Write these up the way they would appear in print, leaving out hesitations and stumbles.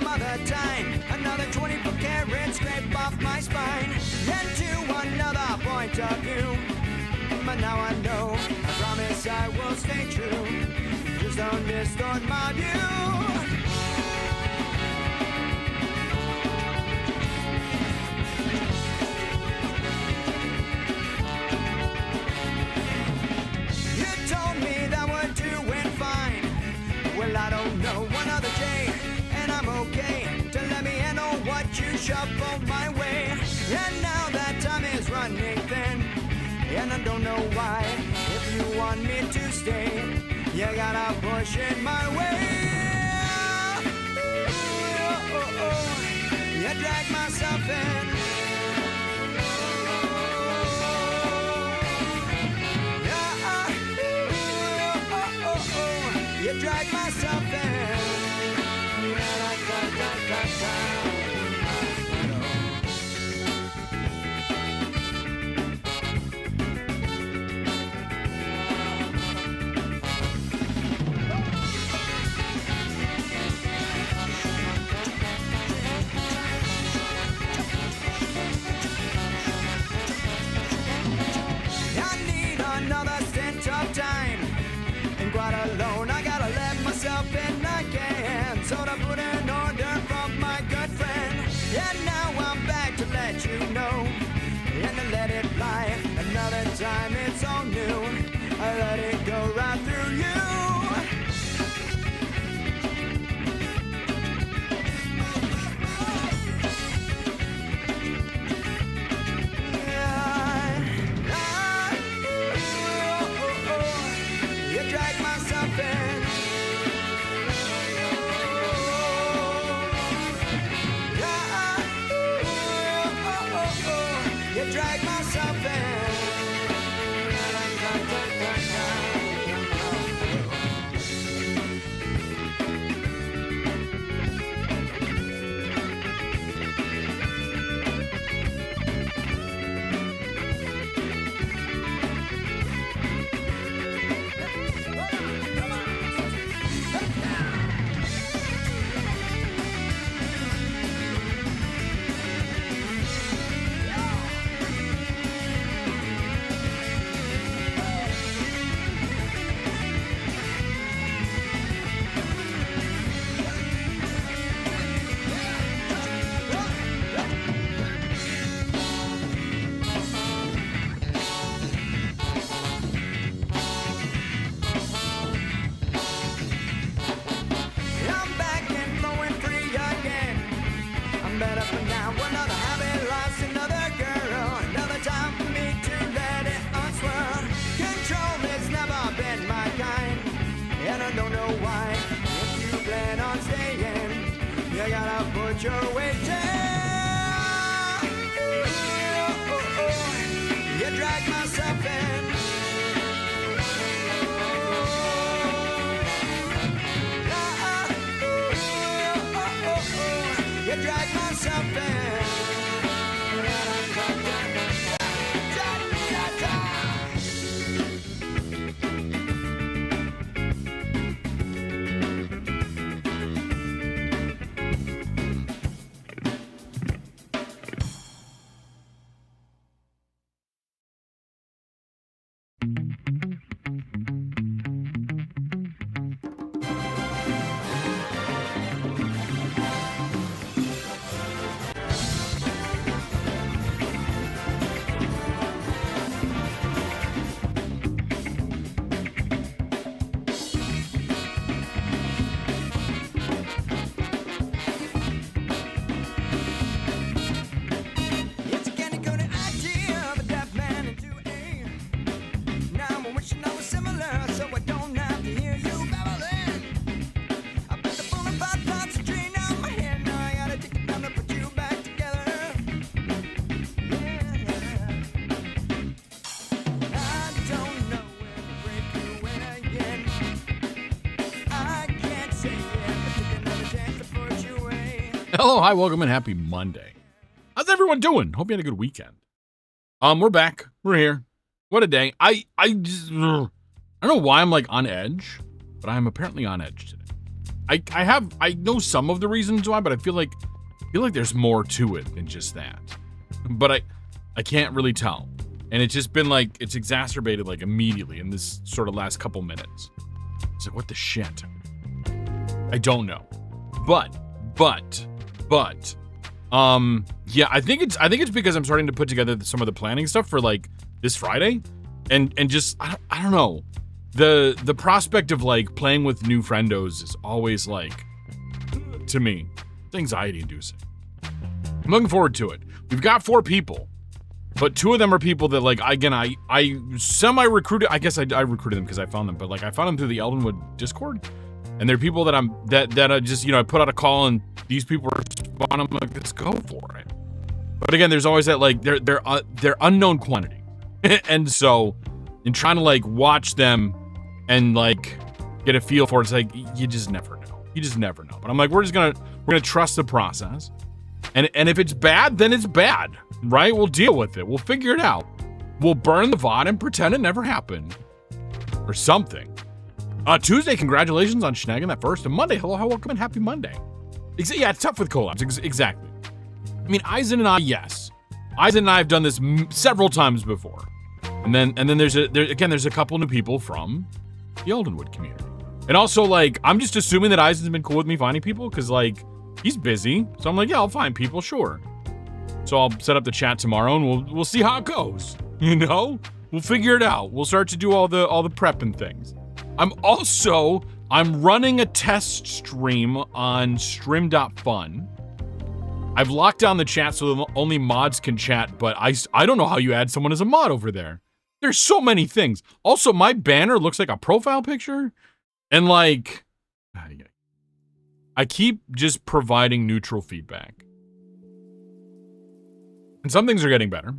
some other time. Another 24 karat scrape off my spine. Into another point of view. But now I know, I promise I will stay true. Just don't distort my view. Well, I don't know, one other day, and I'm okay to let me handle what you shuffle my way. And now that time is running thin, and I don't know why. If you want me to stay, you gotta push it my way. You drag myself in. You drag myself in. I need another stint of time. And quite alone, I gotta let myself in again. So to put an order from my good friend. And now I'm back to let you know. And to let it fly. Another time it's all new. I let it go right through you. Drag myself in. Better for now, another habit lost, another girl, another time for me to let it unswirl. Control has never been my kind, and I don't know why. If you plan on staying, you gotta put your weight down. You drag myself in. You drag myself in. Hello, hi, welcome, and happy Monday. How's everyone doing? Hope you had a good weekend. We're back. We're here. What a day. I don't know why I'm like on edge, but I'm apparently on edge today. I know some of the reasons why, but I feel like there's more to it than just that. But I can't really tell. And it's just been like, it's exacerbated like immediately in this sort of last couple minutes. It's like, what the shit? I don't know. But, yeah, I think it's because I'm starting to put together some of the planning stuff for like this Friday. And just, I don't know. The prospect of like playing with new friendos is always like, to me, it's anxiety inducing. I'm looking forward to it. We've got 4 people, but 2 of them are people that like, again, I semi-recruited. I guess I recruited them because I found them, but like I found them through the Eldenwood Discord, and they're people that I just, I put out a call and these people respond. I'm like, let's go for it. But again, there's always that like they're unknown quantity, and so in trying to like watch them and like get a feel for it, it's like you just never know. You just never know. But I'm like, we're gonna trust the process. And if it's bad, then it's bad, right? We'll deal with it. We'll figure it out. We'll burn the VOD and pretend it never happened. Or something. Tuesday, congratulations on snagging that first. And Monday, hello, welcome, and happy Monday. Yeah, it's tough with collabs. Exactly. I mean, Eisen and I, yes. Eisen and I have done this several times before. And then there's a couple new people from the Eldenwood community. And also, like, I'm just assuming that Eisen's been cool with me finding people, because, like, he's busy. So I'm like, yeah, I'll find people, sure. So I'll set up the chat tomorrow and we'll see how it goes. We'll figure it out. We'll start to do all the prep and things. I'm running a test stream on stream.fun. I've locked down the chat so only mods can chat, but I don't know how you add someone as a mod over there. There's so many things. Also, my banner looks like a profile picture, and like, I keep just providing neutral feedback. And some things are getting better.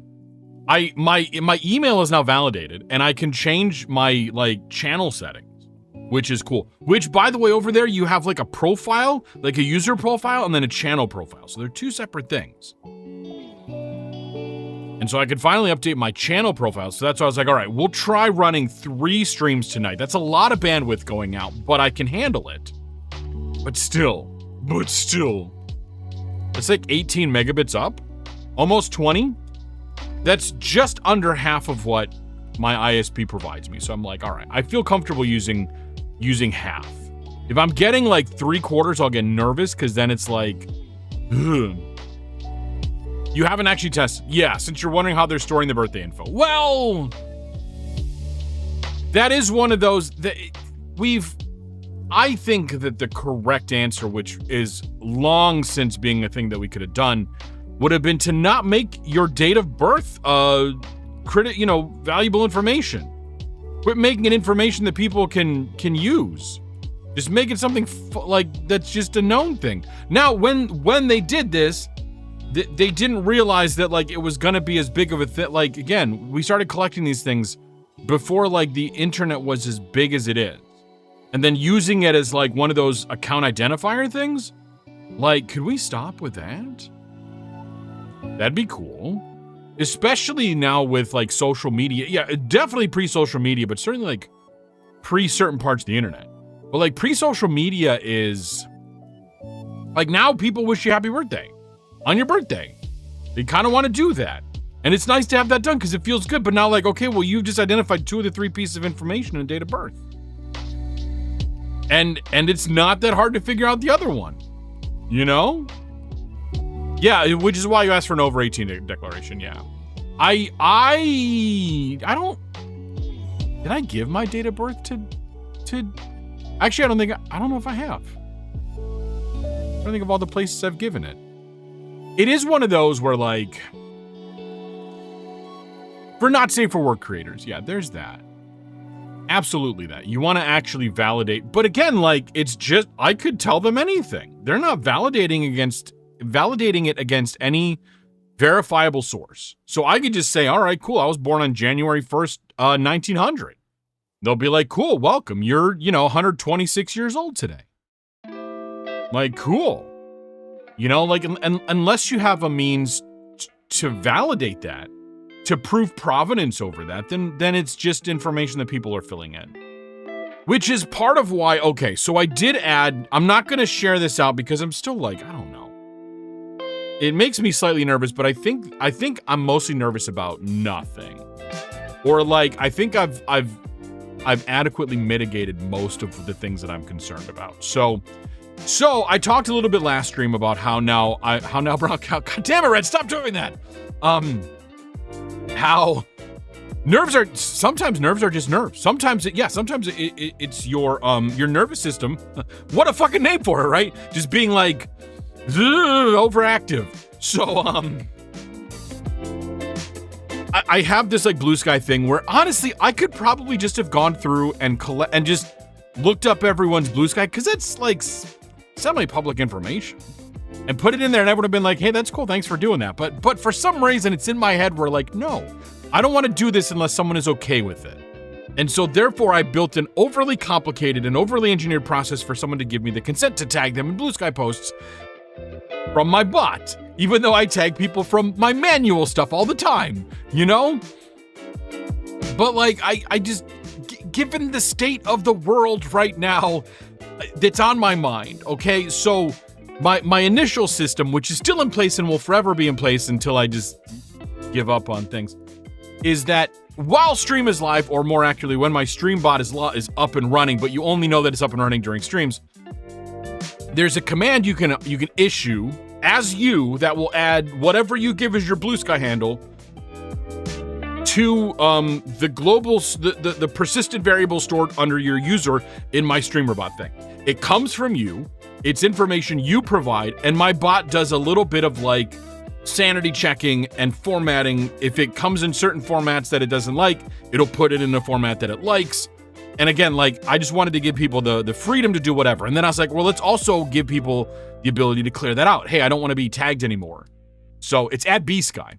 My email is now validated, and I can change my like channel settings, which is cool. Which, by the way, over there you have like a profile, like a user profile, and then a channel profile. So they're 2 separate things. And so I could finally update my channel profile. So that's why I was like, all right, we'll try running 3 streams tonight. That's a lot of bandwidth going out, but I can handle it. But still, it's like 18 megabits up, almost 20. That's just under half of what my ISP provides me. So I'm like, all right, I feel comfortable using half. If I'm getting like 3/4, I'll get nervous, because then it's like, ugh. You haven't actually tested. Yeah, since you're wondering how they're storing the birthday info. Well, that is one of those that I think that the correct answer, which is long since being a thing that we could have done, would have been to not make your date of birth valuable information. Quit making it information that people can use. Just make it something like that's just a known thing. Now, when they did this, they didn't realize that like it was gonna be as big of a thing. Like, again, we started collecting these things before like the internet was as big as it is. And then using it as like one of those account identifier things, like, could we stop with that? That'd be cool. Especially now with like social media. Yeah, definitely pre-social media, but certainly like pre-certain parts of the internet. But like pre-social media is like, now people wish you happy birthday on your birthday. They kind of want to do that. And it's nice to have that done because it feels good. But now like, okay, well, you've just identified 2 of the 3 pieces of information and date of birth. And it's not that hard to figure out the other one, Yeah, which is why you asked for an over 18 declaration. Yeah, I don't. Did I give my date of birth to? Actually, I don't know if I have. I don't think of all the places I've given it. It is one of those where like, for not safe for work creators. Yeah, there's that. Absolutely that. You want to actually validate. But again, like, it's just, I could tell them anything. They're not validating it against any verifiable source. So I could just say, all right, cool. I was born on January 1st, 1900. They'll be like, cool, welcome. You're, 126 years old today. Like, cool. Like, unless you have a means to validate that, to prove provenance over that, then it's just information that people are filling in. Which is part of why, okay, so I did add, I'm not going to share this out because I'm still like, I don't know. It makes me slightly nervous, but I think I'm mostly nervous about nothing. Or like, I think I've adequately mitigated most of the things that I'm concerned about. So I talked a little bit last stream about how now Brown Cow, God damn it, Red, stop doing that. How sometimes nerves are just nerves. Sometimes it's your nervous system. What a fucking name for it, right? Just being like overactive. So I have this like blue sky thing where honestly I could probably just have gone through and just looked up everyone's blue sky because it's like semi-public information and put it in there, and I would have been like, hey, that's cool, thanks for doing that. But for some reason it's in my head where like, no, I don't want to do this unless someone is okay with it. And so therefore I built an overly complicated and overly engineered process for someone to give me the consent to tag them in blue sky posts from my bot, even though I tag people from my manual stuff all the time, you know? But like, I just, given the state of the world right now, that's on my mind, okay? So my initial system, which is still in place and will forever be in place until I just give up on things, is that while stream is live, or more accurately, when my stream bot is up and running, but you only know that it's up and running during streams, there's a command you can issue as you that will add whatever you give as your blue sky handle to the persistent variable stored under your user in my streamer bot thing. It comes from you, it's information you provide, and my bot does a little bit of like sanity checking and formatting. If it comes in certain formats that it doesn't like, it'll put it in a format that it likes. And again, like, I just wanted to give people the freedom to do whatever. And then I was like, well, let's also give people the ability to clear that out. Hey, I don't want to be tagged anymore. So it's add B-Sky,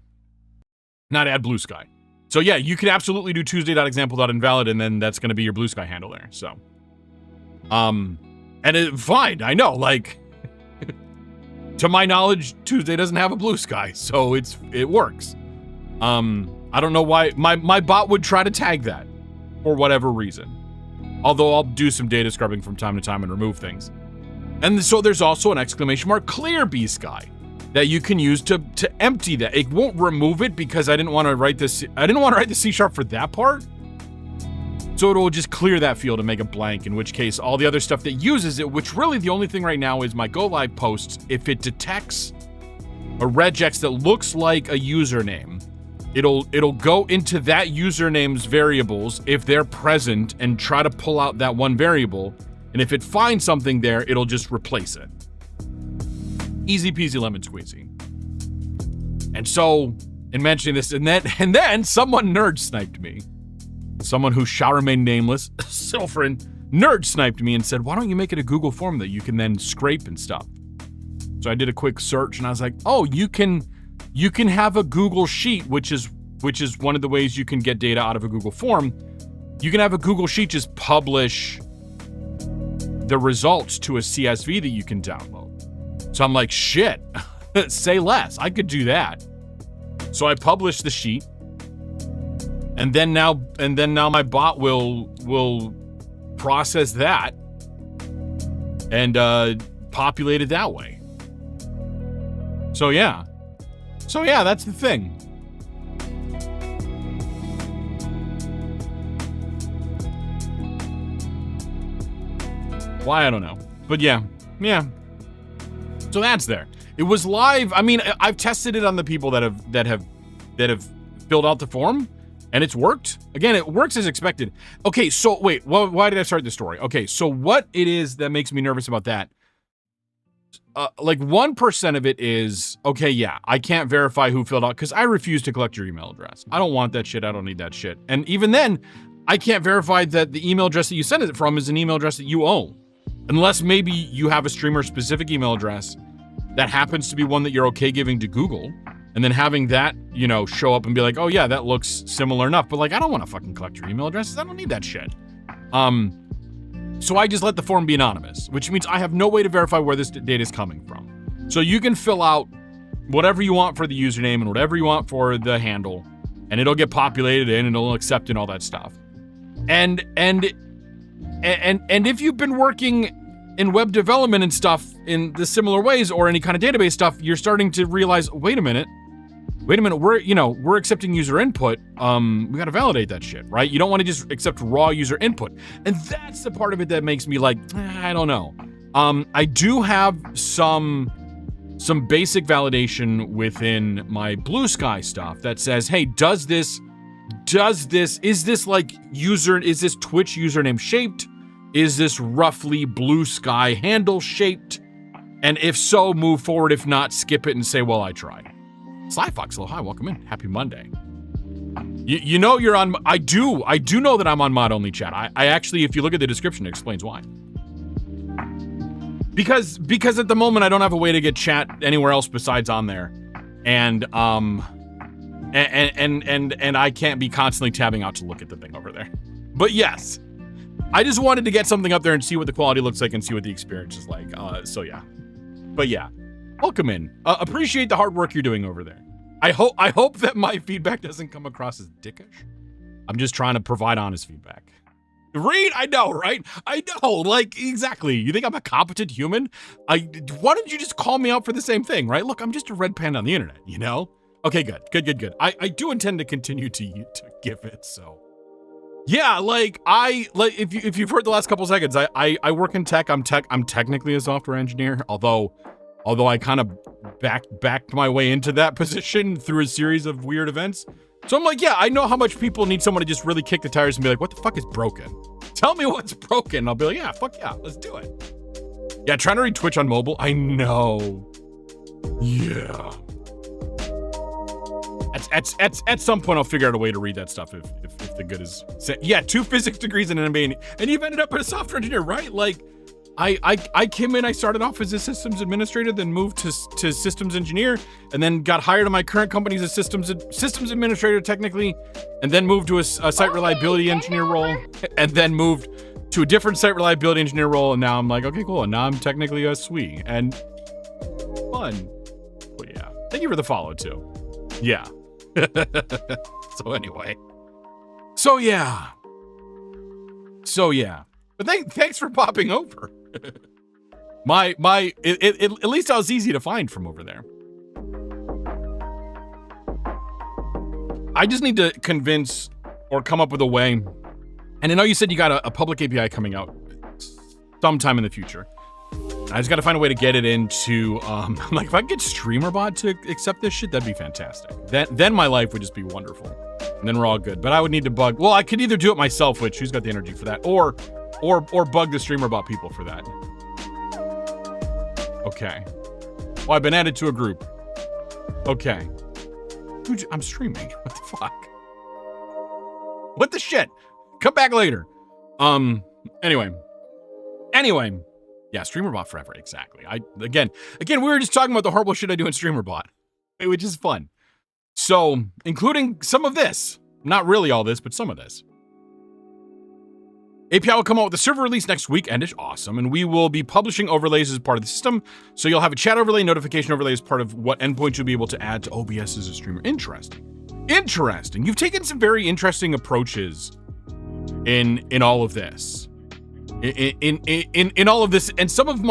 not add blue sky. So yeah, you can absolutely do Tuesday.example.invalid, and then that's going to be your blue sky handle there. So, and fine, I know, like, to my knowledge, Tuesday doesn't have a blue sky, so it works. I don't know why my bot would try to tag that for whatever reason. Although I'll do some data scrubbing from time to time and remove things. And so there's also an exclamation mark clear B sky that you can use to empty that. It won't remove it because I didn't want to write this. I didn't want to write the C# for that part. So it will just clear that field and make it blank, in which case all the other stuff that uses it, which really the only thing right now is my go live posts, if it detects a regex that looks like a username, it'll go into that username's variables if they're present and try to pull out that one variable. And if it finds something there, it'll just replace it. Easy peasy lemon squeezy. And so, in mentioning this, and then someone nerd sniped me. Someone who shall remain nameless, Silfrin, nerd sniped me and said, why don't you make it a Google form that you can then scrape and stuff? So I did a quick search and I was like, oh, you can have a Google Sheet, which is one of the ways you can get data out of a Google form. You can have a Google Sheet just publish the results to a CSV that you can download. So I'm like, shit, say less. I could do that. So I published the sheet, and then now my bot will process that and populate it that way. So yeah, that's the thing. Why, I don't know. But yeah. So that's there. It was live. I mean, I've tested it on the people that have filled out the form, and it's worked. Again, it works as expected. Okay, so wait, why did I start this story? Okay, so what it is that makes me nervous about that? Like 1% of it is, okay, yeah, I can't verify who filled out because I refuse to collect your email address. I don't want that shit. I don't need that shit. And even then, I can't verify that the email address that you sent it from is an email address that you own. Unless maybe you have a streamer-specific email address that happens to be one that you're okay giving to Google, and then having that, show up and be like, oh yeah, that looks similar enough. But like, I don't want to fucking collect your email addresses. I don't need that shit. So I just let the form be anonymous, which means I have no way to verify where this data is coming from. So you can fill out whatever you want for the username and whatever you want for the handle, and it'll get populated in and it'll accept and all that stuff. And And if you've been working in web development and stuff in the similar ways or any kind of database stuff, you're starting to realize, wait a minute, we're accepting user input. We got to validate that shit, right? You don't want to just accept raw user input. And that's the part of it that makes me like, I don't know. I do have some basic validation within my Blue Sky stuff that says, hey, is this Twitch username shaped? Is this roughly Blue Sky handle shaped? And if so, move forward. If not, skip it and say, well, I tried. Sly Fox, hello, hi, welcome in. Happy Monday. You know you're on, I do know that I'm on mod only chat. I actually, if you look at the description, it explains why. Because at the moment I don't have a way to get chat anywhere else besides on there. And I can't be constantly tabbing out to look at the thing over there. But yes, I just wanted to get something up there and see what the quality looks like and see what the experience is like. So yeah. But yeah, welcome in. Appreciate the hard work you're doing over there. I hope that my feedback doesn't come across as dickish. I'm just trying to provide honest feedback. Reed, I know, right? I know, like, exactly. You think I'm a competent human? Why didn't you just call me out for the same thing, right? Look, I'm just a red panda on the internet, you know? Okay, good. I do intend to continue to give it, so. Yeah, if you've heard the last couple seconds, I work in tech. I'm technically a software engineer, although I kind of backed my way into that position through a series of weird events. So I'm like, yeah, I know how much people need someone to just really kick the tires and be like, what the fuck is broken? Tell me what's broken. And I'll be like, yeah, fuck yeah, let's do it. Yeah, trying to read Twitch on mobile. I know. Yeah. At some point, I'll figure out a way to read that stuff if the good is. Yeah, 2 physics degrees in an MBA, and you've ended up as a software engineer, right? Like, I came in, I started off as a systems administrator, then moved to systems engineer, and then got hired at my current company as a systems administrator technically, and then moved to a site reliability engineer role, and then moved to a different site reliability engineer role, and now I'm like, okay, cool, and now I'm technically a SWE, and fun. But yeah, thank you for the follow too. Yeah. So anyway. So yeah. But thanks for popping over. At least I was easy to find from over there. I just need to convince or come up with a way. And I know you said you got a public API coming out sometime in the future. I just got to find a way to get it into, like, if I could get StreamerBot to accept this shit, that'd be fantastic. Then my life would just be wonderful. And then we're all good. But I would need to bug, well, I could either do it myself, which who's got the energy for that, or bug the StreamerBot people for that. Okay. Well, I've been added to a group. Okay. Dude, I'm streaming. What the fuck? What the shit? Come back later. Anyway. Yeah, StreamerBot forever, exactly. Again, we were just talking about the horrible shit I do in StreamerBot, which is fun. So, including some of this. Not really all this, but some of this. API will come out with a server release next week, and it's awesome, and we will be publishing overlays as part of the system, so you'll have a chat overlay, notification overlay as part of what endpoints you'll be able to add to OBS as a streamer. Interesting. You've taken some very interesting approaches in all of this. In all of this, and some of the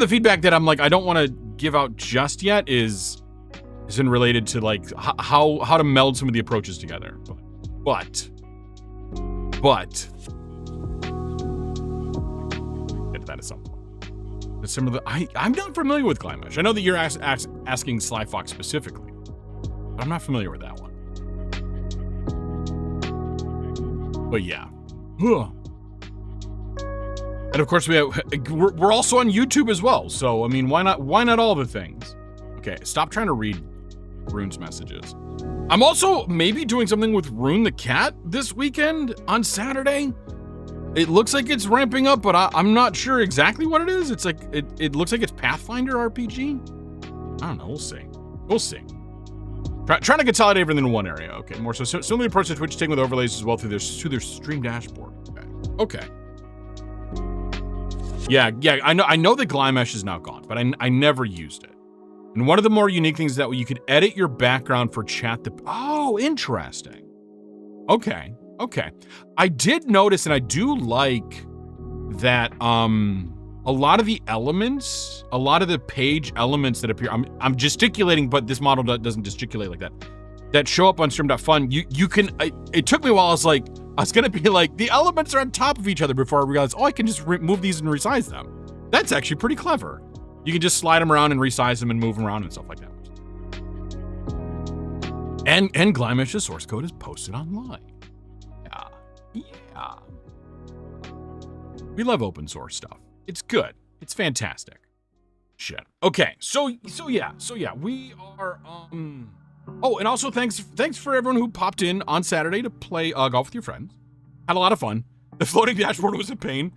feedback that I'm like, I don't want to give out just yet is in related to like how to meld some of the approaches together. But get to that at some point. I'm not familiar with Glymesh. I know that you're asking Sly Fox specifically, but I'm not familiar with that one. But yeah. And of course we're also on YouTube as well. So I mean, why not all the things? Okay, stop trying to read Rune's messages. I'm also maybe doing something with Rune the cat this weekend on Saturday. It looks like it's ramping up, but I'm not sure exactly what it is. It's like it looks like it's Pathfinder RPG. I don't know. We'll see. Trying to consolidate everything in one area. Okay, more so similar approach to Twitch, taking with overlays as well through their stream dashboard. Okay. Yeah. I know that Glymesh is now gone, but I never used it. And one of the more unique things is that you could edit your background for chat. Oh, interesting. Okay. Okay. I did notice, and I do like that a lot of the elements, a lot of the page elements that appear, I'm gesticulating, but this model doesn't gesticulate like that show up on stream.fun. You can, it took me a while. I was going to be like, the elements are on top of each other before I realized, oh, I can just move these and resize them. That's actually pretty clever. You can just slide them around and resize them and move them around and stuff like that. And Glimish's source code is posted online. Yeah. We love open source stuff. It's good. It's fantastic. Shit. Okay. So yeah. We are oh, and also thanks for everyone who popped in on Saturday to play golf with your friends. Had a lot of fun. The floating dashboard was a pain.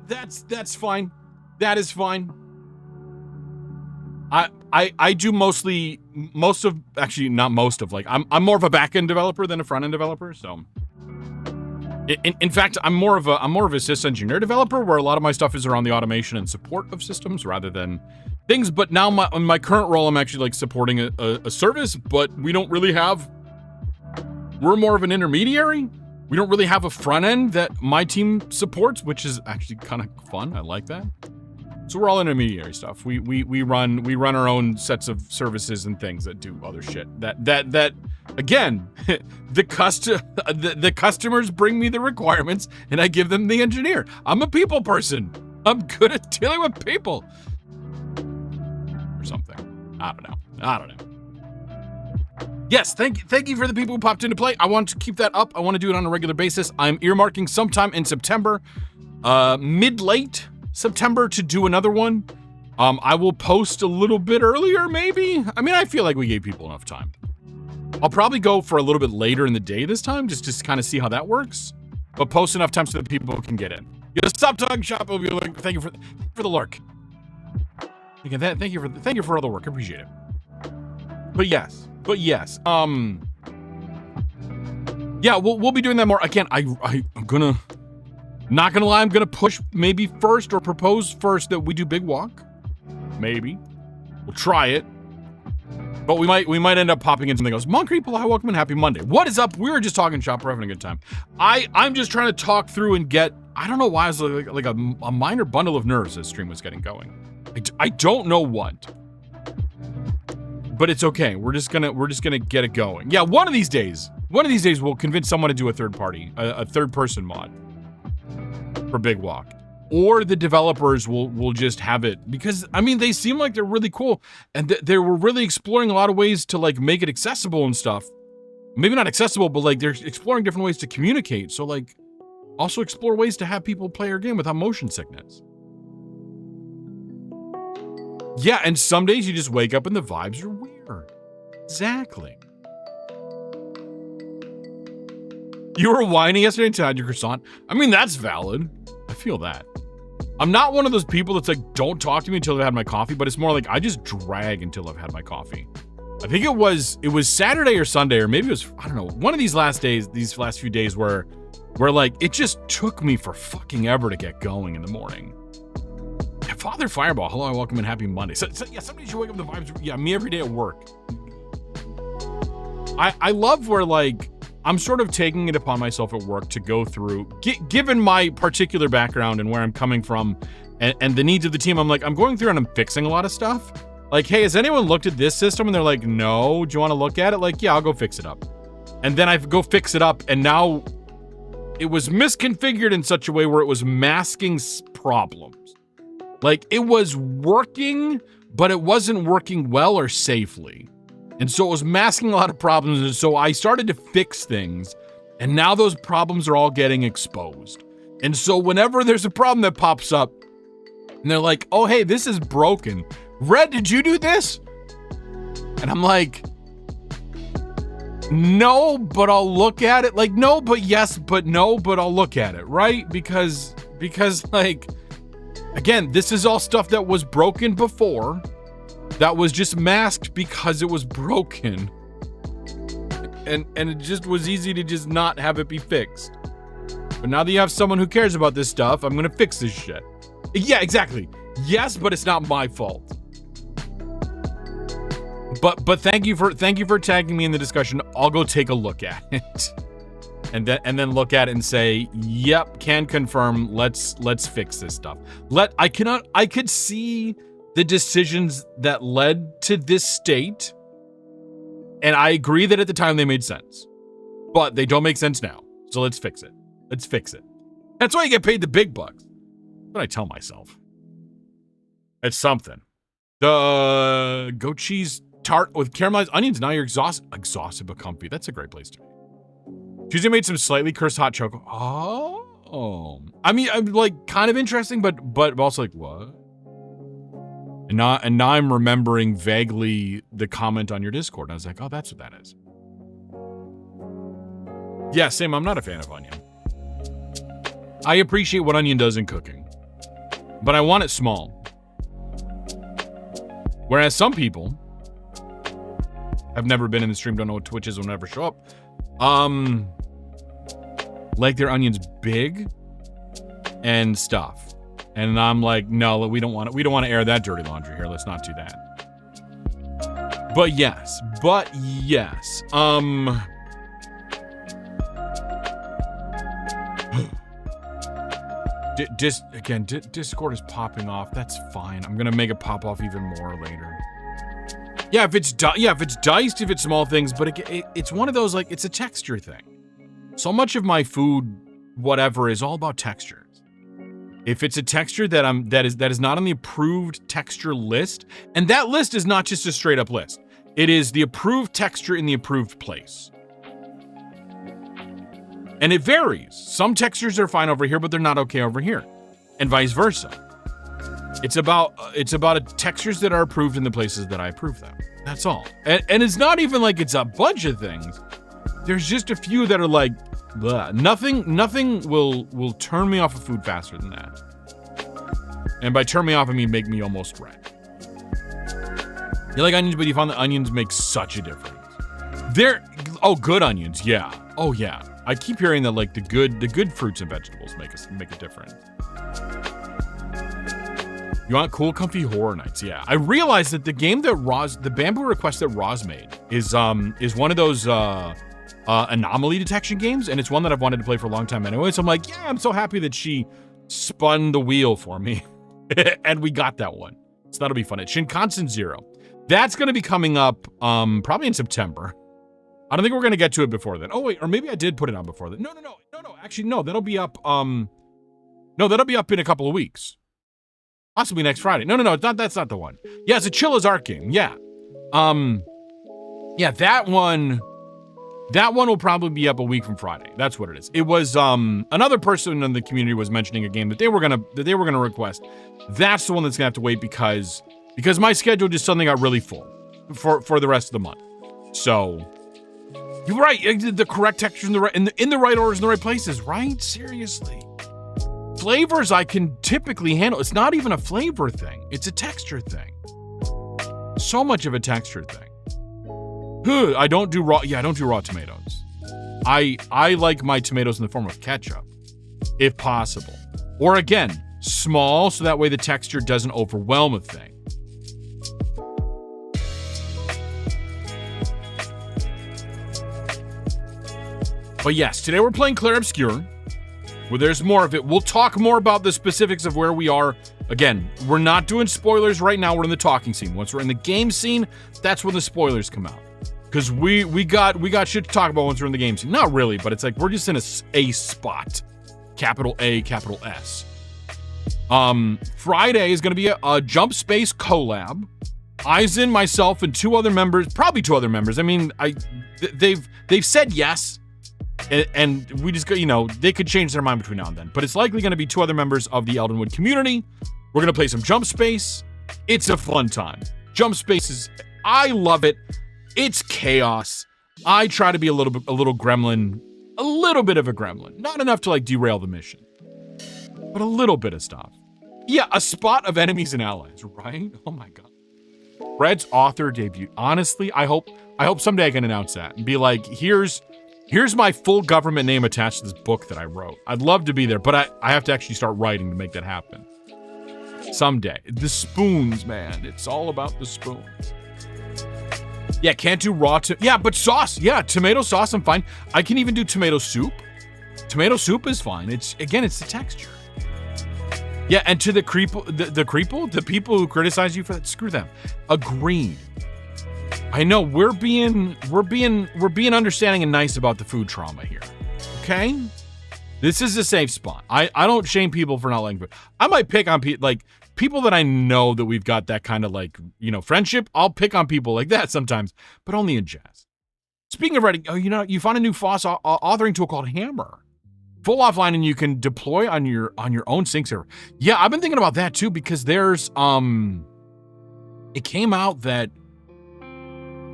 That's fine. That is fine. I do I'm more of a back-end developer than a front-end developer, so in fact I'm more of a sys engineer developer, where a lot of my stuff is around the automation and support of systems rather than things. But now in my current role, I'm actually like supporting a service, but we're more of an intermediary. We don't really have a front end that my team supports, which is actually kind of fun. I like that. So we're all intermediary stuff. We run our own sets of services and things that do other shit. That again, the customers bring me the requirements and I give them the engineer. I'm a people person. I'm good at dealing with people. Or something. I don't know. Yes, thank you for the people who popped in to play. I want to keep that up. I want to do it on a regular basis. I'm earmarking sometime in September, mid-late September, to do another one. I will post a little bit earlier, maybe. I mean, I feel like we gave people enough time. I'll probably go for a little bit later in the day this time, just to kind of see how that works. But post enough time so that people can get in. Stop talking shop. Thank you for the lurk. Again, thank you for all the work. I appreciate it. But yes. Yeah, we'll be doing that more. Again, I'm not gonna lie, I'm gonna push maybe first, or propose first, that we do Big Walk. Maybe. We'll try it. But we might end up popping in something else. Monk people, hi, welcome and happy Monday. What is up? We were just talking shop. We're having a good time. I'm just trying to talk through and get, I don't know why, it's like a minor bundle of nerves as stream was getting going. I don't know what. But it's okay. We're just gonna get it going. Yeah, one of these days we'll convince someone to do a third person mod for Big Walk. Or the developers will just have it, because I mean, they seem like they're really cool, and they were really exploring a lot of ways to like make it accessible and stuff. Maybe not accessible, but like they're exploring different ways to communicate. So like also explore ways to have people play your game without motion sickness. Yeah, and some days you just wake up and the vibes are weird. Exactly. You were whining yesterday until I had your croissant. I mean, that's valid. I feel that. I'm not one of those people that's like, don't talk to me until I've had my coffee, but it's more like I just drag until I've had my coffee. I think it was Saturday or Sunday, or maybe it was, I don't know, one of these last few days where like it just took me for fucking ever to get going in the morning. Father Fireball, hello, welcome and happy Monday. So yeah, somebody should wake up the vibes. Yeah, me every day at work. I love where like I'm sort of taking it upon myself at work to go through, given my particular background and where I'm coming from and the needs of the team. I'm like, I'm going through and I'm fixing a lot of stuff. Like, hey, has anyone looked at this system? And they're like, no, do you want to look at it? Like, yeah, I'll go fix it up. And then I go fix it up, and now it was misconfigured in such a way where it was masking problems. Like, it was working, but it wasn't working well or safely. And so it was masking a lot of problems. And so I started to fix things, and now those problems are all getting exposed. And so whenever there's a problem that pops up, and they're like, oh, hey, this is broken. Red, did you do this? And I'm like, no, but I'll look at it. Like, no, but yes, but no, but I'll look at it, right? Because like, again, this is all stuff that was broken before, that was just masked because it was broken. And it just was easy to just not have it be fixed. But now that you have someone who cares about this stuff, I'm gonna fix this shit. Yeah, exactly. Yes, but it's not my fault. But thank you for tagging me in the discussion. I'll go take a look at it. And then look at it and say, yep, can confirm, let's fix this stuff. I could see the decisions that led to this state, and I agree that at the time they made sense. But they don't make sense now. So let's fix it. Let's fix it. That's why you get paid the big bucks. That's what I tell myself. It's something. The goat cheese tart with caramelized onions. Now you're exhausted but comfy. That's a great place to be. Tuesday made some slightly cursed hot chocolate. Oh, I mean, I'm like kind of interesting, but also like what? And now I'm remembering vaguely the comment on your Discord. And I was like, oh, that's what that is. Yeah, same. I'm not a fan of onion. I appreciate what onion does in cooking, but I want it small. Whereas some people have never been in the stream, don't know what Twitch is, will never show up. Like their onions big and stuff. And I'm like, no, we don't want to air that dirty laundry here. Let's not do that. But yes. Discord is popping off. That's fine. I'm gonna make it pop off even more later. Yeah, if it's diced, if it's small things, but it's one of those, like, it's a texture thing. So much of my food, whatever, is all about textures. If it's a texture that is not on the approved texture list, and that list is not just a straight up list. It is the approved texture in the approved place. And it varies. Some textures are fine over here, but they're not okay over here, and vice versa. It's about textures that are approved in the places that I approve them. That's all. And it's not even like it's a bunch of things. There's just a few that are like, bleh. Nothing will turn me off of food faster than that. And by turn me off, I mean make me almost red. You like onions, but you found that onions make such a difference. Good onions, yeah. Oh yeah. I keep hearing that like the good fruits and vegetables make a difference. You want cool, comfy horror nights? Yeah. I realized that the game that the Bamboo request that Roz made is one of those anomaly detection games, and it's one that I've wanted to play for a long time anyway. So I'm like, yeah, I'm so happy that she spun the wheel for me, and we got that one. So that'll be fun. It's Shinkansen Zero. That's going to be coming up probably in September. I don't think we're going to get to it before then. Oh wait, or maybe I did put it on before then. No. Actually, no. That'll be up. That'll be up in a couple of weeks. Possibly next Friday. No, it's not. That's not the one. Yeah, it's a Chilla's Art game. Yeah. Yeah, that one will probably be up a week from Friday. That's what it is. It was another person in the community was mentioning a game that they were gonna request. That's the one that's gonna have to wait because my schedule just suddenly got really full for the rest of the month. So you're right. The correct textures in the right orders in the right places. Right? Seriously. Flavors I can typically handle. It's not even a flavor thing. It's a texture thing. So much of a texture thing. I don't do raw tomatoes. I like my tomatoes in the form of ketchup, if possible. Or again, small, so that way the texture doesn't overwhelm a thing. But yes, today we're playing Clair Obscur. Well, there's more of it. We'll talk more about the specifics of where we are. Again, we're not doing spoilers right now. We're in the talking scene. Once we're in the game scene, that's when the spoilers come out. Because we got shit to talk about once we're in the game scene. Not really, but it's like we're just in a spot. Capital A, capital S. Friday is going to be a Jump Space collab. Eisen, myself, and probably two other members. I mean, they've said yes. And we just go, they could change their mind between now and then. But it's likely going to be two other members of the Eldenwood community. We're going to play some Jump Space. It's a fun time. Jump Space I love it. It's chaos. I try to be a little gremlin. A little bit of a gremlin. Not enough to, like, derail the mission. But a little bit of stuff. Yeah, a spot of enemies and allies, right? Oh my god. Red's author debut. Honestly, I hope someday I can announce that and be like, here's my full government name attached to this book that I wrote. I'd love to be there, but I have to actually start writing to make that happen. Someday. The spoons, man. It's all about the spoons. Yeah, can't do raw. Yeah, but sauce. Yeah, tomato sauce, I'm fine. I can even do tomato soup. Tomato soup is fine. It's the texture. Yeah, and to the people who criticize you for that, screw them. Agreed. I know we're being understanding and nice about the food trauma here. Okay? This is a safe spot. I don't shame people for not liking food. I might pick on people that I know that we've got that kind of friendship. I'll pick on people like that sometimes, but only in jest. Speaking of writing, you found a new FOSS authoring tool called Hammer. Full offline, and you can deploy on your own sync server. Yeah, I've been thinking about that too, because there's it came out that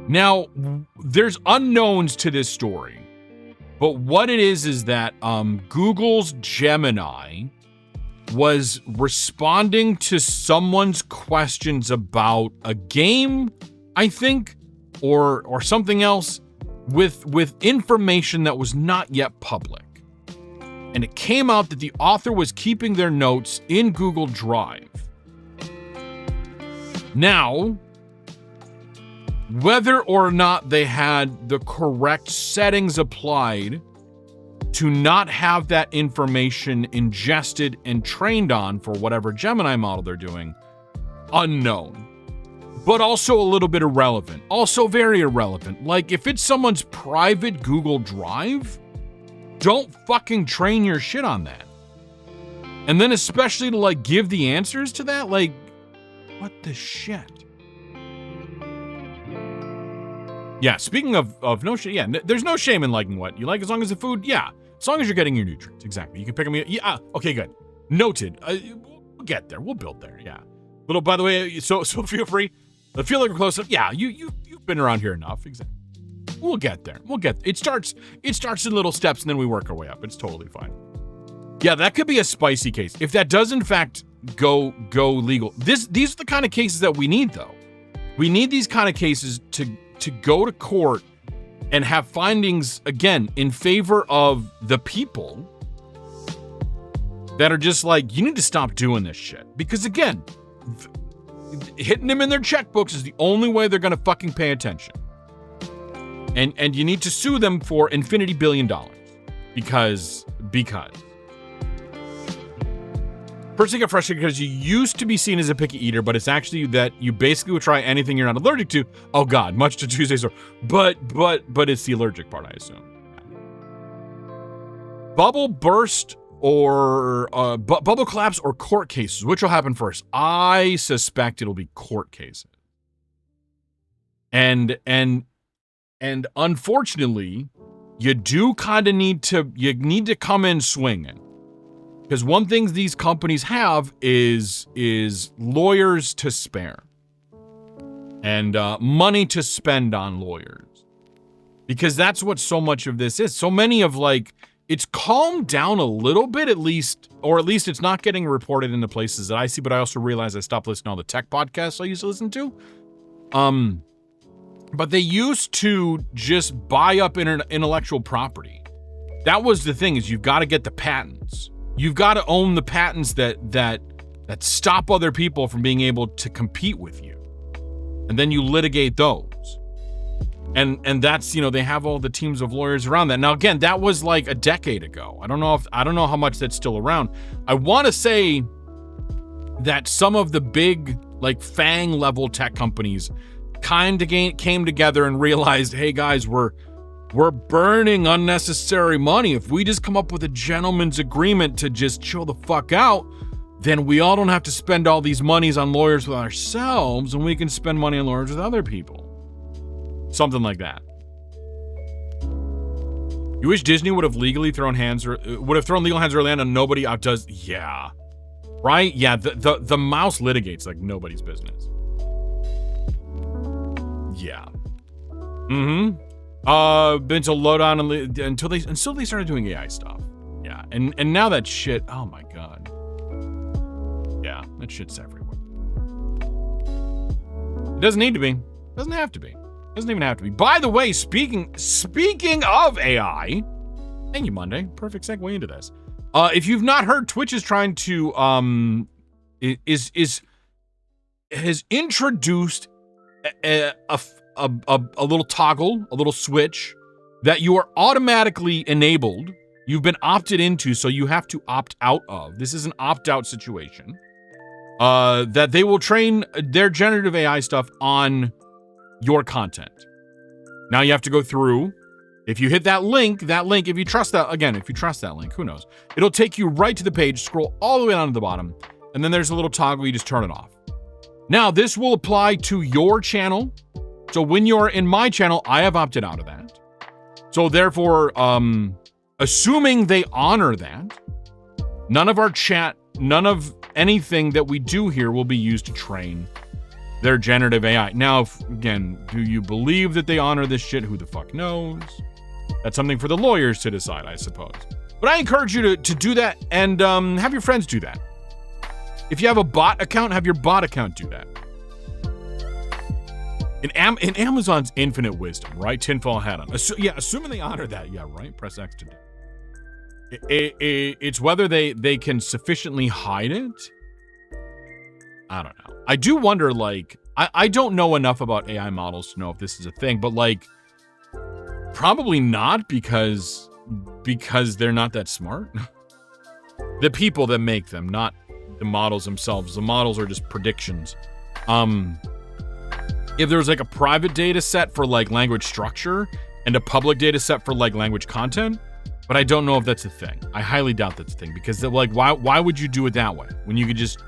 now there's unknowns to this story. But what it is that Google's Gemini was responding to someone's questions about a game, I think, or something else with information that was not yet public. And it came out that the author was keeping their notes in Google Drive. Now, whether or not they had the correct settings applied to not have that information ingested and trained on for whatever Gemini model they're doing, unknown. But also a little bit irrelevant. Also very irrelevant. Like, if it's someone's private Google Drive, don't fucking train your shit on that. And then especially to give the answers to that, what the shit? Yeah, speaking of no shame, yeah, there's no shame in liking what you like as long as the food, yeah, as long as you're getting your nutrients, exactly. You can pick them, yeah, okay, good. Noted. We'll get there. We'll build there, yeah. By the way, so feel free. I feel like we're close enough. Yeah, you've been around here enough, exactly. We'll get there. It starts in little steps and then we work our way up. It's totally fine. Yeah, that could be a spicy case. If that does in fact go legal. These are the kind of cases that we need though. We need these kind of cases to go to court and have findings, again, in favor of the people that are just you need to stop doing this shit. Because again, hitting them in their checkbooks is the only way they're going to fucking pay attention. And you need to sue them for infinity $1 billion. Because. First, I get frustrated because you used to be seen as a picky eater, but it's actually that you basically would try anything you're not allergic to. Oh God, much to Tuesday's story. But it's the allergic part, I assume. Bubble burst or bubble collapse or court cases. Which will happen first? I suspect it'll be court cases. And unfortunately, you do kind of need to come in swinging. Because one thing these companies have is lawyers to spare. And money to spend on lawyers. Because that's what so much of this is. So many of it's calmed down a little bit at least, or at least it's not getting reported in the places that I see, but I also realize I stopped listening to all the tech podcasts I used to listen to. But they used to just buy up intellectual property. That was the thing, is you've got to get the patents. You've got to own the patents that stop other people from being able to compete with you. And then you litigate those. And that's, they have all the teams of lawyers around that. Now, again, that was a decade ago. I don't know how much that's still around. I want to say that some of the big, FANG level tech companies kind of came together and realized, hey guys, we're burning unnecessary money. If we just come up with a gentleman's agreement to just chill the fuck out, then we all don't have to spend all these monies on lawyers with ourselves, and we can spend money on lawyers with other people. Something like that. You wish Disney would have thrown legal hands early on and nobody outdoes. Yeah. Right? Yeah, the mouse litigates like nobody's business. Yeah. Mm-hmm. Been to load on until they started doing AI stuff. Yeah, and now that shit, oh my God. Yeah, that shit's everywhere. It doesn't need to be. Doesn't have to be. Doesn't even have to be. By the way, speaking of AI, thank you, Monday. Perfect segue into this. If you've not heard, Twitch is trying to has introduced a little toggle, a little switch that you are automatically enabled. You've been opted into, so you have to opt out of. This is an opt-out situation. That they will train their generative AI stuff on your content. Now you have to go through. If you hit that link, if you trust that, again, if you trust that link, who knows? It'll take you right to the page, scroll all the way down to the bottom, and then there's a little toggle, you just turn it off. Now, this will apply to your channel. So when you're in my channel, I have opted out of that. So therefore, assuming they honor that, none of our chat, none of anything that we do here will be used to train their generative AI. Now, again, do you believe that they honor this shit? Who the fuck knows? That's something for the lawyers to decide, I suppose. But I encourage you to do that and have your friends do that. If you have a bot account, have your bot account do that. In Amazon's infinite wisdom, right? Tinfoil hat on. Assuming they honor that. Yeah, right? Press X to do. It's whether they can sufficiently hide it. I don't know. I do wonder, like, I don't know enough about AI models to know if this is a thing, but like, probably not because they're not that smart. The people that make them, not the models themselves. The models are just predictions. If there's like a private data set for like language structure and a public data set for like language content, but I don't know if that's a thing. I highly doubt that's a thing because they're like, why would you do it that way when you could just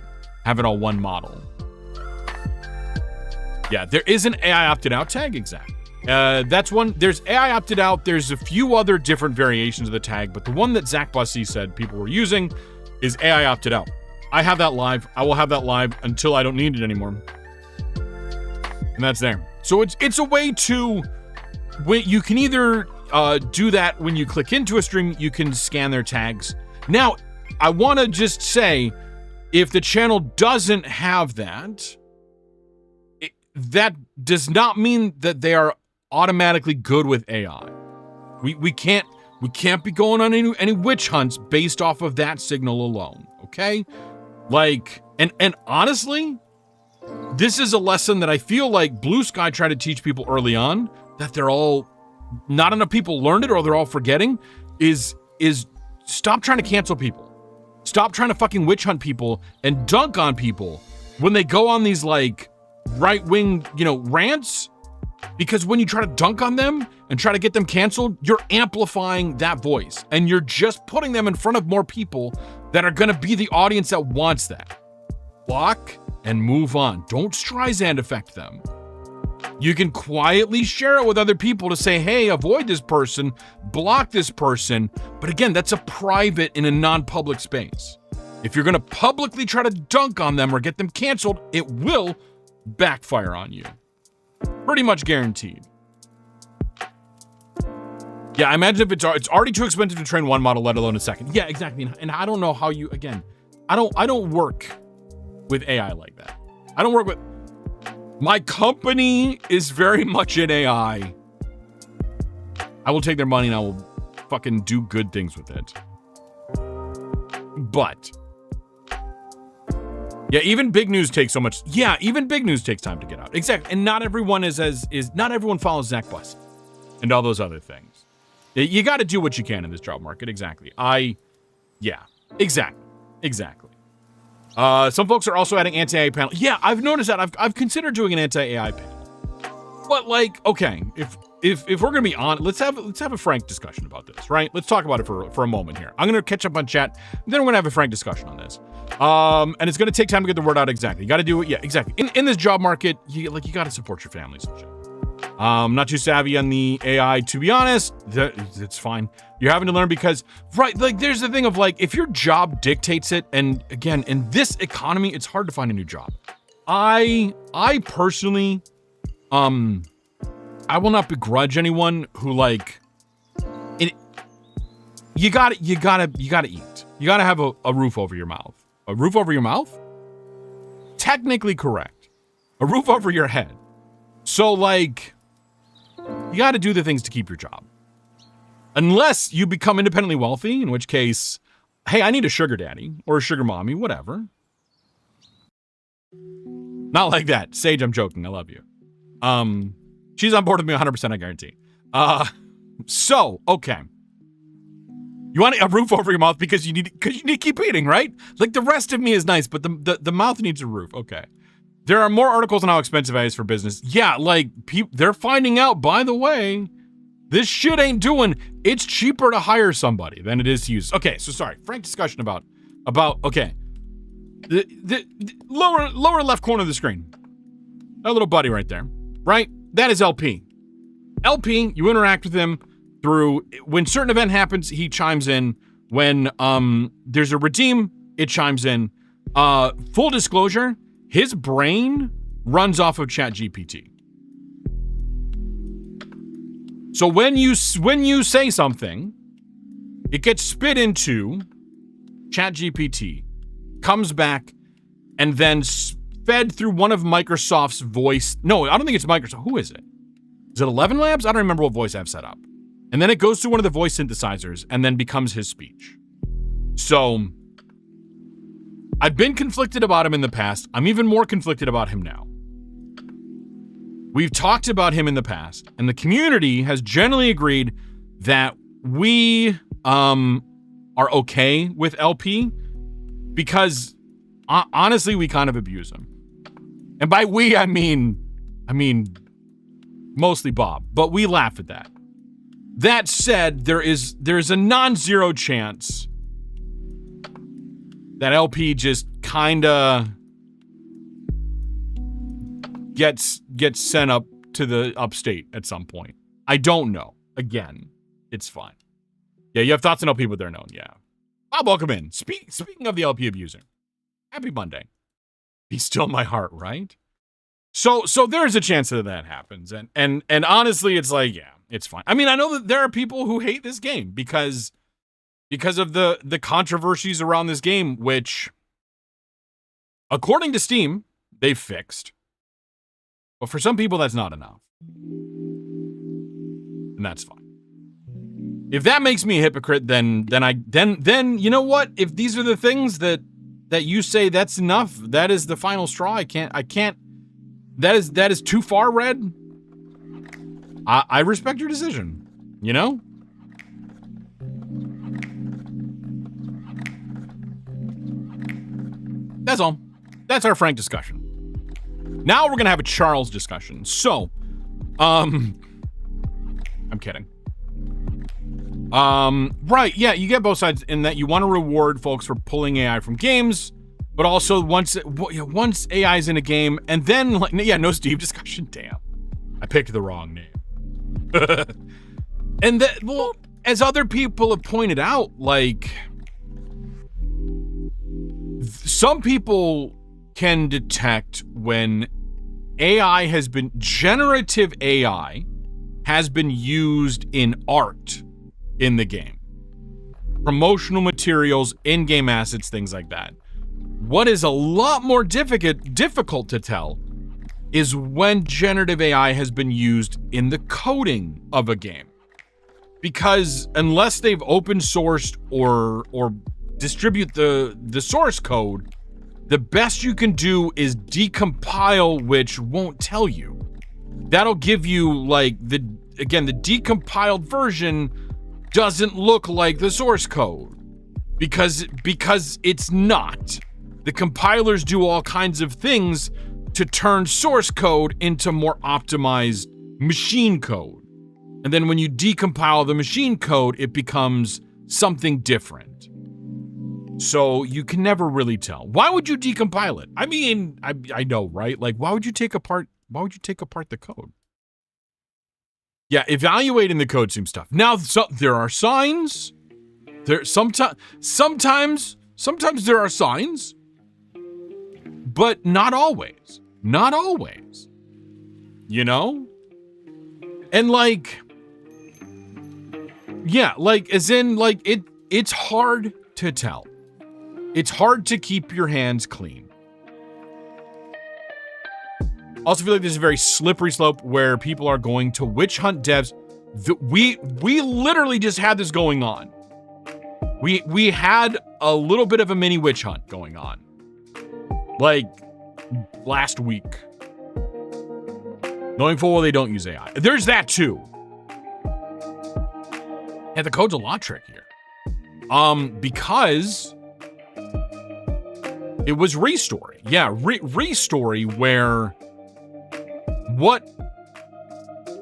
have it all one model? Yeah, there is an AI opted out tag, exactly. That's one. There's AI opted out. There's a few other different variations of the tag, but the one that Zach Bussey said people were using is AI opted out. I have that live. I will have that live until I don't need it anymore. And that's there. So it's a way to, you can either do that when you click into a stream, you can scan their tags. Now, I want to just say, if the channel doesn't have that, that does not mean that they are automatically good with AI. We can't be going on any witch hunts based off of that signal alone, okay? Like, and honestly, this is a lesson that I feel like Blue Sky tried to teach people early on, that they're all, not enough people learned it or they're all forgetting, is stop trying to cancel people. Stop trying to fucking witch hunt people and dunk on people when they go on these like right-wing, rants, because when you try to dunk on them and try to get them canceled, you're amplifying that voice and you're just putting them in front of more people that are going to be the audience that wants that. Block and move on. Don't Streisand affect them. You can quietly share it with other people to say, hey, avoid this person, block this person. But again, that's a private in a non-public space. If you're going to publicly try to dunk on them or get them canceled, it will backfire on you. Pretty much guaranteed. Yeah, I imagine if it's already too expensive to train one model, let alone a second. Yeah, exactly. And I don't know how you, again, I don't work with AI like that. I don't work with, my company is very much in AI. I will take their money and I will fucking do good things with it. But yeah, even big news takes so much. Yeah, even big news takes time to get out. Exactly. And not everyone not everyone follows Zach Bussey and all those other things. You got to do what you can in this job market. Exactly. Yeah, exactly. Some folks are also adding anti-AI panel. Yeah, I've noticed that. I've considered doing an anti-AI panel. But like, okay, if we're gonna be on, let's have a frank discussion about this, right? Let's talk about it for a moment here. I'm gonna catch up on chat, then we're gonna have a frank discussion on this. And it's gonna take time to get the word out. Exactly. You got to do it. Yeah, exactly. In this job market, you got to support your families and shit. Not too savvy on the AI, to be honest. It's fine. You're having to learn because, right, like there's the thing of like, if your job dictates it, and again, in this economy, it's hard to find a new job. I personally, I will not begrudge anyone who like, you gotta eat. You gotta have a roof over your mouth. A roof over your mouth? Technically correct. A roof over your head. So like, you gotta do the things to keep your job. Unless you become independently wealthy, in which case, hey, I need a sugar daddy or a sugar mommy, whatever. Not like that. Sage, I'm joking. I love you. She's on board with me 100%, I guarantee. So, okay. You want a roof over your mouth because you need to keep eating, right? Like, the rest of me is nice, but the mouth needs a roof. Okay. There are more articles on how expensive AI is for business. Yeah, like, they're finding out, by the way, this shit ain't doing, it's cheaper to hire somebody than it is to use. Okay, so sorry, frank discussion about okay. The lower left corner of the screen. That little buddy right there, right? That is LP. LP, you interact with him through, when certain event happens, he chimes in. When there's a redeem, it chimes in. Full disclosure, his brain runs off of ChatGPT. So when you say something, it gets spit into ChatGPT, comes back, and then fed through one of Microsoft's voice. No, I don't think it's Microsoft. Who is it? Is it 11 Labs? I don't remember what voice I've set up. And then it goes through one of the voice synthesizers and then becomes his speech. So I've been conflicted about him in the past. I'm even more conflicted about him now. We've talked about him in the past, and the community has generally agreed that we are okay with LP because honestly, we kind of abuse him. And by we, I mean mostly Bob, but we laugh at that. That said, there's a non-zero chance that LP just kinda gets sent up to the upstate at some point. I don't know. Again, it's fine. Yeah, you have thoughts on LP, but they're known. Yeah. Bob, welcome in. Speaking of the LP abuser, happy Monday. Be still my heart, right? So there's a chance that happens, and honestly, it's like, yeah, it's fine. I mean, I know that there are people who hate this game because of the controversies around this game, which, according to Steam, they've fixed. But for some people, that's not enough, and that's fine. If that makes me a hypocrite, then you know what? If these are the things that you say that's enough, that is the final straw. I can't. That is too far, Red. I respect your decision. You know? That's all. That's our frank discussion. Now we're gonna have a Charles discussion. So, I'm kidding. Right, yeah, you get both sides in that you want to reward folks for pulling AI from games, but also once AI is in a game, and then, like, yeah, no Steve discussion. Damn, I picked the wrong name. And that, well, as other people have pointed out, like, some people can detect when generative AI has been used in art in the game. Promotional materials, in-game assets, things like that. What is a lot more difficult to tell is when generative AI has been used in the coding of a game. Because unless they've open sourced or distribute the source code, the best you can do is decompile, which won't tell you. That'll give you, like, the decompiled version doesn't look like the source code because it's not. The compilers do all kinds of things to turn source code into more optimized machine code. And then when you decompile the machine code, it becomes something different. So you can never really tell. Why would you decompile it? I mean, I know, right? Like, why would you take apart the code? Yeah, evaluating the code seems tough. Now, there are signs. Sometimes there are signs, but not always. Not always. You know? And, like, yeah, like, as in, like, it's hard to tell. It's hard to keep your hands clean. Also feel like there's a very slippery slope where people are going to witch hunt devs. We literally just had this going on. We had a little bit of a mini witch hunt going on. Like, last week. Knowing full well they don't use AI. There's that too. And the code's a lot trickier. Because it was Restory. Yeah, Restory, where what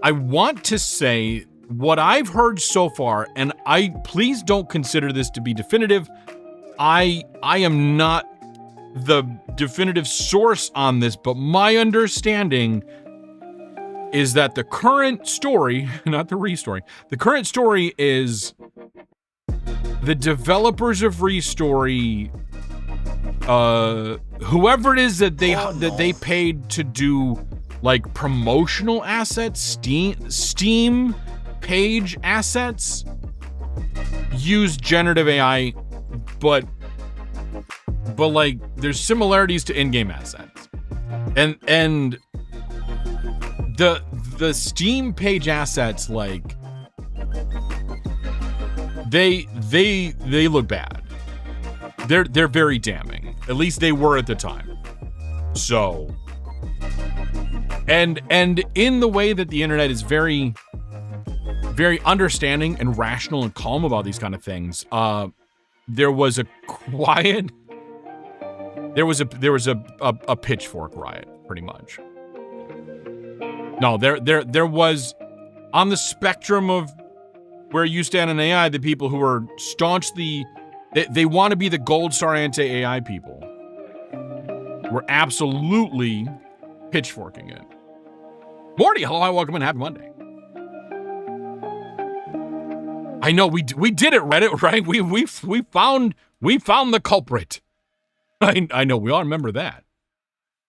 I want to say, what I've heard so far, and please don't consider this to be definitive. I am not the definitive source on this, but my understanding is that the current story, not the Restory, the current story is the developers of Restory, whoever it is that they paid to do like promotional assets, Steam page assets, use generative AI, but like there's similarities to in-game assets, and the Steam page assets, like they look bad. They're very damning. At least they were at the time. So, and in the way that the internet is very, very understanding and rational and calm about these kind of things, there was a pitchfork riot, pretty much. No, there was, on the spectrum of where you stand in AI, the people who are staunchly, they want to be the gold star anti-AI people, were absolutely pitchforking it. Morty, hello, hi, welcome, and happy Monday. I know we did it, Reddit, right? We found the culprit. I know, we all remember that.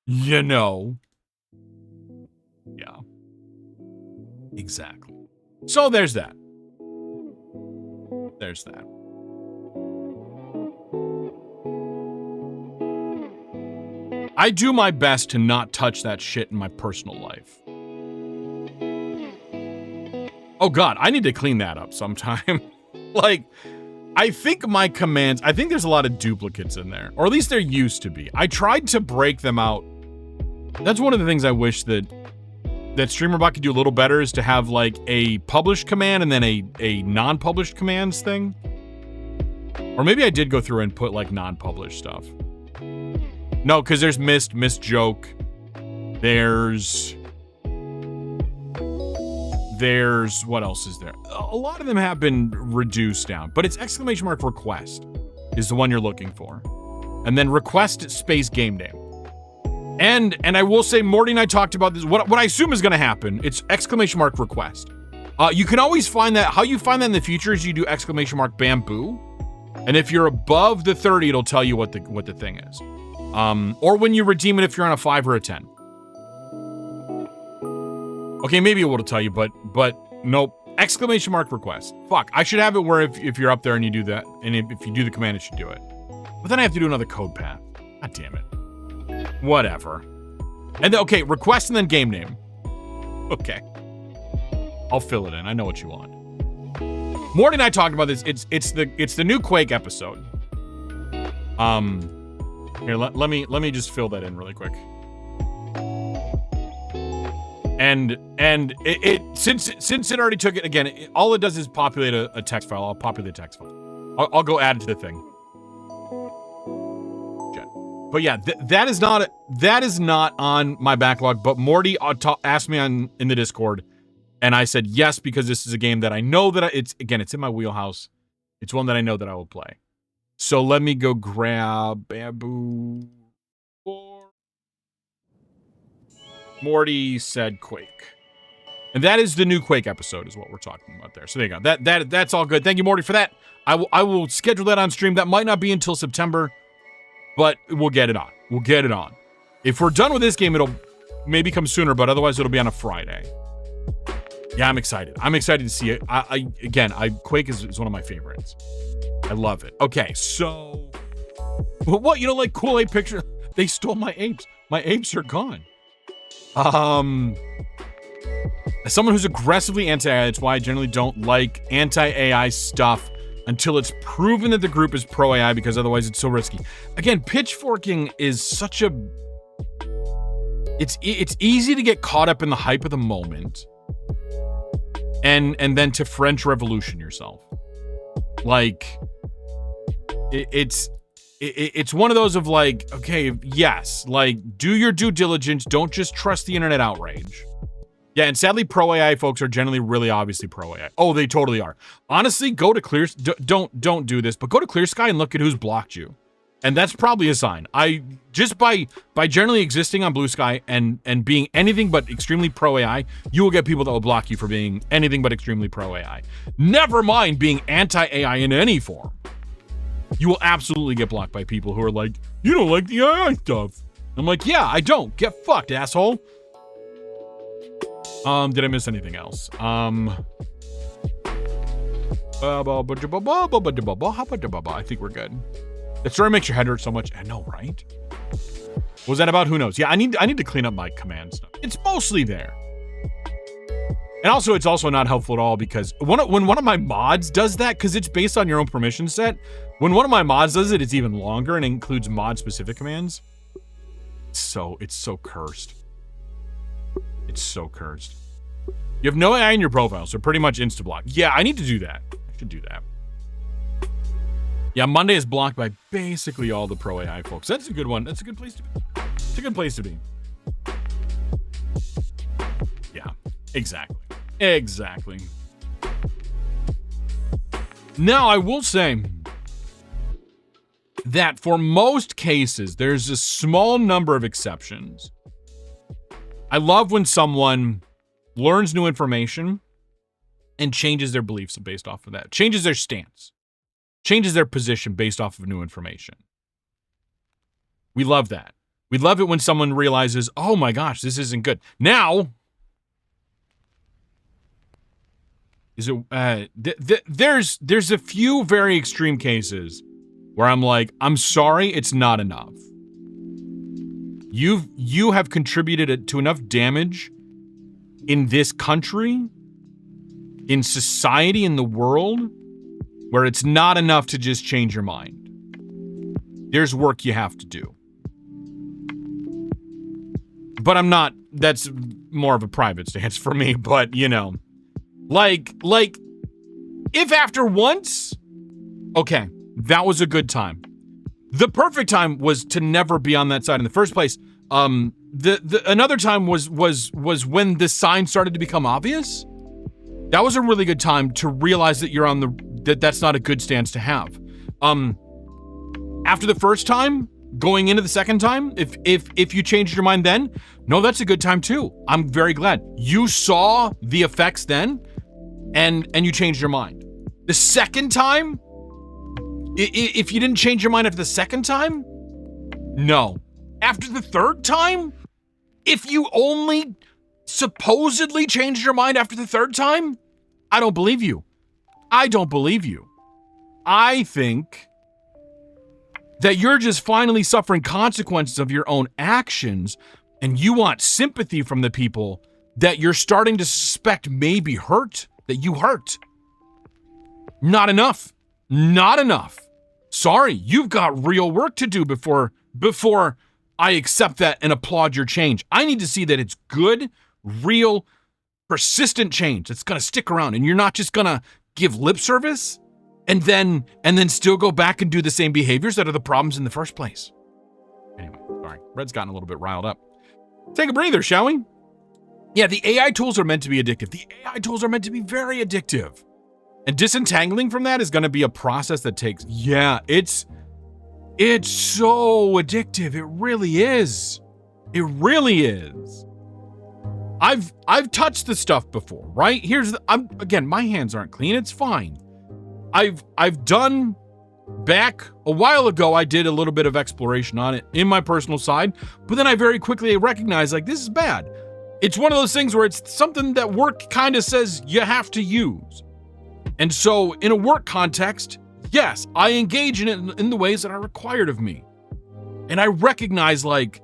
You know. Yeah. Exactly. So there's that. There's that. I do my best to not touch that shit in my personal life. Oh God, I need to clean that up sometime. Like, I think my commands, I think there's a lot of duplicates in there, or at least there used to be. I tried to break them out. That's one of the things I wish that StreamerBot could do a little better, is to have like a published command and then a non-published commands thing. Or maybe I did go through and put like non-published stuff. No, because there's missed joke. There's what else is there? A lot of them have been reduced down, but it's exclamation mark request is the one you're looking for. And then request space game name. And I will say, Morty and I talked about this. What I assume is going to happen, it's exclamation mark request. You can always find that. How you find that in the future is you do exclamation mark bamboo. And if you're above the 30, it'll tell you what the thing is. Or when you redeem it if you're on a 5 or a 10. Okay, maybe it will tell you, but nope. Exclamation mark request. Fuck, I should have it where if you're up there and you do that, and if you do the command, it should do it. But then I have to do another code path. God damn it. Whatever. And then, okay, request and then game name. Okay. I'll fill it in. I know what you want. Morty and I talked about this. It's the new Quake episode. Here, let me just fill that in really quick. And it since it already took it again, all it does is populate a text file. I'll populate a text file. I'll go add it to the thing. But yeah, that is not on my backlog. But Morty asked me in the Discord, and I said yes because this is a game that I know that it's in my wheelhouse. It's one that I know that I will play. So let me go grab Bamboo. Morty said Quake. And that is the new Quake episode is what we're talking about there. So there you go. That's all good. Thank you, Morty, for that. I will schedule that on stream. That might not be until September, but we'll get it on. We'll get it on. If we're done with this game, it'll maybe come sooner, but otherwise it'll be on a Friday. Yeah, I'm excited. I'm excited to see it. Quake is one of my favorites. I love it. Okay, so what, like cool ape picture? They stole my apes. My apes are gone. As someone who's aggressively anti-AI, that's why I generally don't like anti-AI stuff until it's proven that the group is pro-AI, because otherwise it's so risky. Again, pitchforking is such a... it's easy to get caught up in the hype of the moment and then to French Revolution yourself. Like it's one of those of like, okay, yes, like do your due diligence. Don't just trust the internet outrage. Yeah, and sadly, pro AI folks are generally really obviously pro AI. Oh, they totally are. Honestly, go to Clear. Don't do this, but go to Clear Sky and look at who's blocked you, and that's probably a sign. I just by generally existing on Blue Sky and being anything but extremely pro AI, you will get people that will block you for being anything but extremely pro AI. Never mind being anti AI in any form. You will absolutely get blocked by people who are like, you don't like the AI stuff. I'm like, yeah, I don't. Get fucked, asshole. Did I miss anything else? I think we're good. That story makes your head hurt so much. I know, right? What was that about? Who knows? Yeah, I need to clean up my command stuff. It's mostly there. And also, it's also not helpful at all because when one of my mods does that, because it's based on your own permission set, when one of my mods does it, it's even longer and includes mod-specific commands. So, it's so cursed. It's so cursed. You have no AI in your profile, so pretty much insta-block. Yeah, I need to do that. I should do that. Yeah, Monday is blocked by basically all the pro AI folks. That's a good one. That's a good place to be. It's a good place to be. Yeah, exactly. Exactly. Now, I will say that for most cases, there's a small number of exceptions. I love when someone learns new information and changes their beliefs based off of that, changes their stance, changes their position based off of new information. We love that. We love it when someone realizes, oh my gosh, this isn't good. Now, is it? There's a few very extreme cases where I'm like, I'm sorry, it's not enough. You have contributed to enough damage in this country, in society, in the world, where it's not enough to just change your mind. There's work you have to do. But I'm not, that's more of a private stance for me, but you know, like, if after once, okay, that was a good time. The perfect time was to never be on that side in the first place. Another time was when the sign started to become obvious. That was a really good time to realize that you're on that's not a good stance to have. After the first time, going into the second time, if you changed your mind then, no, that's a good time too. I'm very glad you saw the effects then, and you changed your mind. The second time, if you didn't change your mind after the second time, no. After the third time, if you only supposedly changed your mind after the third time, I don't believe you. I don't believe you. I think that you're just finally suffering consequences of your own actions, and you want sympathy from the people that you're starting to suspect maybe hurt, that you hurt. Not enough. Not enough. Sorry, you've got real work to do before I accept that and applaud your change. I need to see that it's good, real, persistent change that's going to stick around, and you're not just going to give lip service and then still go back and do the same behaviors that are the problems in the first place. Anyway, sorry. Red's gotten a little bit riled up. Take a breather, shall we? Yeah, the AI tools are meant to be addictive. The AI tools are meant to be very addictive. And disentangling from that is going to be a process that takes, yeah, it's so addictive. It really is. It really is. I've touched the stuff before, right? Again, my hands aren't clean. It's fine. I've done back a while ago, I did a little bit of exploration on it in my personal side, but then I very quickly recognized like, this is bad. It's one of those things where it's something that work kind of says you have to use. And so in a work context, yes, I engage in it in the ways that are required of me. And I recognize like,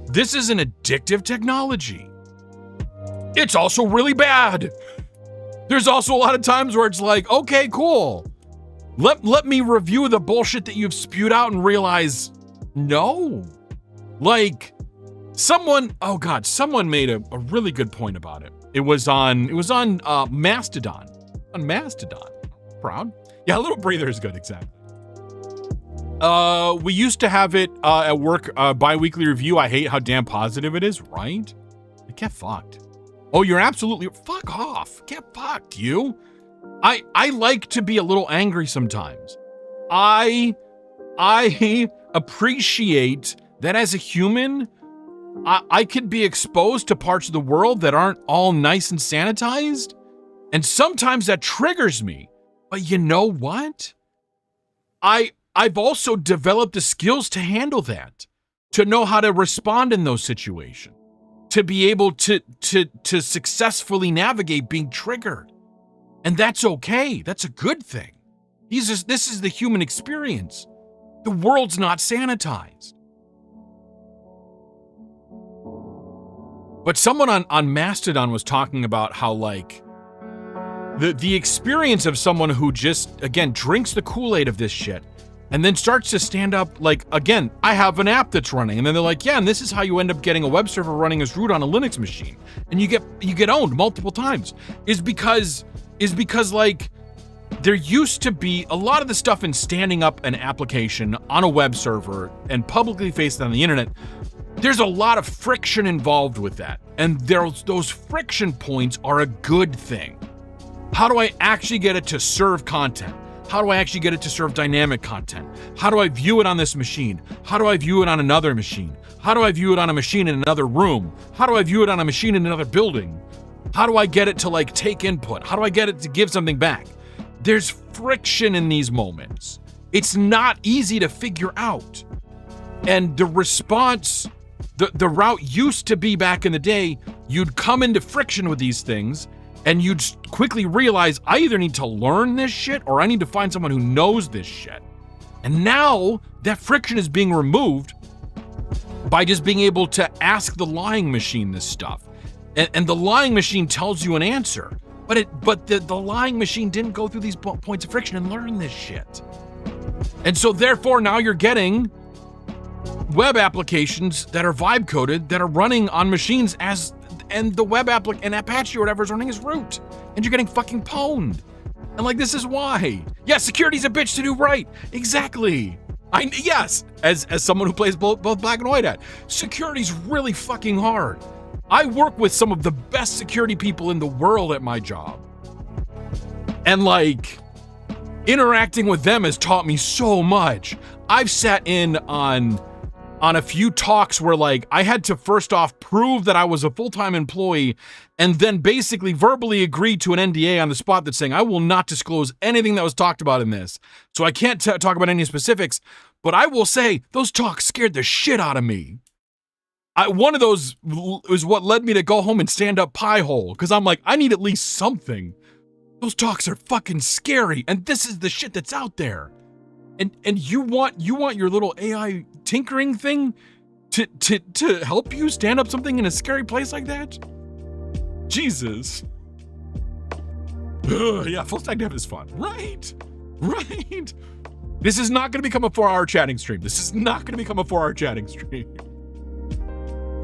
this is an addictive technology. It's also really bad. There's also a lot of times where it's like, okay, cool. Let me review the bullshit that you've spewed out and realize, no. Like, Someone made a really good point about it. It was on Mastodon. On Mastodon. Proud? Yeah, a little breather is good, exactly. We used to have it at work, bi-weekly review. I hate how damn positive it is, right? Get fucked. Oh, you're absolutely fuck off. Get fucked, you. I like to be a little angry sometimes. I appreciate that as a human, I could be exposed to parts of the world that aren't all nice and sanitized, and sometimes that triggers me. But you know what? I've also developed the skills to handle that, to know how to respond in those situations, to be able to successfully navigate being triggered. And that's okay. That's a good thing. This is the human experience. The world's not sanitized. But someone on Mastodon was talking about how, like, the experience of someone who just, again, drinks the Kool-Aid of this shit and then starts to stand up, like, again, I have an app that's running, and then they're like, yeah, and this is how you end up getting a web server running as root on a Linux machine, and you get owned multiple times, is because like, there used to be a lot of the stuff in standing up an application on a web server and publicly faced on the internet. There's a lot of friction involved with that, and those friction points are a good thing. How do I actually get it to serve content? How do I actually get it to serve dynamic content? How do I view it on this machine? How do I view it on another machine? How do I view it on a machine in another room? How do I view it on a machine in another building? How do I get it to, like, take input? How do I get it to give something back? There's friction in these moments. It's not easy to figure out. And the response, the route used to be back in the day, you'd come into friction with these things, and you'd quickly realize, I either need to learn this shit or I need to find someone who knows this shit. And now that friction is being removed by just being able to ask the lying machine this stuff. And the lying machine tells you an answer. But the lying machine didn't go through these points of friction and learn this shit. And so therefore now you're getting web applications that are vibe coded that are running on machines and the web and Apache or whatever is running as root, and you're getting fucking pwned. And like, this is why. Yeah, security's a bitch to do right. Exactly. Yes, as someone who plays both black and white at, security's really fucking hard. I work with some of the best security people in the world at my job. And like, interacting with them has taught me so much. I've sat in on a few talks where, like, I had to first off prove that I was a full-time employee and then basically verbally agree to an NDA on the spot that's saying I will not disclose anything that was talked about in this. So I can't talk about any specifics, but I will say those talks scared the shit out of me. One of those is what led me to go home and stand up pie hole, because I'm like, I need at least something. Those talks are fucking scary, and this is the shit that's out there. And you want your little AI tinkering thing to help you stand up something in a scary place like that? Jesus. Ugh, yeah, full stack dev is fun. Right. This is not going to become a 4-hour chatting stream.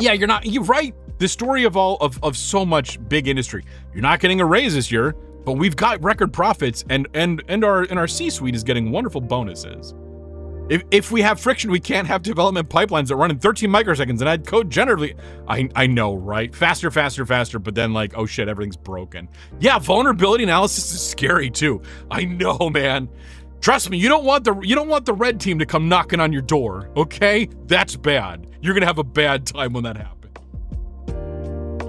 Yeah, you're right. The story of so much big industry. You're not getting a raise this year, but we've got record profits, and our C-suite is getting wonderful bonuses. If we have friction, we can't have development pipelines that run in 13 microseconds and add code generatively. I know, right? Faster, but then like, oh shit, everything's broken. Yeah, vulnerability analysis is scary too. I know, man. Trust me, you don't want the red team to come knocking on your door, okay? That's bad. You're gonna have a bad time when that happens.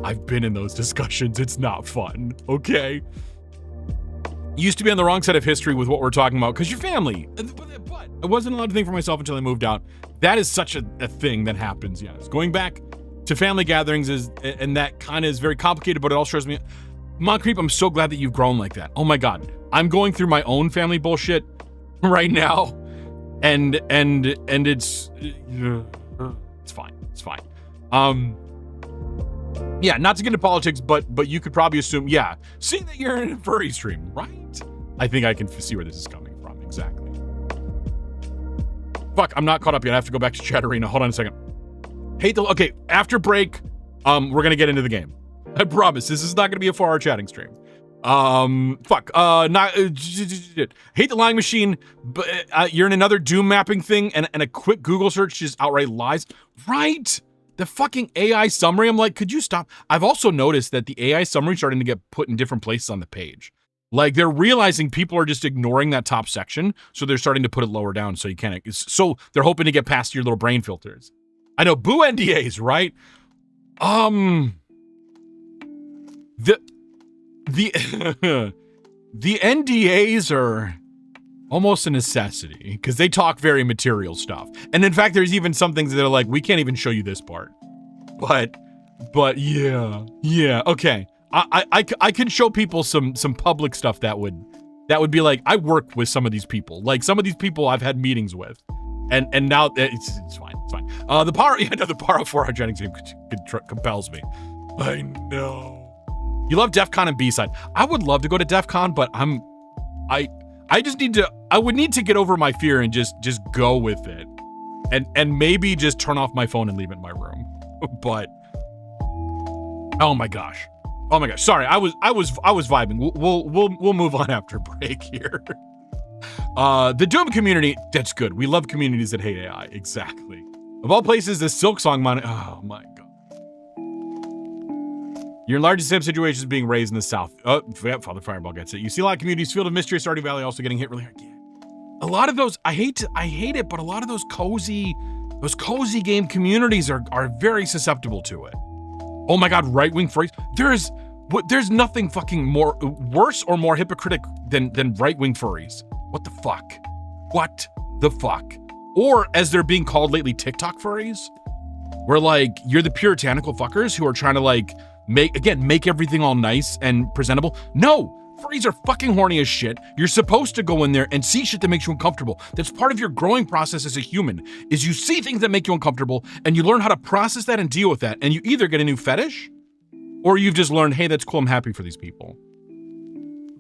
I've been in those discussions. It's not fun, okay? You used to be on the wrong side of history with what we're talking about because you're family. But I wasn't allowed to think for myself until I moved out. That is such a thing that happens, yes. Going back to family gatherings and that kind of is very complicated, but it all shows me. Moncreep, I'm so glad that you've grown like that. Oh my God. I'm going through my own family bullshit right now. And it's fine. It's fine. Yeah, not to get into politics, but you could probably assume, yeah, seeing that you're in a furry stream, right? I think I can see where this is coming from, exactly. Fuck, I'm not caught up yet. I have to go back to chat arena. Hold on a second. Okay, after break, we're gonna get into the game. I promise. This is not gonna be a 4-hour chatting stream. Hate the lying machine, but you're in another Doom mapping thing, and a quick Google search just outright lies. Right? The fucking AI summary. I'm like, could you stop? I've also noticed that the AI summary starting to get put in different places on the page. Like they're realizing people are just ignoring that top section, so they're starting to put it lower down so you can't. So they're hoping to get past your little brain filters. I know, boo NDAs, right? The the NDAs are almost a necessity because they talk very material stuff. And in fact, there's even some things that are like, we can't even show you this part. But yeah, okay. I can show people some public stuff that would be like, I work with some of these people. Like some of these people I've had meetings with. And now it's fine. The power of 4-hour chatting stream compels me. I know. You love DEF CON and B-side. I would love to go to DEF CON, but I would need to get over my fear and just go with it. And maybe just turn off my phone and leave it in my room. But oh my gosh. Sorry, I was vibing. We'll move on after break here. The Doom community, that's good. We love communities that hate AI. Exactly. Of all places, the Silk Song oh my god. Your largest sim situation is being raised in the South. Oh, Father Fireball gets it. You see a lot of communities, Field of Mystery, Stardew Valley also getting hit really hard. Yeah. A lot of those, I hate it, but a lot of those cozy game communities are very susceptible to it. Oh my god, right-wing phrase. There's nothing fucking worse or more hypocritical than right-wing furries. What the fuck? What the fuck? Or as they're being called lately, TikTok furries, where like you're the puritanical fuckers who are trying to like make everything all nice and presentable. No, furries are fucking horny as shit. You're supposed to go in there and see shit that makes you uncomfortable. That's part of your growing process as a human, is you see things that make you uncomfortable and you learn how to process that and deal with that. And you either get a new fetish or you've just learned, hey, that's cool, I'm happy for these people.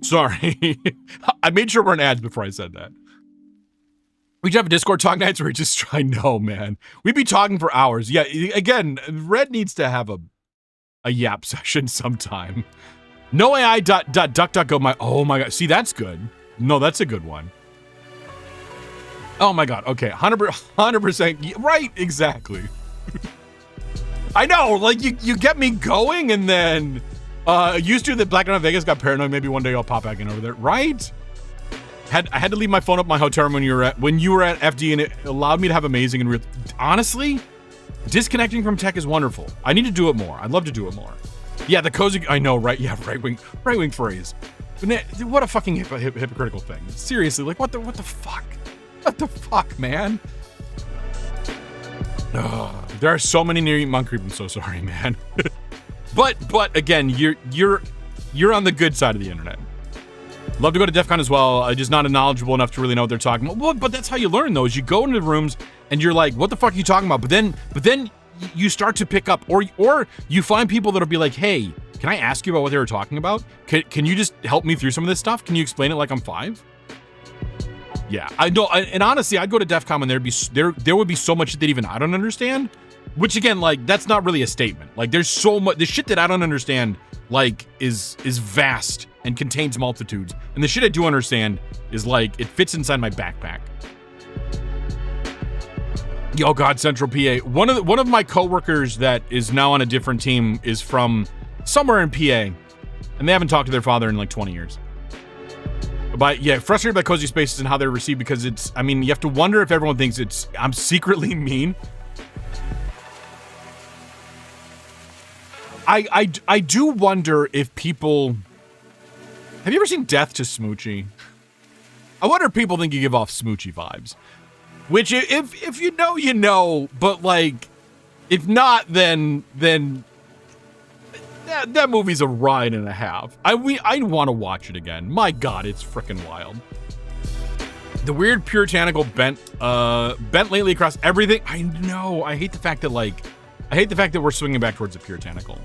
Sorry. I made sure we're in ads before I said that. We just have a Discord talk nights where we just try. No, man. We'd be talking for hours. Yeah, again, Red needs to have a yap session sometime. No AI DuckDuckGo. Oh my god. See, that's good. No, that's a good one. Oh my god. Okay, 100%. Right, exactly. I know, like you get me going, and then used to that Black Knight Vegas got paranoid. Maybe one day I'll pop back in over there. Right? I had to leave my phone up my hotel room when you were at FD, and it allowed me to have amazing and real. Honestly, disconnecting from tech is wonderful. I need to do it more. I'd love to do it more. Yeah, the cozy. I know, right? Yeah, right wing furries. What a fucking hypocritical thing. Seriously, like what the fuck? What the fuck, man? There are so many near monk creep. I'm so sorry, man. but again, you're on the good side of the internet. Love to go to DEF CON as well. I'm just not knowledgeable enough to really know what they're talking about. Well, but that's how you learn, though, is you go into the rooms and you're like, what the fuck are you talking about? But then you start to pick up, or you find people that'll be like, hey, can I ask you about what they were talking about? Can you just help me through some of this stuff? Can you explain it like I'm 5? Yeah, I know. And honestly, I'd go to DEF CON and there would be so much that even I don't understand. Which again, like, that's not really a statement. Like, there's so much, the shit that I don't understand, like, is vast and contains multitudes. And the shit I do understand is like, it fits inside my backpack. Yo, God, Central PA. One of my coworkers that is now on a different team is from somewhere in PA, and they haven't talked to their father in like 20 years. But yeah, frustrated by cozy spaces and how they're received, because it's, I mean, you have to wonder if everyone thinks I'm secretly mean. I do wonder if people, have you ever seen Death to Smoochie? I wonder if people think you give off Smoochie vibes. Which, if you know, you know, but like, if not, then that movie's a ride and a half. I want to watch it again. My God, it's freaking wild. The weird puritanical bent lately across everything. I know. I hate the fact that we're swinging back towards the puritanical.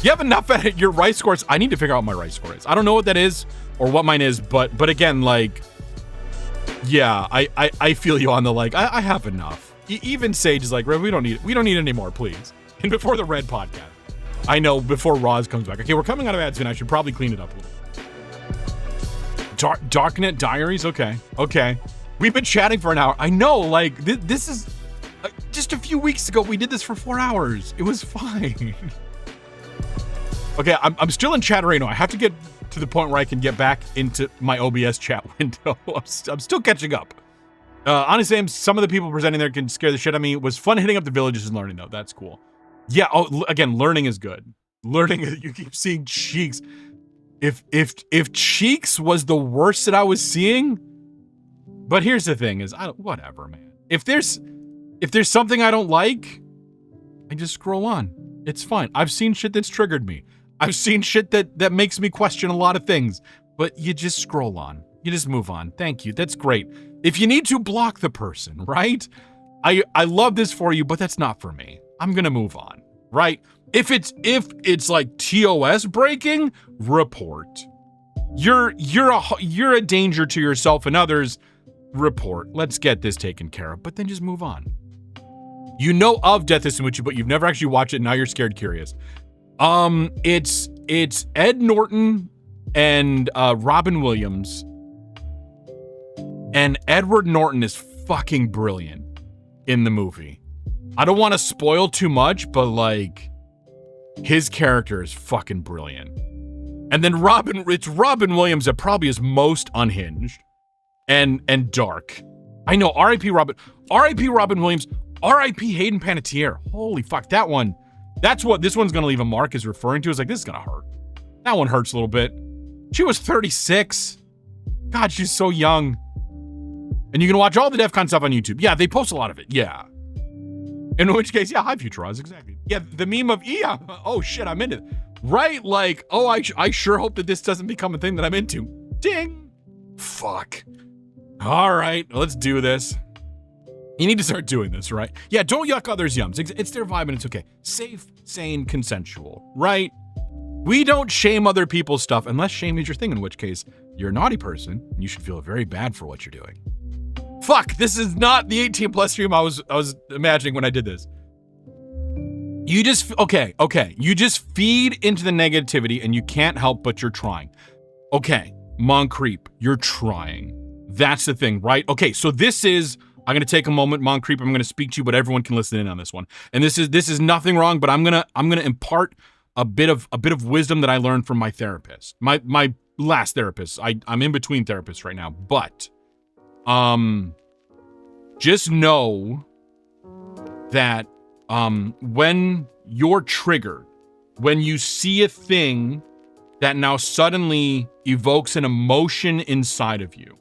You have enough at your rice scores. I need to figure out what my rice score is. I don't know what that is or what mine is, but again, like, yeah, I feel you on the, like, I have enough. Even Sage is like, Rev, we don't need any more, please. And before the Red podcast. I know, before Roz comes back. Okay, we're coming out of ads soon. I should probably clean it up a little. Darknet Diaries? Okay. We've been chatting for an hour. I know, like, this is... just a few weeks ago, we did this for 4 hours. It was fine. Okay, I'm still in chat right now. I have to get to the point where I can get back into my OBS chat window. I'm still catching up. Honestly, some of the people presenting there can scare the shit out of me. It was fun hitting up the villages and learning, though. That's cool. Yeah, again, learning is good. You keep seeing Cheeks. If Cheeks was the worst that I was seeing... But here's the thing is, whatever, man. If there's something I don't like, I just scroll on. It's fine. I've seen shit that's triggered me. I've seen shit that makes me question a lot of things. But you just scroll on. You just move on. Thank you. That's great. If you need to, block the person, right? I love this for you, but that's not for me. I'm gonna move on, right? If it's like TOS breaking, report. You're a danger to yourself and others. Report. Let's get this taken care of, but then just move on. You know of Death is Smuchi, but you've never actually watched it. Now you're scared curious. It's Ed Norton and Robin Williams. And Edward Norton is fucking brilliant in the movie. I don't want to spoil too much, but like his character is fucking brilliant. And then it's Robin Williams that probably is most unhinged and dark. I know, R.I.P. Robin Williams, R.I.P. Hayden Panettiere. Holy fuck, that one. That's what this one's gonna leave a mark is referring to. It's like, this is gonna hurt. That one hurts a little bit. She was 36. God, she's so young. And you can watch all the DEF CON stuff on YouTube. Yeah, they post a lot of it. Yeah. In which case, yeah, hi, Future Oz, exactly. Yeah, the meme of, yeah, oh shit, I'm into it. Right, like, oh, I sure hope that this doesn't become a thing that I'm into. Ding. Fuck. All right, let's do this. You need to start doing this, right? Yeah, don't yuck others' yums. It's their vibe and it's okay. Safe, sane, consensual, right? We don't shame other people's stuff unless shame is your thing, in which case you're a naughty person and you should feel very bad for what you're doing. Fuck, this is not the 18 plus stream I was imagining when I did this. You just, okay. You just feed into the negativity and you can't help but you're trying. Okay, Moncreep, you're trying. That's the thing, right? Okay, so this is, I'm gonna take a moment, Moncreep, I'm gonna speak to you, but everyone can listen in on this one. And this is nothing wrong, but I'm gonna impart a bit of wisdom that I learned from my therapist. My last therapist. I'm in between therapists right now, but just know that when you're triggered, when you see a thing that now suddenly evokes an emotion inside of you,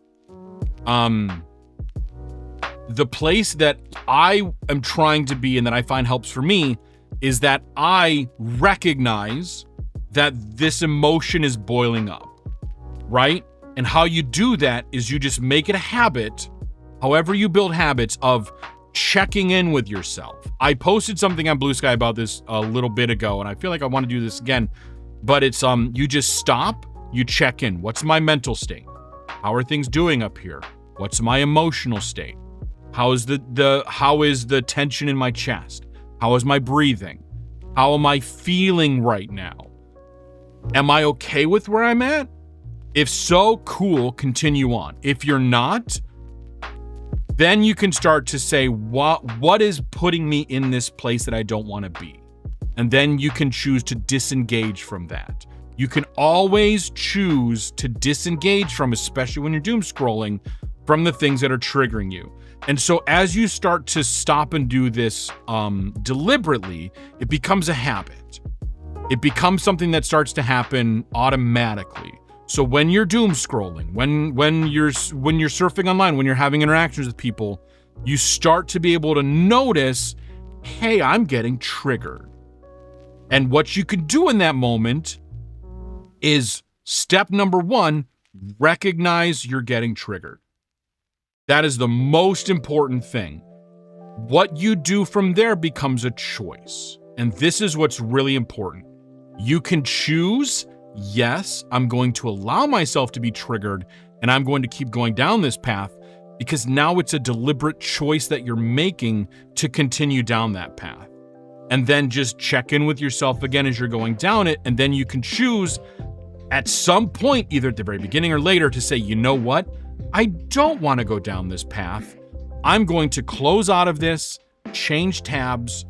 the place that I am trying to be and that I find helps for me is that I recognize that this emotion is boiling up, right? And how you do that is you just make it a habit, however you build habits of checking in with yourself. I posted something on Blue Sky about this a little bit ago, and I feel like I want to do this again, but it's you just stop, you check in. What's my mental state? How are things doing up here? What's my emotional state? How is the tension in my chest? How is my breathing? How am I feeling right now? Am I okay with where I'm at? If so, cool, continue on. If you're not, then you can start to say, what is putting me in this place that I don't want to be? And then you can choose to disengage from that. You can always choose to disengage from, especially when you're doom scrolling, from the things that are triggering you. And so as you start to stop and do this deliberately, it becomes a habit. It becomes something that starts to happen automatically. So when you're doom scrolling, when you're surfing online, when you're having interactions with people, you start to be able to notice, hey, I'm getting triggered. And what you can do in that moment is step number 1, recognize you're getting triggered. That is the most important thing. What you do from there becomes a choice. And this is what's really important. You can choose, yes, I'm going to allow myself to be triggered and I'm going to keep going down this path. because now it's a deliberate choice that you're making to continue down that path. And then just check in with yourself again as you're going down it. And then you can choose at some point, either at the very beginning or later, to say, you know what? I don't want to go down this path. I'm going to close out of this, change tabs,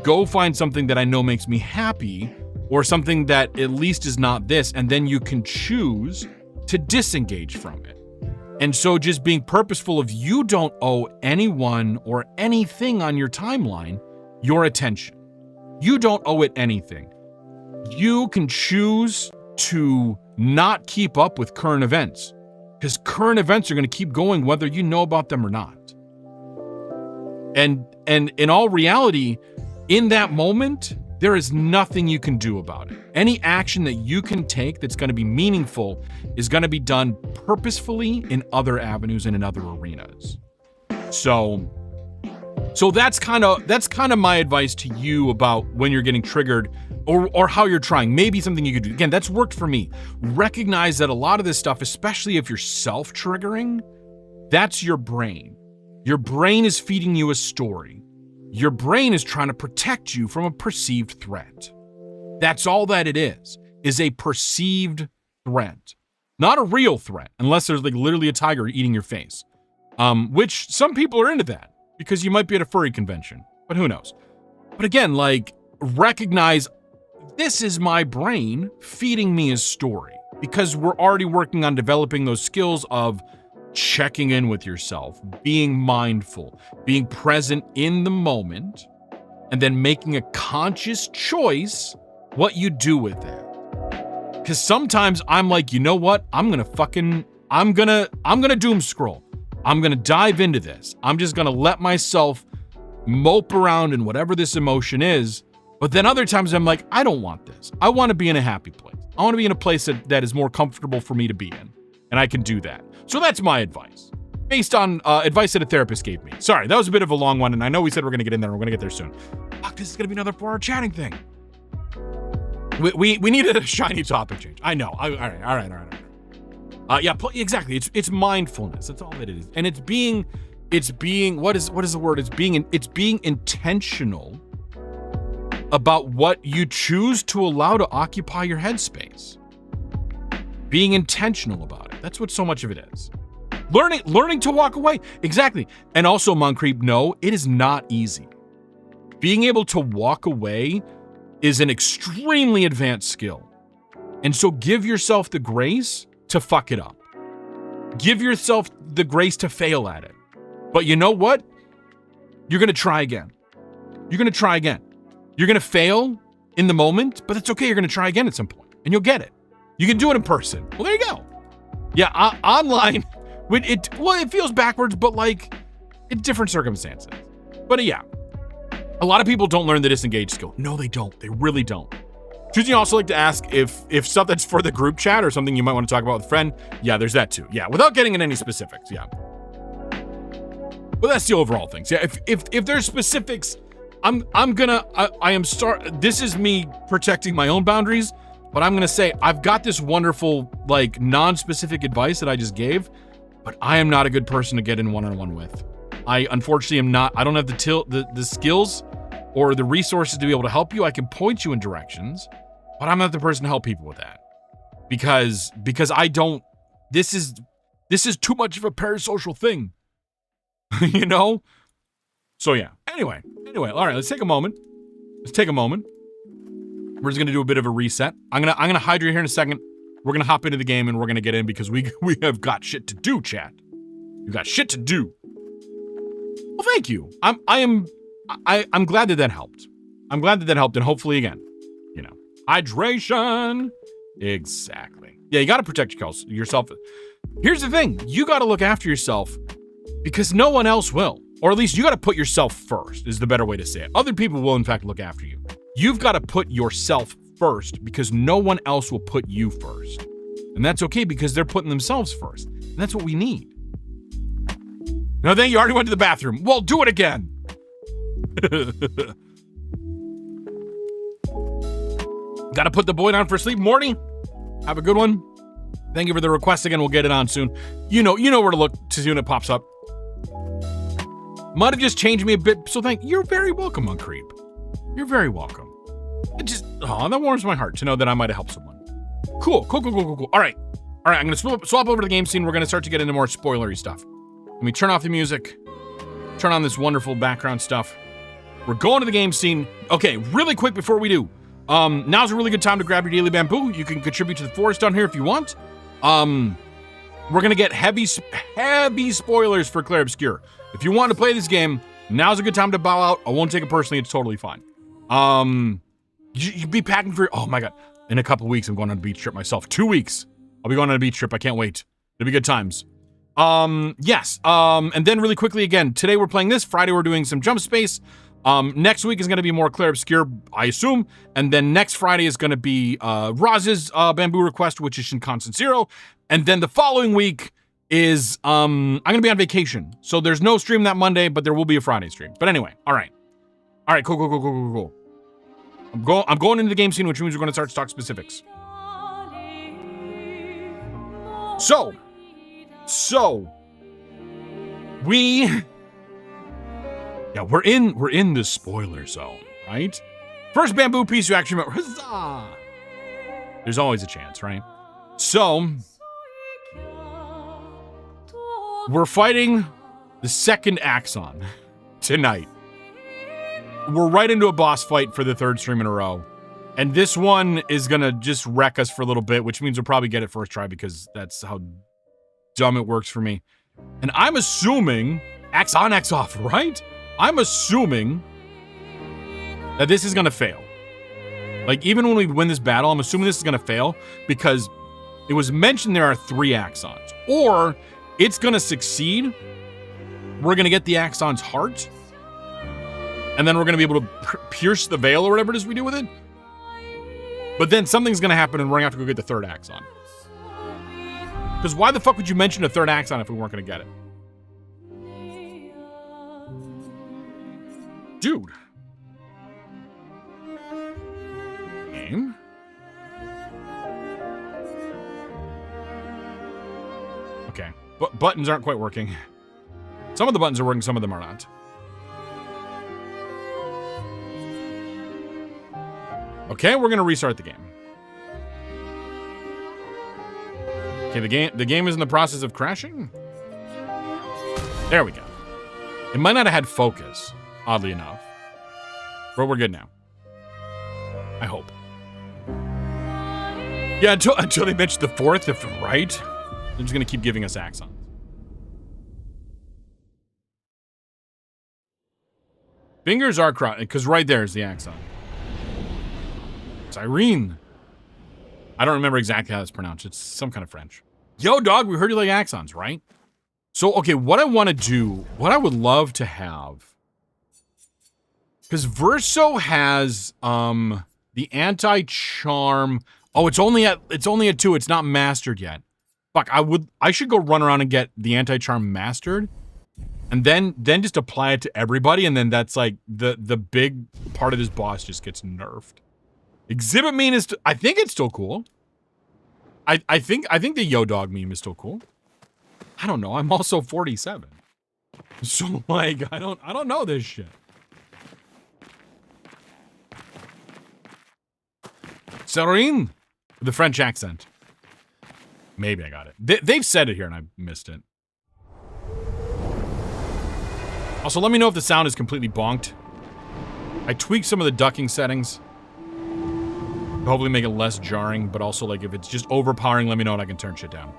go find something that I know makes me happy, or something that at least is not this. And then you can choose to disengage from it. And so just being purposeful of, you don't owe anyone or anything on your timeline your attention. You don't owe it anything. You can choose to not keep up with current events, because current events are going to keep going whether you know about them or not. And in all reality, in that moment, there is nothing you can do about it. Any action that you can take that's going to be meaningful is going to be done purposefully in other avenues and in other arenas. So that's kind of my advice to you about when you're getting triggered, or how you're trying. Maybe something you could do. Again, that's worked for me. Recognize that a lot of this stuff, especially if you're self-triggering, that's your brain. Your brain is feeding you a story. Your brain is trying to protect you from a perceived threat. That's all that it is a perceived threat. Not a real threat, unless there's like literally a tiger eating your face. Which some people are into that, because you might be at a furry convention, but who knows? But again, like, recognize this is my brain feeding me a story, because we're already working on developing those skills of checking in with yourself, being mindful, being present in the moment, and then making a conscious choice what you do with it. Because sometimes I'm like, you know what? I'm gonna doom scroll. I'm gonna dive into this. I'm just gonna let myself mope around in whatever this emotion is. But then other times I'm like, I don't want this. I want to be in a happy place. I want to be in a place that is more comfortable for me to be in. And I can do that. So that's my advice, based on advice that a therapist gave me. Sorry, that was a bit of a long one, and I know we said we're going to get in there, and we're going to get there soon. Fuck, this is going to be another 4-hour chatting thing. We needed a shiny topic change. I know. All right. Yeah, exactly. It's mindfulness. That's all that it is. And it's being what is the word? It's being intentional about what you choose to allow to occupy your headspace. Being intentional about it. That's what so much of it is. Learning to walk away. Exactly. And also, Moncriep, no, it is not easy. Being able to walk away is an extremely advanced skill. And so give yourself the grace to fuck it up. Give yourself the grace to fail at it. But you know what? You're going to try again. You're going to fail in the moment, but that's okay. You're going to try again at some point, and you'll get it. You can do it in person. Well, there you go. Yeah, online, it feels backwards, but like in different circumstances. But yeah, a lot of people don't learn the disengage skill. No, they don't. They really don't. Should you also like to ask if stuff that's for the group chat or something you might want to talk about with a friend? Yeah, there's that too. Yeah, without getting into any specifics. Yeah. But that's the overall things. Yeah, if there's specifics, this is me protecting my own boundaries, but I'm going to say I've got this wonderful, like, non-specific advice that I just gave, but I am not a good person to get in one-on-one with. I unfortunately am not. I don't have the skills or the resources to be able to help you. I can point you in directions, but I'm not the person to help people with that. Because I don't, this is too much of a parasocial thing. You know? So yeah. Anyway, all right, let's take a moment. We're just gonna do a bit of a reset. I'm gonna hydrate here in a second. We're gonna hop into the game and we're gonna get in because we have got shit to do, chat. We've got shit to do. Well, thank you. I'm glad that helped. And hopefully again, hydration. Exactly. Yeah, you gotta protect yourself. Here's the thing, you gotta look after yourself because no one else will. Or at least you gotta put yourself first, is the better way to say it. Other people will in fact look after you. You've gotta put yourself first because no one else will put you first. And that's okay because they're putting themselves first. And that's what we need. No, thank you. Already went to the bathroom. Well, do it again. Gotta put the boy down for sleep. Morty, have a good one. Thank you for the request again. We'll get it on soon. You know where to look to see when it pops up. Might have just changed me a bit, so you're very welcome, on Creep. You're very welcome. It just, that warms my heart to know that I might have helped someone. Cool. All right, I'm gonna swap over to the game scene. We're gonna start to get into more spoilery stuff. Let me turn off the music, turn on this wonderful background stuff. We're going to the game scene. Okay, really quick before we do. Now's a really good time to grab your daily bamboo. You can contribute to the forest down here if you want. We're gonna get heavy spoilers for Clair Obscur. If you want to play this game, now's a good time to bow out. I won't take it personally. It's totally fine. You'd be packing for, oh my God. In a couple weeks, I'm going on a beach trip myself. 2 weeks. I'll be going on a beach trip. I can't wait. It'll be good times. Yes. And then really quickly again, today we're playing this. Friday we're doing some Jump Space. Next week is going to be more Clair Obscur, I assume. And then next Friday is going to be Roz's bamboo request, which is Shinkansen Zero. And then the following week is I'm going to be on vacation. So there's no stream that Monday, but there will be a Friday stream. But anyway, all right, cool. I'm going into the game scene, which means we're going to start to talk specifics. So we're in the spoiler zone, right? First bamboo piece you actually remember. Huzzah! There's always a chance, right? So we're fighting the second Axon tonight. We're right into a boss fight for the third stream in a row. And this one is gonna just wreck us for a little bit, which means we'll probably get it first try because that's how dumb it works for me. And I'm assuming X on, X off, right? I'm assuming that this is gonna fail. Like, even when we win this battle, I'm assuming this is gonna fail because it was mentioned there are 3 Axons. Or it's gonna succeed. We're gonna get the Axon's heart. And then we're gonna be able to pierce the veil or whatever it is we do with it. But then something's gonna happen and we're gonna have to go get the 3rd Axon. Because why the fuck would you mention a 3rd Axon if we weren't gonna get it? Dude. Game? Okay. But buttons aren't quite working. Some of the buttons are working, some of them are not. Okay, we're gonna restart the game. Okay, the game is in the process of crashing. There we go. It might not have had focus, oddly enough. But we're good now. I hope. Yeah, until they mention the 4th, if right, they're just gonna keep giving us Axons. Fingers are crossed, because right there is the Axon. It's Irene. I don't remember exactly how it's pronounced. It's some kind of French. Yo, dog, we heard you like Axons, right? So, okay, what I want to do, what I would love to have, because Verso has the anti-charm. Oh, it's only at 2. It's not mastered yet. Fuck, I should go run around and get the anti-charm mastered, and then just apply it to everybody, and then that's like the big part of this boss just gets nerfed. Exhibit meme is, I think it's still cool. I think the Yo Dog meme is still cool. I don't know. I'm also 47. So like, I don't know this shit. Serene with the French accent. Maybe I got it. They've said it here and I missed it. Also, let me know if the sound is completely bonked. I tweaked some of the ducking settings. Hopefully make it less jarring, but also, like, if it's just overpowering, let me know and I can turn shit down.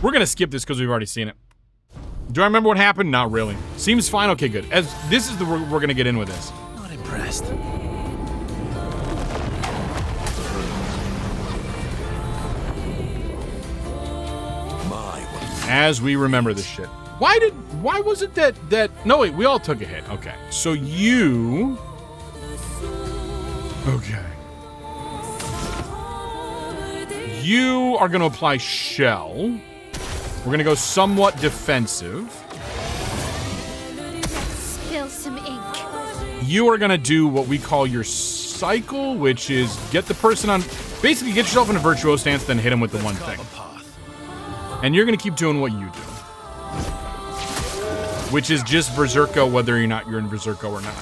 We're gonna skip this because we've already seen it. Do I remember what happened? Not really. Seems fine. Okay, good. As this is we're gonna get in with this. Not impressed. As we remember this shit. Why was it that no wait, we all took a hit. Okay. So you okay. You are gonna apply shell. We're gonna go somewhat defensive. Spill some ink. You are gonna do what we call your cycle, which is get the person on, basically get yourself in a virtuoso stance, then hit him with the one thing. And you're gonna keep doing what you do. which is just Berserko whether or not you're in Berserko or not.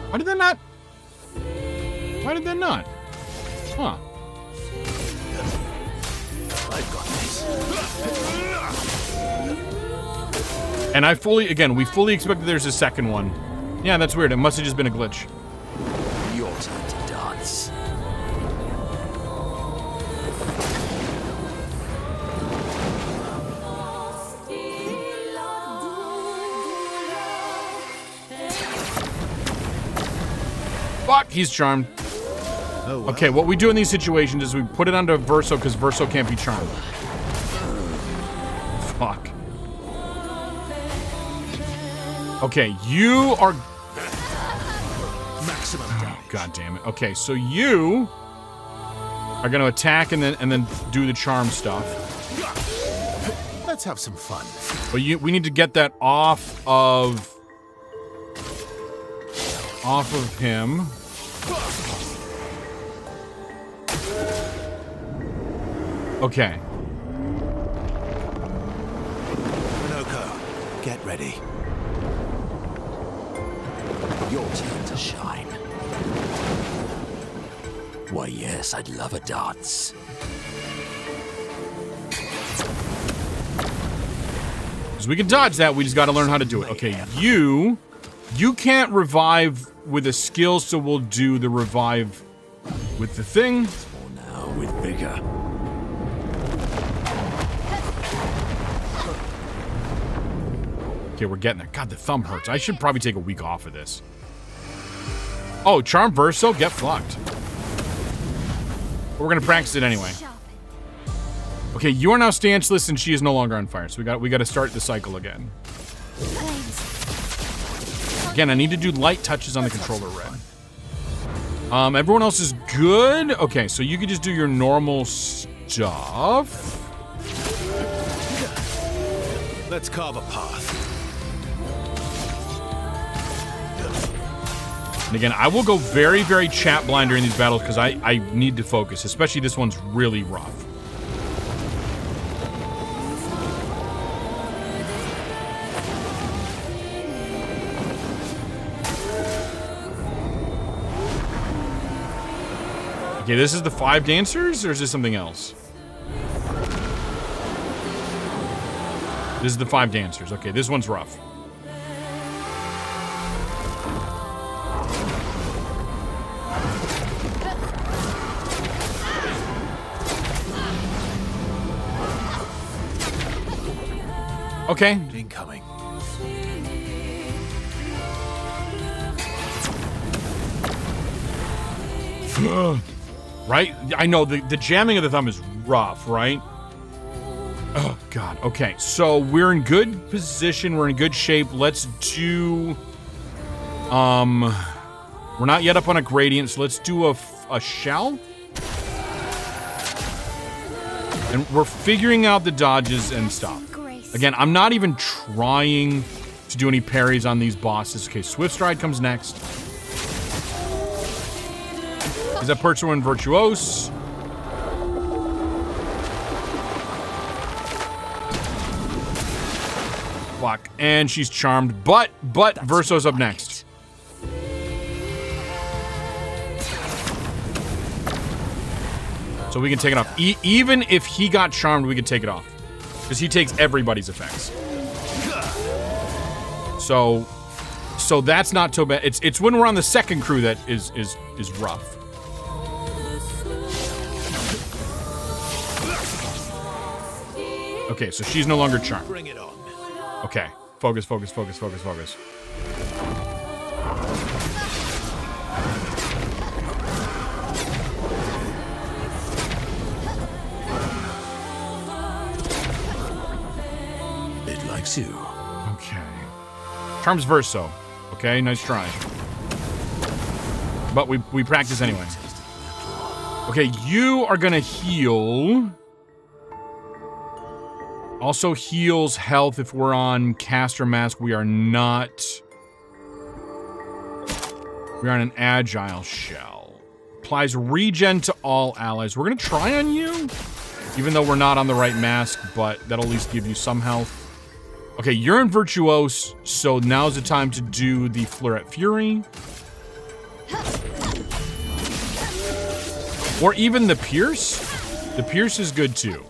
Why did that not? Why did that not? Huh. I've got this. And we fully expected there's a second one. Yeah, that's weird. It must have just been a glitch. Your turn to dance. Fuck, he's charmed. Oh, well. Okay, what we do in these situations is we put it onto Verso because Verso can't be charmed. Fuck. Okay, you are... Maximum damage. God damn it. Okay, so you are going to attack and then do the charm stuff. Let's have some fun. But we need to get that off of him. Okay. Minoko, get ready. Your turn to shine. Why, yes, I'd love a dance. So we can dodge that, we just gotta learn how to do it. Okay, you can't revive with a skill, so we'll do the revive with the thing. Or now with vigor. Okay, we're getting there. God, the thumb hurts. I should probably take a week off of this. Oh, Charm Verso? Get fucked. But we're gonna practice it anyway. Okay, you are now stanceless and she is no longer on fire. So we got to start the cycle again. Again, I need to do light touches on the controller, Red. Everyone else is good. Okay, so you can just do your normal stuff. Let's carve a path. And again, I will go very, very chat blind during these battles because I need to focus, especially this one's really rough. Okay, this is the 5 dancers, or is this something else? This is the 5 dancers. Okay, this one's rough. Okay. Incoming. Right? I know, the jamming of the thumb is rough, right? Oh, God. Okay, so we're in good position. We're in good shape. Let's do... We're not yet up on a gradient, so let's do a shell. And we're figuring out the dodges and stuff. Again, I'm not even trying to do any parries on these bosses. Okay, Swift Stride comes next. Is that Percho and Virtuose? Fuck. And she's charmed, but Verso's up next. So we can take it off. Even if he got charmed, we can take it off. Because he takes everybody's effects. So that's not so bad. It's when we're on the second crew that is rough. Okay, so she's no longer charmed. Bring it on. Okay. Focus, focus, focus, focus, focus. It likes you. Okay. Charms Verso. Okay, nice try. But we practice anyway. Okay, you are gonna heal. Also heals health if we're on Caster Mask. We are not. We're on an Agile Shell. Applies regen to all allies. We're gonna try on you, even though we're not on the right mask, but that'll at least give you some health. Okay, you're in Virtuose, so now's the time to do the Flirt Fury. Or even the Pierce. The Pierce is good too.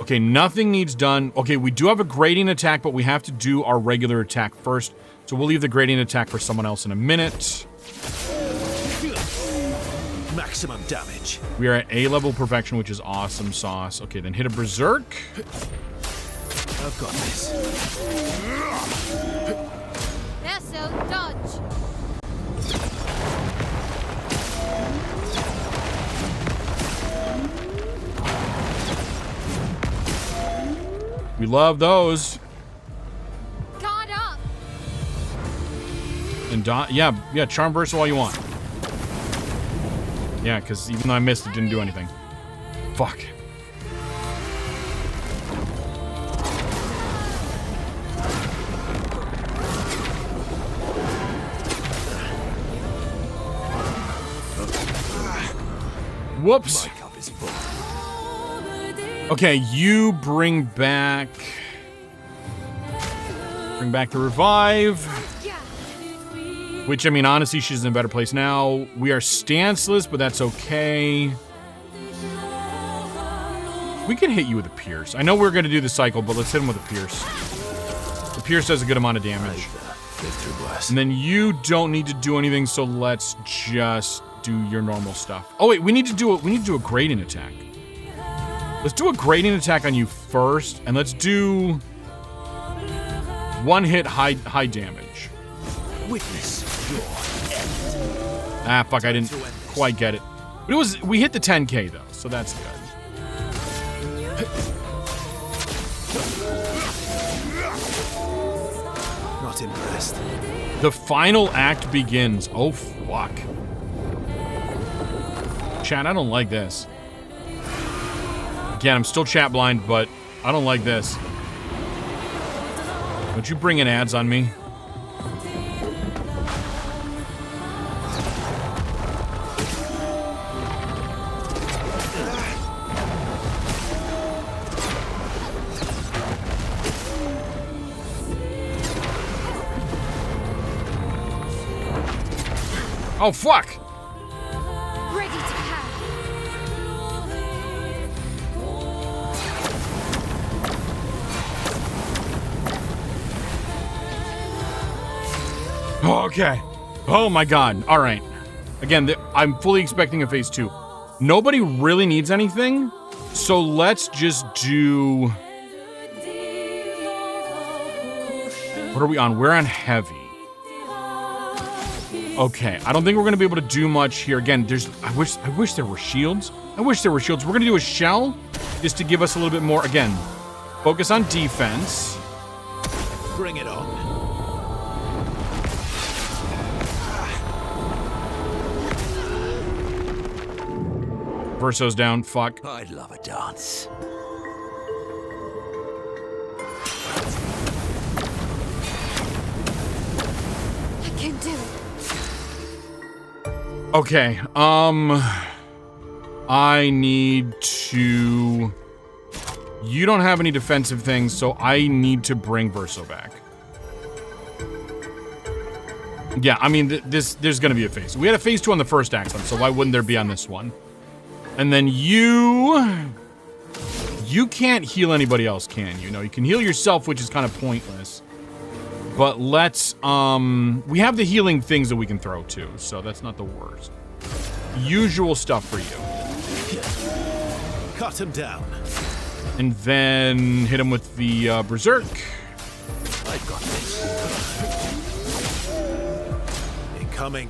Okay, nothing needs done. Okay, we do have a gradient attack, but we have to do our regular attack first. So we'll leave the gradient attack for someone else in a minute. Maximum damage. We are at A level perfection, which is awesome sauce. Okay, then hit a Berserk. I've got this. Eso, dodge. We love those. Guard up. And yeah, charm versa all you want. Yeah, because even though I missed, it didn't do anything. Fuck. Whoops. My cup is full. Okay, you bring back the revive. Which, I mean, honestly, she's in a better place now. We are stanceless, but that's okay. We can hit you with a Pierce. I know we're going to do the cycle, but let's hit him with a Pierce. The Pierce does a good amount of damage. And then you don't need to do anything, so let's just do your normal stuff. Oh, wait, we need to do a gradient attack. Let's do a gradient attack on you first, and let's do one hit high damage. Witness your end. Ah, fuck, I didn't quite get it. But we hit the 10K though, so that's good. Not impressed. The final act begins. Oh, fuck. Chat, I don't like this. Again, I'm still chat blind, but I don't like this. Don't you bring in ads on me? Oh, fuck! Ready to pound. Okay. Oh my god. All right. Again, I'm fully expecting a phase 2. Nobody really needs anything, so let's just do... What are we on? We're on heavy. Okay, I don't think we're gonna be able to do much here. Again, I wish there were shields. I wish there were shields. We're gonna do a shell just to give us a little bit more. Again, focus on defense. Bring it on. Verso's down. Fuck. I'd love a dance. I can do it. Okay, I need to... You don't have any defensive things, so I need to bring Verso back. Yeah, I mean, there's gonna be a phase. We had a phase 2 on the first Axon, so why wouldn't there be on this one? And then you can't heal anybody else, can you? No, you can heal yourself, which is kind of pointless. But let's, we have the healing things that we can throw too, so that's not the worst. Usual stuff for you. Cut him down. And then hit him with the Berserk. I've got this. Incoming.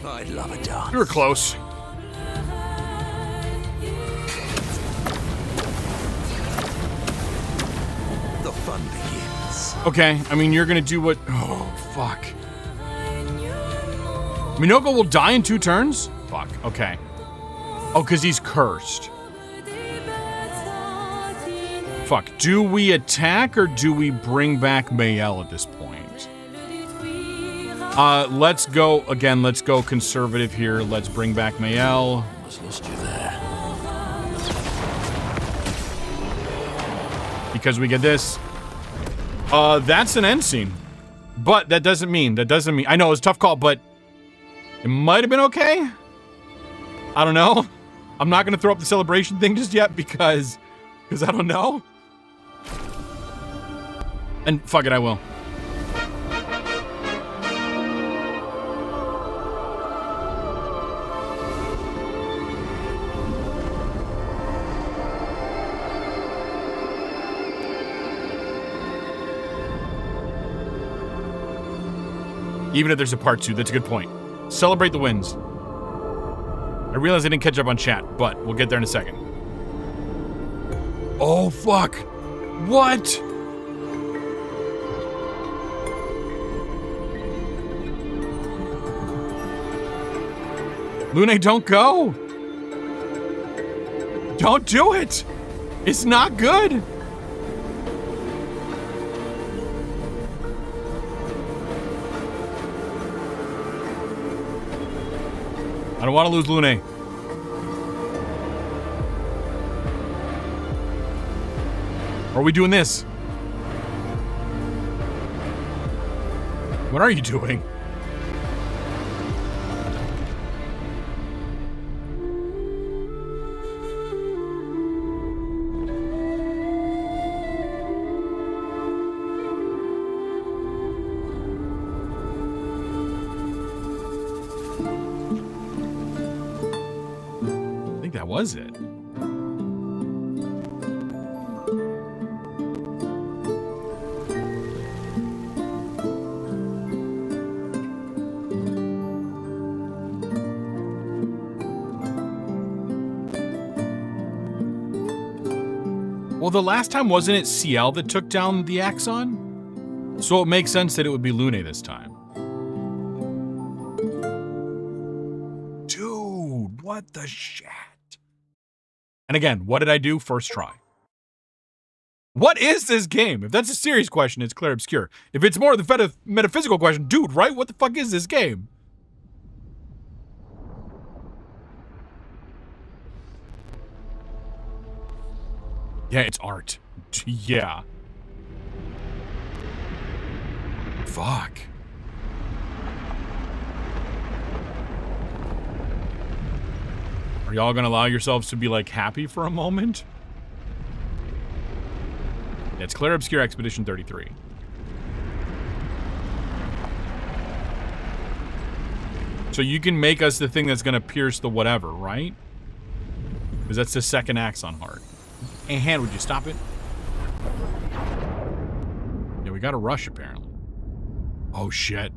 I'd love a dance. You were close. The fun begins. Okay, I mean, you're gonna do what... Oh, fuck. Minoko will die in 2 turns? Fuck, okay. Oh, because he's cursed. Fuck. Do we attack or do we bring back Mayel at this point? Let's go, again, let's go conservative here. Let's bring back Mayel. Almost lost you there. Because we get this. That's an end scene. But that doesn't mean, I know it was a tough call, but it might have been okay. I don't know. I'm not going to throw up the celebration thing just yet because I don't know. And fuck it, I will. Even if there's a part 2, that's a good point. Celebrate the wins. I realize I didn't catch up on chat, but we'll get there in a second. Oh, fuck. What? Lune, don't go. Don't do it. It's not good. I don't want to lose Lune. Or are we doing this? What are you doing? I think that was it. Well, the last time wasn't it CL that took down the Axon? So it makes sense that it would be Lune this time. Dude, what the shit? And again, what did I do? First try. What is this game? If that's a serious question, it's Clair Obscur. If it's more of the metaphysical question, dude, right? What the fuck is this game? Yeah, it's art. Yeah. Fuck. Are y'all gonna allow yourselves to be, like, happy for a moment? Yeah, it's Clair Obscur Expedition 33. So you can make us the thing that's gonna pierce the whatever, right? Because that's the second Axon heart. Hey, hand, would you stop it? Yeah, we got a rush, apparently. Oh, shit.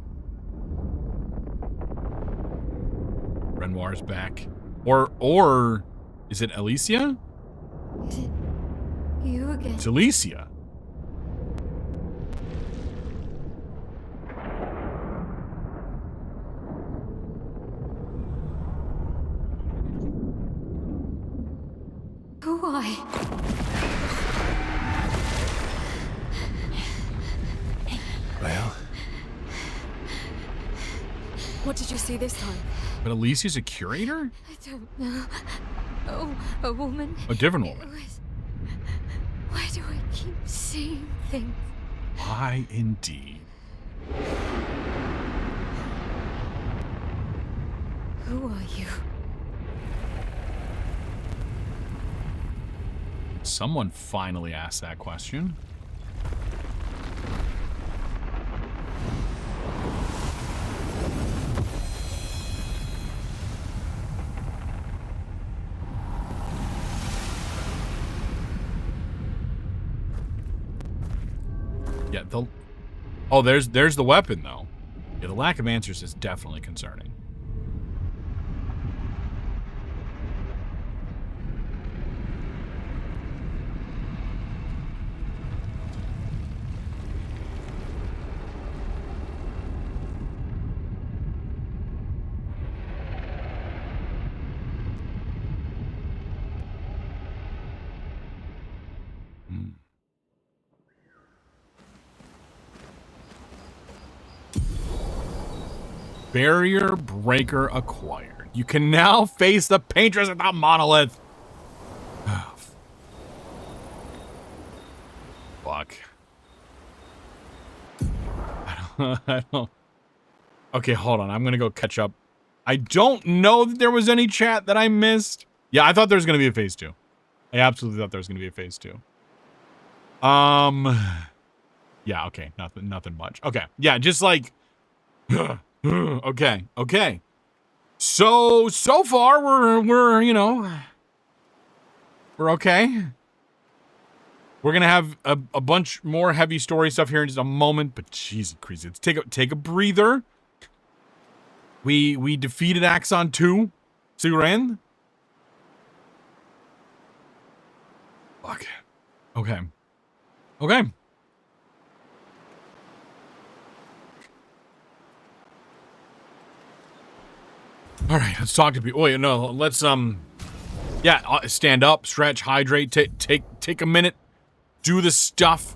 Renoir's back. Or is it Alicia? You again. It's Alicia. Who are you? Well, What did you see this time? But Alicia's a curator? I don't know. Oh, a woman. A different It woman. was- Why do I keep seeing things? Why, indeed. Who are you? Someone finally asked that question. Yeah, oh, there's the weapon, though. Yeah, the lack of answers is definitely concerning. Hmm. Barrier breaker acquired. You can now face the paintress without monolith. Oh, fuck. I don't. Okay, hold on. I'm gonna go catch up. I don't know that there was any chat that I missed. Yeah, I thought there was gonna be a phase 2. I absolutely thought there was gonna be a phase 2. Yeah, okay, nothing much. Okay, yeah, just like, okay. So far we're you know, we're okay. We're gonna have a bunch more heavy story stuff here in just a moment, but jeez, crazy. Let's take a breather. We defeated Axon 2. Siren. Fuck. Okay. All right, let's talk to people. Wait, no, let's yeah, stand up, stretch, hydrate, take a minute, do the stuff,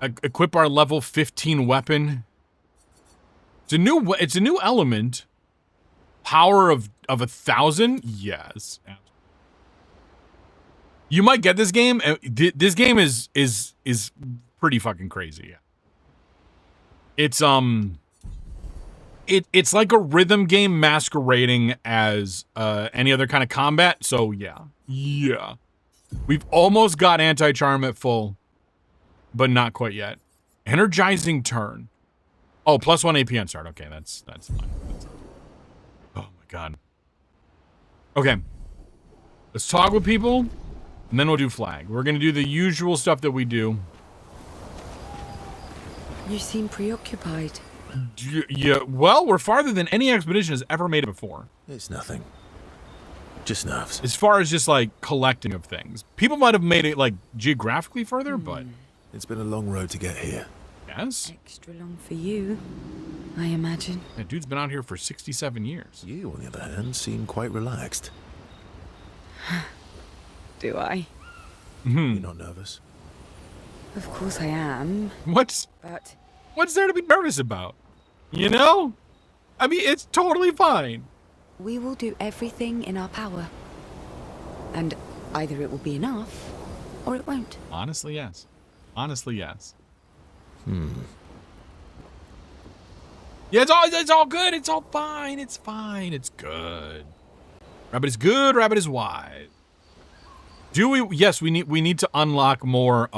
equip our level 15 weapon. It's a new element. Power of 1,000. Yes. You might get this game. This game is pretty fucking crazy. It's it's like a rhythm game masquerading as any other kind of combat. So yeah. We've almost got anti-charm at full, but not quite yet. Energizing turn. Oh, +1 AP on start. Okay, that's fine. Oh my god. Okay. Let's talk with people, and then we'll do flag. We're gonna do the usual stuff that we do. You seem preoccupied. Yeah, well, we're farther than any expedition has ever made it before. It's nothing. Just nerves. As far as just, like, collecting of things. People might have made it, like, geographically further, but... It's been a long road to get here. Yes? Extra long for you, I imagine. That dude's been out here for 67 years. You, on the other hand, seem quite relaxed. Do I? You're not nervous? Of course I am. What's there to be nervous about? You know? I mean, it's totally fine. We will do everything in our power. And either it will be enough, or it won't. Honestly, yes. Yeah, it's all good. It's all fine. It's fine. It's good. Rabbit is good. Rabbit is wise. Do we? Yes, we need to unlock more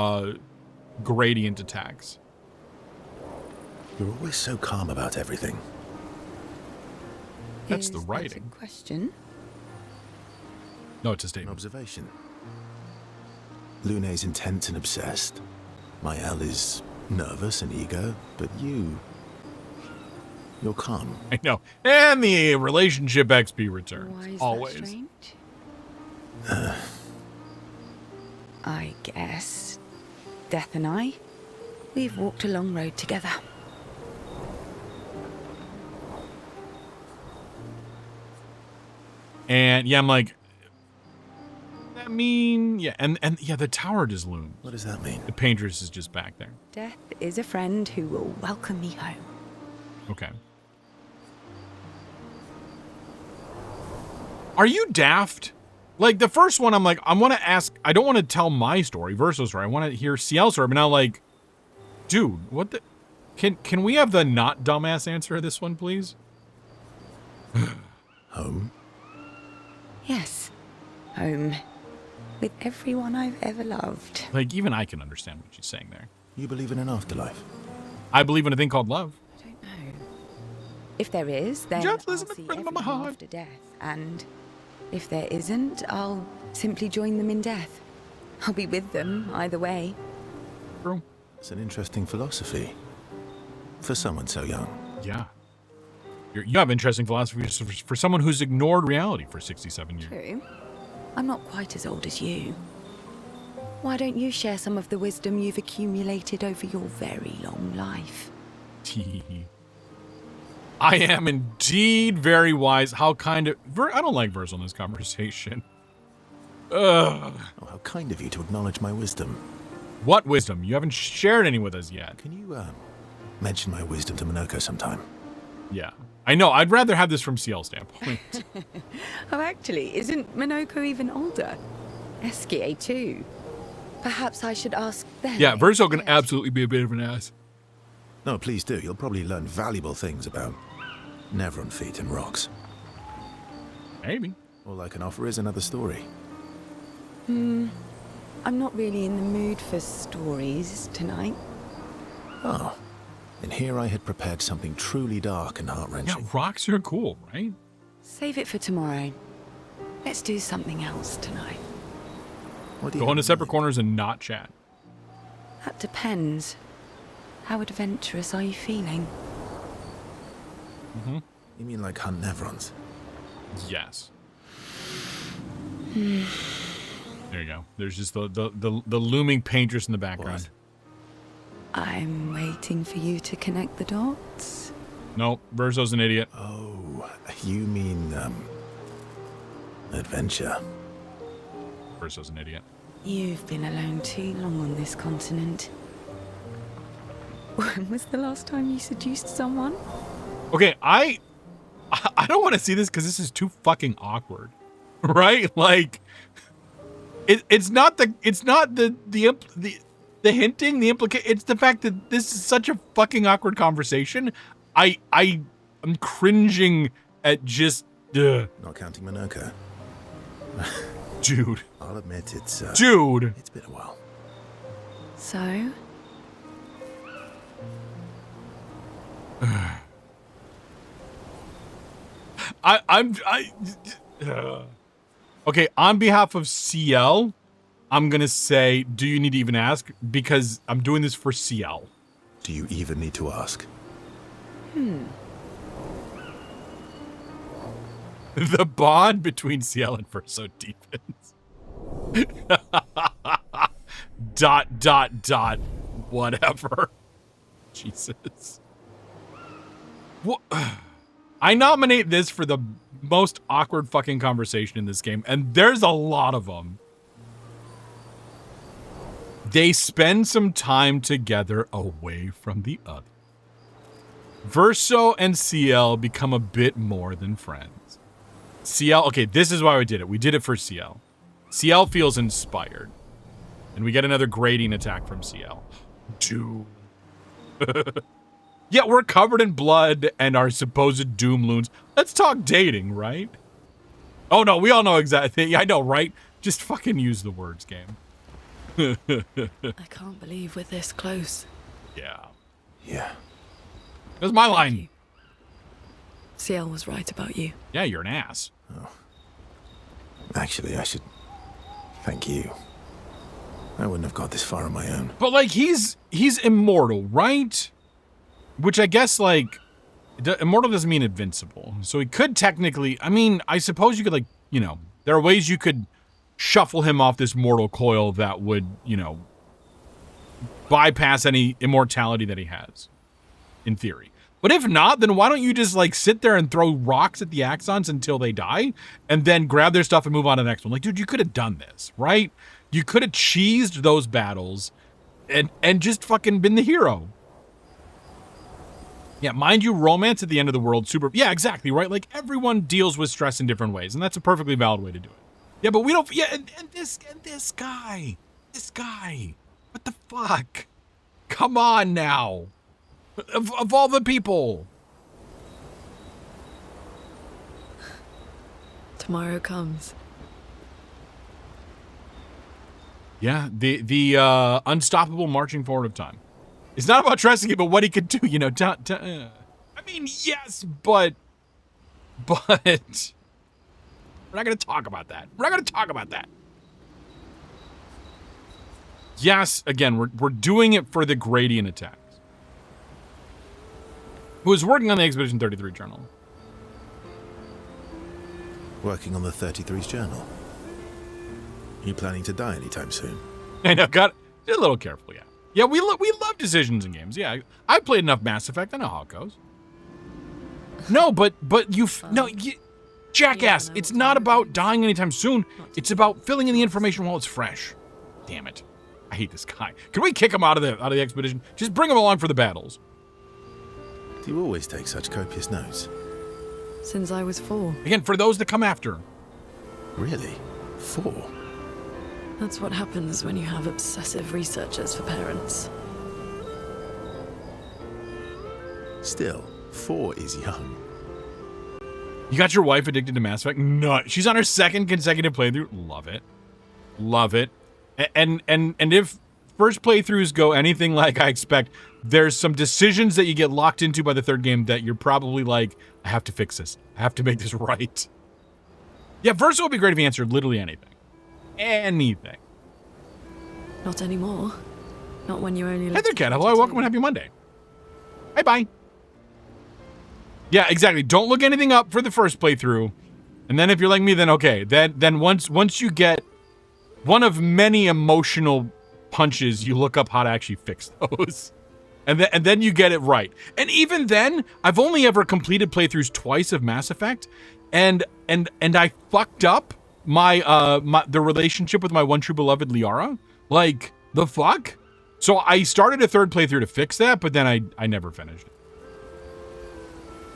gradient attacks. You're always so calm about everything. That's the Is writing. that a question? No, it's a An statement. observation. Lune's intense and obsessed. Mael is nervous and eager, but you're calm. I know. And the relationship XP returns. Why is Always. that strange? I guess Death and I, we've walked a long road together. And yeah, I'm like, I mean, yeah, and yeah, the tower just looms. What does that mean? The paintress is just back there. Death is a friend who will welcome me home. Okay. Are you daft? Like, the first one, I'm like, I want to ask, I don't want to tell my story, Verso's story. I want to hear CL's story, but now, like, dude, what the... Can we have the not dumbass answer of this one, please? Home? Yes, home. With everyone I've ever loved. Like, even I can understand what she's saying there. You believe in an afterlife? I believe in a thing called love. I don't know. If there is, then Just I'll listen to see the rhythm of my everyone heart. after death. And if there isn't, I'll simply join them in death. I'll be with them either way. True. It's an interesting philosophy. For someone so young. Yeah. You have interesting philosophy for someone who's ignored reality for 67 years. True. I'm not quite as old as you. Why don't you share some of the wisdom you've accumulated over your very long life? I am indeed very wise. How kind of... I don't like Verse on this conversation. Ugh. Oh, how kind of you to acknowledge my wisdom. What wisdom? You haven't shared any with us yet. Can you, mention my wisdom to Minoko sometime? Yeah. I know. I'd rather have this from CL standpoint. Oh, actually, isn't Minoko even older? Eskie too. Perhaps I should ask them. Yeah, Verso can absolutely be a bit of an ass. No, please do. You'll probably learn valuable things about Nevron feet and rocks. Maybe. All I can offer is another story. I'm not really in the mood for stories tonight. Oh. And here I had prepared something truly dark and Yeah, heart-wrenching. rocks are cool, right? Save it for tomorrow. Let's do something else tonight. What do you Go into have in separate mind? corners and not chat. That depends. How adventurous are you feeling? You mean like hunt Nevrons? Yes. There you go. There's just the looming paintress in the background. I'm waiting for you to connect the dots. Nope, Verso's an idiot. Oh, you mean, adventure. Verso's an idiot. You've been alone too long on this continent. When was the last time you seduced someone? Okay, I don't want to see this because this is too fucking awkward, right? Like, it's not the hinting, the implication. It's the fact that this is such a fucking awkward conversation. I'm cringing at just, Not counting Minoko. dude, I'll admit it's dude. been a while. So? Okay, on behalf of CL, I'm gonna say, do you need to even ask? Because I'm doing this for CL. Do you even need to ask? The bond between CL and Verso deepens. ... whatever. Jesus. I nominate this for the most awkward fucking conversation in this game, and there's a lot of them. They spend some time together away from the other. Verso and CL become a bit more than friends. CL, okay, this is why we did it. We did it for CL. CL feels inspired. And we get another grading attack from CL. Dude. Yeah, we're covered in blood and our supposed doom loons. Let's talk dating, right? Oh no, we all know exactly. Yeah, I know, right? Just fucking use the words, game. I can't believe we're this close. Yeah. Yeah. That's my line. CL was right about you. Yeah, you're an ass. Actually, I should thank you. I wouldn't have got this far on my own. But like, he's immortal, right? Which I guess, like, immortal doesn't mean invincible. So he could technically, I mean, I suppose you could, like, you know, there are ways you could shuffle him off this mortal coil that would, you know, bypass any immortality that he has, in theory. But if not, then why don't you just, like, sit there and throw rocks at the Axons until they die, and then grab their stuff and move on to the next one? Like, dude, you could have done this, right? You could have cheesed those battles and just fucking been the hero. Yeah, mind you, romance at the end of the world, super... Yeah, exactly, right? Like, everyone deals with stress in different ways, and that's a perfectly valid way to do it. Yeah, but we don't... Yeah, and this guy. This guy. What the fuck? Come on now. Of all the people. Tomorrow comes. Yeah, the unstoppable marching forward of time. It's not about trusting him, but what he could do, you know. I mean, yes, but we're not going to talk about that. We're not going to talk about that. Yes, again, we're doing it for the gradient attacks. Who was working on the Expedition 33 journal? Working on the 33's journal. You planning to die anytime soon? I know, got a little careful, yeah. Yeah, we love decisions in games. Yeah, I played enough Mass Effect. I know how it goes. No, but you jackass. It's not about dying anytime soon. It's about filling in the information while it's fresh. Damn it, I hate this guy. Can we kick him out of the expedition? Just bring him along for the battles. Do you always take such copious notes? Since I was 4. Again, for those that come after. Really? 4? That's what happens when you have obsessive researchers for parents. Still, 4 is young. You got your wife addicted to Mass Effect? No, she's on her 2nd consecutive playthrough. Love it. Love it. And if first playthroughs go anything like I expect, there's some decisions that you get locked into by the 3rd game that you're probably like, I have to fix this. I have to make this right. Yeah, Versa would be great if he answered literally anything. Anything. Not anymore. Not when you only... Hey there, Cat. Hello, welcome and happy Monday. Bye-bye. Yeah, exactly. Don't look anything up for the first playthrough. And then if you're like me, then okay. Then once you get one of many emotional punches, you look up how to actually fix those. And then you get it right. And even then, I've only ever completed playthroughs twice of Mass Effect, and I fucked up the relationship with my one true beloved Liara. Like, the fuck? So I started a 3rd playthrough to fix that, but then I never finished it.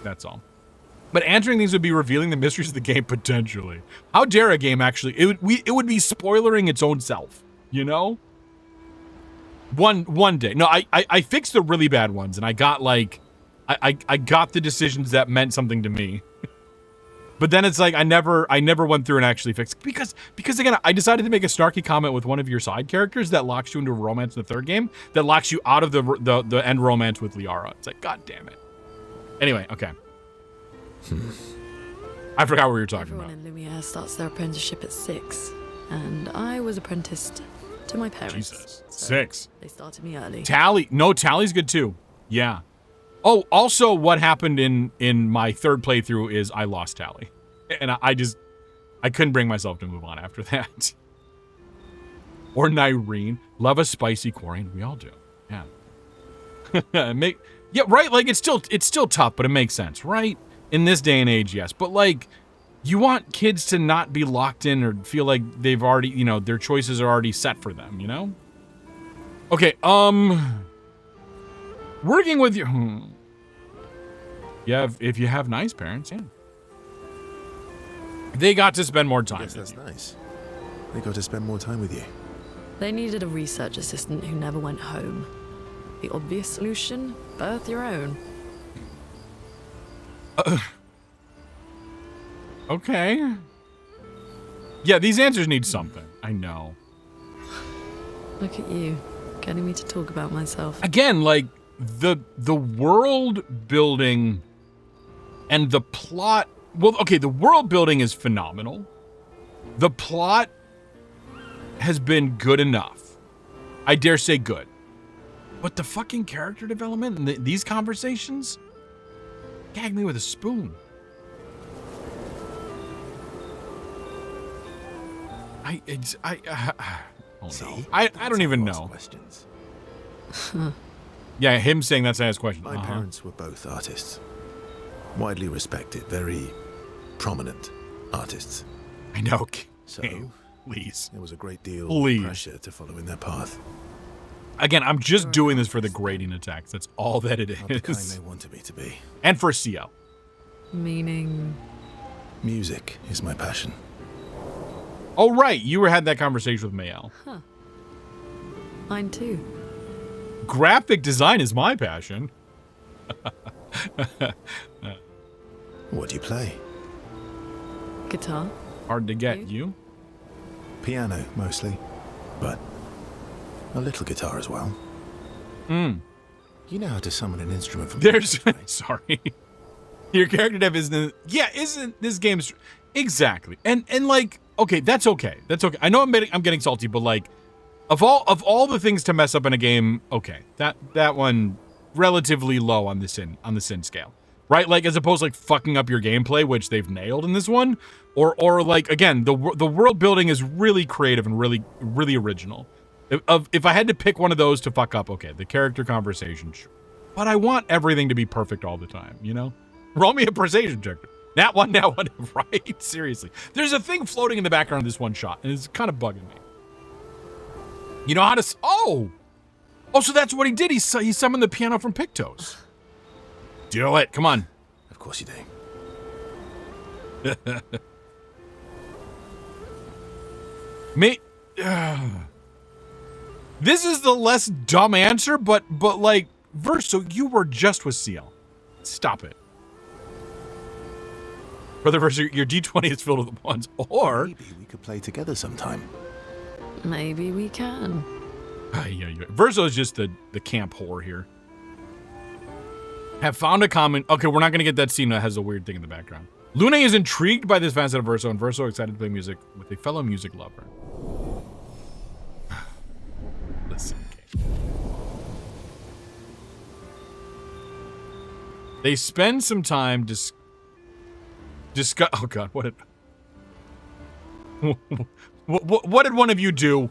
That's all. But answering these would be revealing the mysteries of the game potentially. How dare a game actually? It would be spoilering its own self, you know? One day. No, I fixed the really bad ones, and I got like I got the decisions that meant something to me. But then it's like I never went through and actually fixed because again, I decided to make a snarky comment with one of your side characters that locks you into a romance in the 3rd game that locks you out of the end romance with Liara. It's like, god damn it. Anyway, okay. I forgot what we were talking about. Everyone in Lumiere starts their apprenticeship at 6, and I was apprenticed to my parents. Jesus. So 6. They started me early. Tally. No, Tally's good too. Yeah. Oh, also what happened in my 3rd playthrough is I lost Tally. And I couldn't bring myself to move on after that. Or Nyreen. Love a spicy Quarian. We all do. Yeah. Yeah, right? Like, it's still tough, but it makes sense, right? In this day and age, yes. But, like, you want kids to not be locked in or feel like they've already, you know, their choices are already set for them, you know? Okay, working with your... Yeah, if you have nice parents, yeah. They got to spend more time. Yes, that's nice. They got to spend more time with you. They needed a research assistant who never went home. The obvious solution? Birth your own. Okay. Yeah, these answers need something. I know. Look at you, getting me to talk about myself. Again, like, the world building and the plot... Well, okay, the world building is phenomenal. The plot has been good enough. I dare say good. But the fucking character development and these conversations gag me with a spoon. Oh no. See? I don't even know. Questions. Yeah, him saying that's his question. My parents were both artists. Widely respected, very prominent artists. I know. So, please. there was a great deal Please. of pressure to follow in their path. Again, I'm just doing this for the grading attacks. That's all that it Not the kind is. they wanted me to be. And for CL. Meaning... Music is my passion. Oh, right. You had that conversation with Mayel. Huh. Mine too. Graphic design is my passion. What do you play? Guitar. Hard to get. You? Piano, mostly. But a little guitar as well. Hmm. You know how to summon an instrument from... There's... Sorry. Your character dev isn't... Yeah, isn't this game's... Exactly. And like... Okay, that's okay. That's okay. I know I'm getting salty, but like... Of all the things to mess up in a game, okay. That one... Relatively low on the sin scale. Right? Like, as opposed to, like, fucking up your gameplay, which they've nailed in this one. Or like, again, the world building is really creative and really, really original. If I had to pick one of those to fuck up, okay, the character conversation, sure. But I want everything to be perfect all the time, you know? Roll me a precision check. That one, right? Seriously. There's a thing floating in the background of this one shot, and it's kind of bugging me. You know how to... Oh, so that's what he did. He summoned the piano from Pictos. Do it. Come on. Of course you do. Me. This is the less dumb answer, but like, Verso, you were just with CL. Stop it. Brother Verso, your D20 is filled with ones. Or Maybe we could play together sometime. Maybe we can. Verso is just the camp whore here. Have found a common. Okay, we're not gonna get that scene that has a weird thing in the background. Lune is intrigued by this facet of Verso, and Verso excited to play music with a fellow music lover. Listen, okay. They spend some time discuss. Oh God, what did? What did one of you do?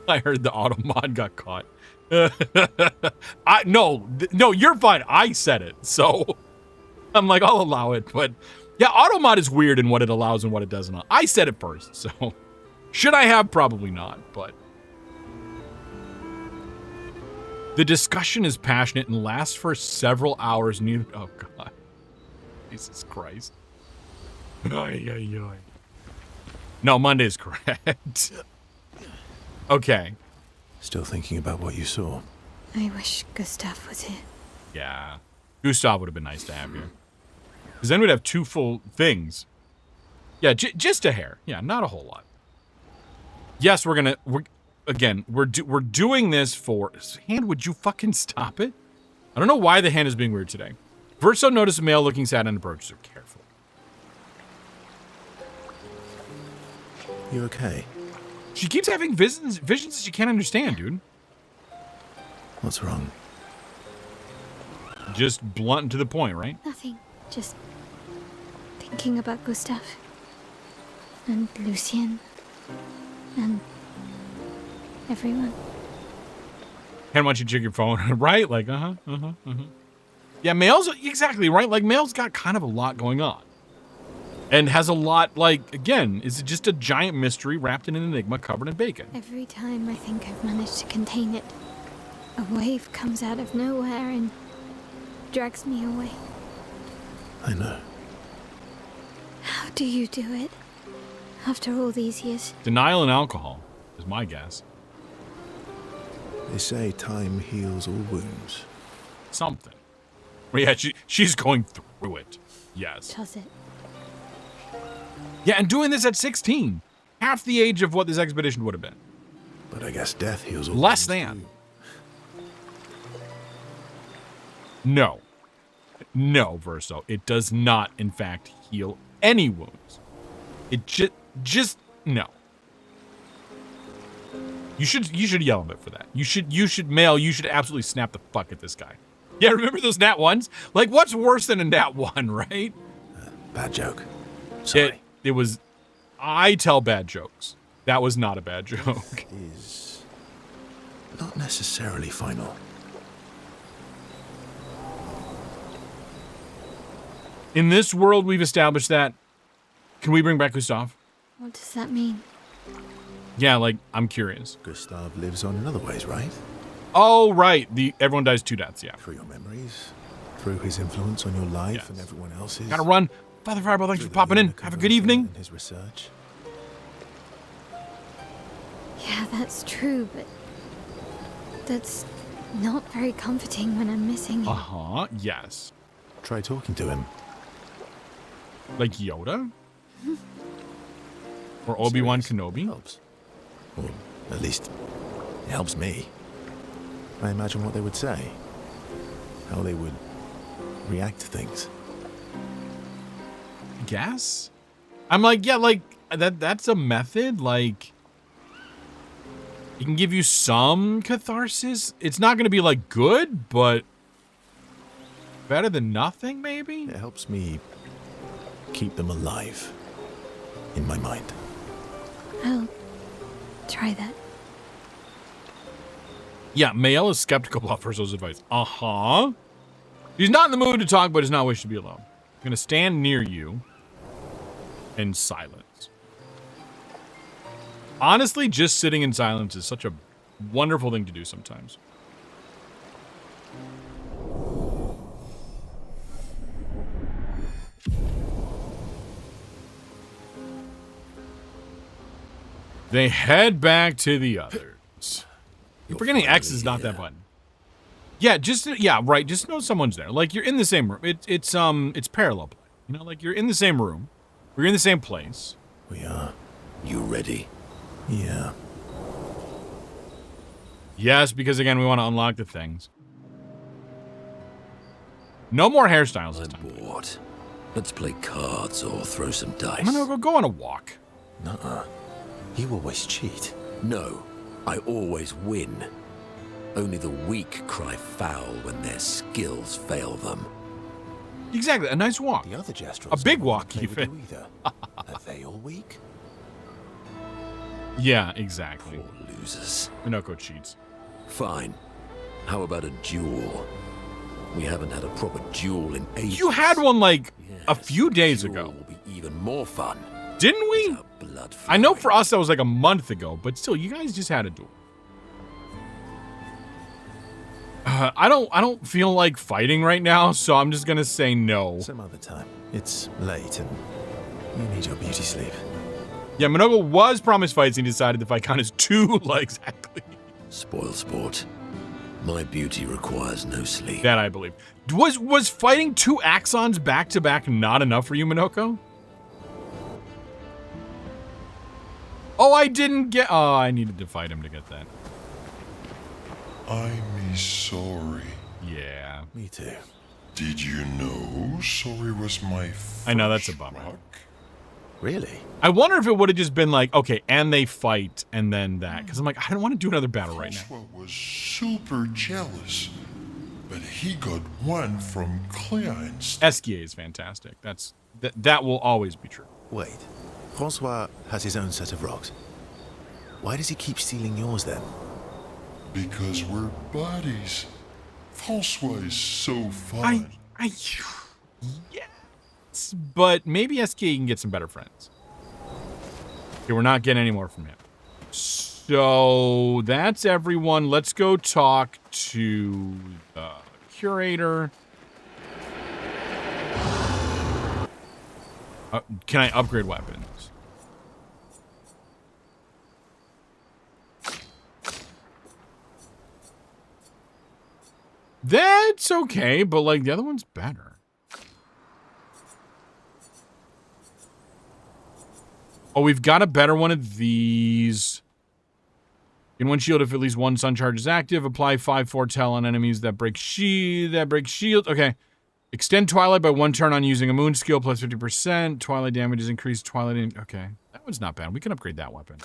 I heard the auto mod got caught. No, you're fine. I said it, so I'm like, I'll allow it. But yeah, auto mod is weird in what it allows and what it doesn't. I said it first, so should I have? Probably not. But the discussion is passionate and lasts for several hours. Oh God, Jesus Christ. No, Monday's correct. Okay. Still thinking about what you saw. I wish Gustav was here. Yeah. Gustav would have been nice to have here. Because then we'd have 2 full things. Yeah, just a hair. Yeah, not a whole lot. Yes, we're doing this for... Hand, would you fucking stop it? I don't know why the hand is being weird today. Verso noticed a male looking sad and approaches her. Careful. You okay? She keeps having visions that she can't understand, dude. What's wrong? Just blunt and to the point, right? Nothing. Just thinking about Gustav. And Lucien. And everyone. And why don't you check your phone, right? Like, Yeah, males, exactly, right? Like, males got kind of a lot going on. And has a lot, like, again, is just a giant mystery wrapped in an enigma covered in bacon. Every time I think I've managed to contain it, a wave comes out of nowhere and drags me away. I know. How do you do it? After all these years? Denial and alcohol is my guess. They say time heals all wounds. Something. Well, yeah, she's going through it. Yes. Does it? Yeah, and doing this at 16. Half the age of what this expedition would have been. But I guess death heals all Less wounds than. too. No. No, Verso. It does not, in fact, heal any wounds. It just no. You should yell at it for that. You should absolutely snap the fuck at this guy. Yeah, remember those nat ones? Like, what's worse than a nat one, right? Bad joke. Sorry. It was. I tell bad jokes. That was not a bad joke. Is not necessarily final. In this world, we've established that. Can we bring back Gustav? What does that mean? Yeah, like, I'm curious. Gustav lives on in other ways, right? Oh, right. Everyone dies 2 deaths, yeah. Through your memories, through his influence on your life Yes. and everyone else's. Gotta run. Father Fireball, thanks through for the popping in. unique Have a good conversion evening. and his research. Yeah, that's true, but that's not very comforting when I'm missing him. Yes. Try talking to him. Like Yoda? Or Obi-Wan Kenobi? Helps. Or at least, it helps me. I imagine what they would say. How they would react to things. Guess? I'm like, yeah, like, that's a method, like, it can give you some catharsis. It's not going to be, like, good, but better than nothing, maybe? It helps me keep them alive in my mind. I'll try that. Yeah, Mael is skeptical about Verso's advice. He's not in the mood to talk, but does not wish to be alone. I'm going to stand near you in silence. Honestly, just sitting in silence is such a wonderful thing to do sometimes. They head back to the others. You're forgetting X is not that button. Yeah, right. Just know someone's there. Like you're in the same room. It's parallel play. You know, like you're in the same room. We're in the same place. We are. You ready? Yeah. Yes, because again, we want to unlock the things. No more hairstyles this time. I'm bored. Let's play cards or throw some dice. I'm gonna go on a walk. Nuh-uh. You always cheat. No, I always win. Only the weak cry foul when their skills fail them. Exactly, a nice walk. The other Jestros A big walk, play with even. you either. Are they all weak? Yeah, exactly. Poor losers. Minoko cheats. Fine. How about a duel? We haven't had a proper duel in ages. You had one like a Yes, few days duel ago, will be even more fun. didn't we? Without blood I know flowing. for us that was like a month ago, but still, you guys just had a duel. I don't feel like fighting right now, so I'm just gonna say no. Some other time. It's late and you need your beauty sleep. Yeah, Minoko was promised fights and he decided the fight count as 2, like exactly. Spoil sport. My beauty requires no sleep. That I believe. Was fighting 2 Axons back to back not enough for you, Minoko? Oh, I didn't get. Oh, I needed to fight him to get that. I'm sorry. Yeah. Me too. Did you know sorry was my first I know, that's a bummer. rock? Really? I wonder if it would have just been like, okay, and they fight, and then that. Because I'm like, I don't want to do another battle right now. François was super jealous, but he got one from Clair instead. Esquier is fantastic. That will always be true. Wait. Francois has his own set of rocks. Why does he keep stealing yours then? Because we're buddies. François is so fun. Yes, but maybe Esquier can get some better friends. Okay, we're not getting any more from him. So that's everyone. Let's go talk to the curator. Can I upgrade weapons? That's okay, but like the other one's better. Oh, we've got a better one of these. In one shield, if at least one sun charge is active, apply 5 foretell on enemies that break shield. Okay. Extend Twilight by 1 turn on using a moon skill plus 50%. Twilight damage is increased. Okay. That one's not bad. We can upgrade that weapon.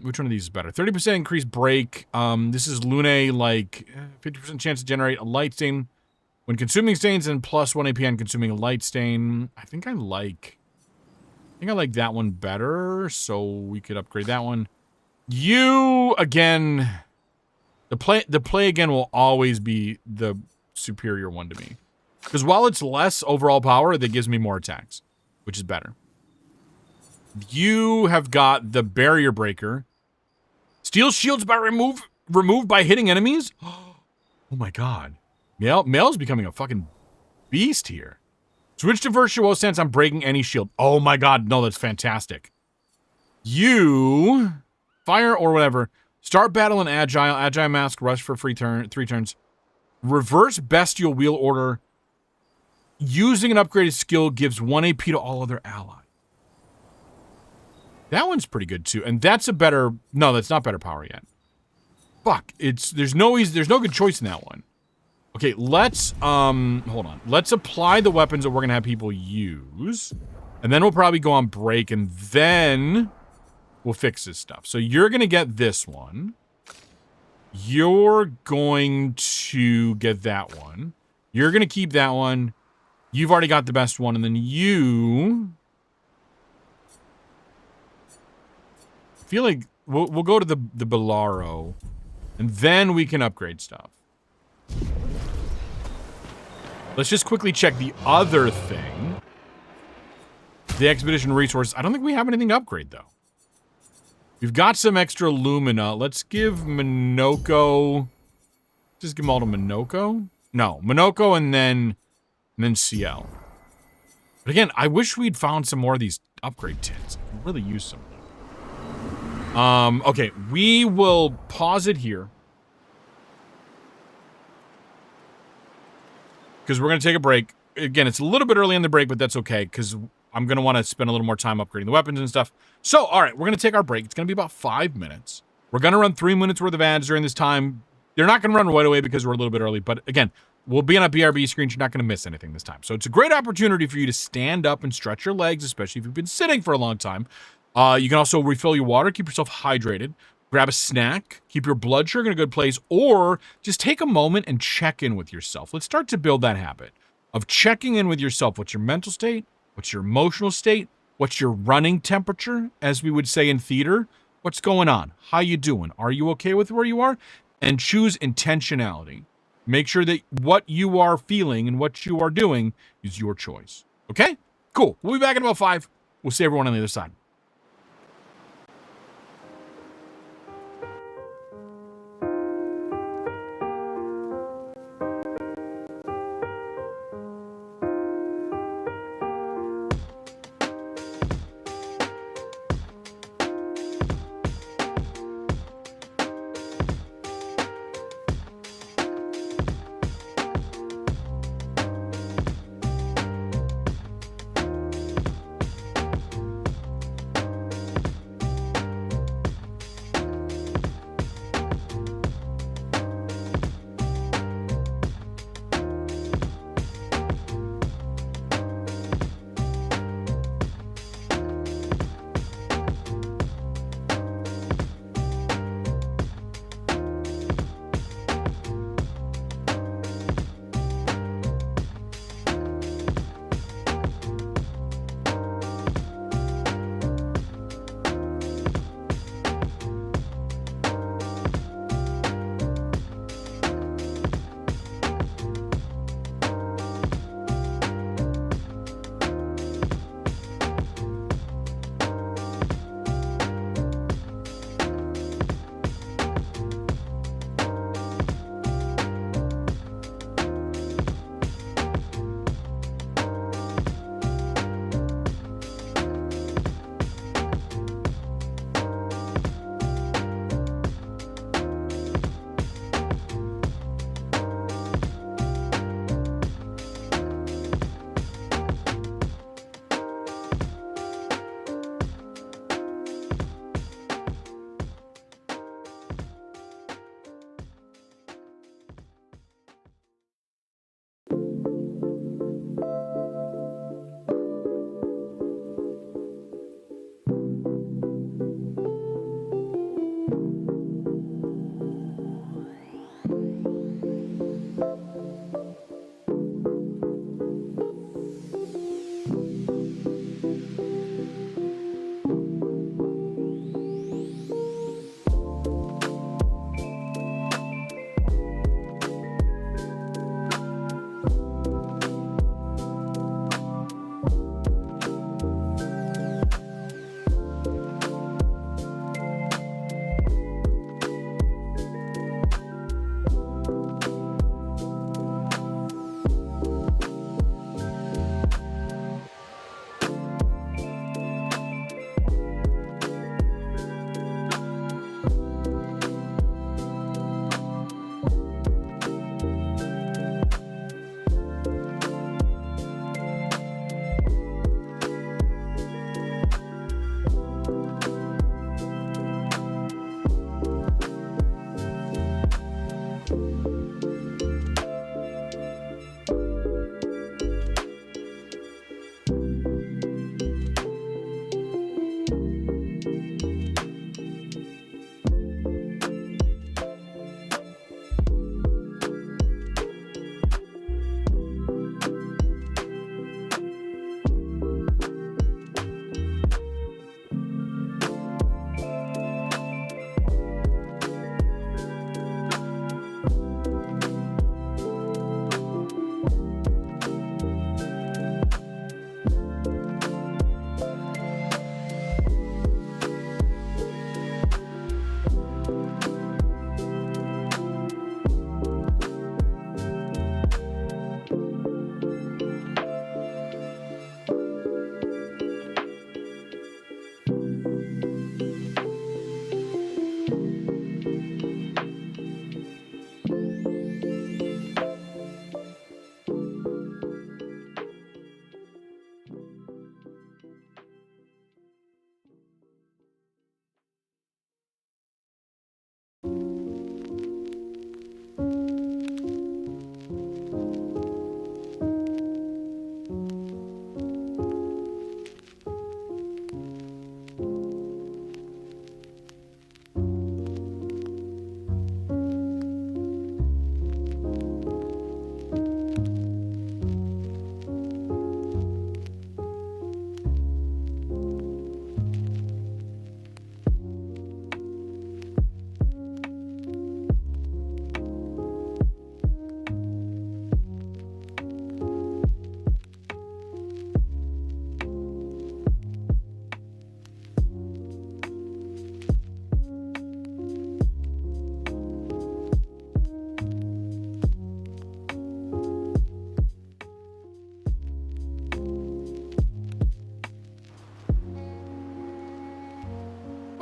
Which one of these is better? 30% increased break. This is Lune, like 50% chance to generate a light stain when consuming stains and plus 1 AP on consuming a light stain. I think I like that one better, so we could upgrade that one. You again, the play again will always be the superior one to me, because while it's less overall power, that gives me more attacks, which is better. You have got the barrier breaker. Steal shields by removed by hitting enemies. Oh my god, Male's becoming a fucking beast here. Switch to virtuoso stance on breaking any shield. Oh my god, no, that's fantastic. You fire or whatever. Start battle in agile. Agile mask. Rush for 3 turns. Reverse bestial wheel order. Using an upgraded skill gives 1 AP to all other allies. That one's pretty good too, and that's a better. No, that's not better power yet. Fuck, there's no good choice in that one. Okay, let's hold on. Let's apply the weapons that we're gonna have people use, and then we'll probably go on break, and then we'll fix this stuff. So you're gonna get this one. You're going to get that one. You're gonna keep that one. You've already got the best one, and then you. I feel like we'll go to the Bolaro, and then we can upgrade stuff. Let's just quickly check the other thing. The expedition resource. I don't think we have anything to upgrade though. We've got some extra Lumina. Let's give Minoko... Just give them all to Minoko? No, Minoko and then CL. But again, I wish we'd found some more of these upgrade tins. I could really use some. Okay, we will pause it here. Because we're going to take a break. Again, it's a little bit early in the break, but that's okay. Because I'm going to want to spend a little more time upgrading the weapons and stuff. So, all right, we're going to take our break. It's going to be about 5 minutes. We're going to run 3 minutes worth of ads during this time. They're not going to run right away because we're a little bit early. But again, we'll be on a BRB screen. You're not going to miss anything this time. So it's a great opportunity for you to stand up and stretch your legs, especially if you've been sitting for a long time. You can also refill your water, keep yourself hydrated, grab a snack, keep your blood sugar in a good place, or just take a moment and check in with yourself. Let's start to build that habit of checking in with yourself. What's your mental state? What's your emotional state? What's your running temperature, as we would say in theater? What's going on? How you doing? Are you okay with where you are? And choose intentionality. Make sure that what you are feeling and what you are doing is your choice. Okay? Cool. We'll be back in about 5. We'll see everyone on the other side.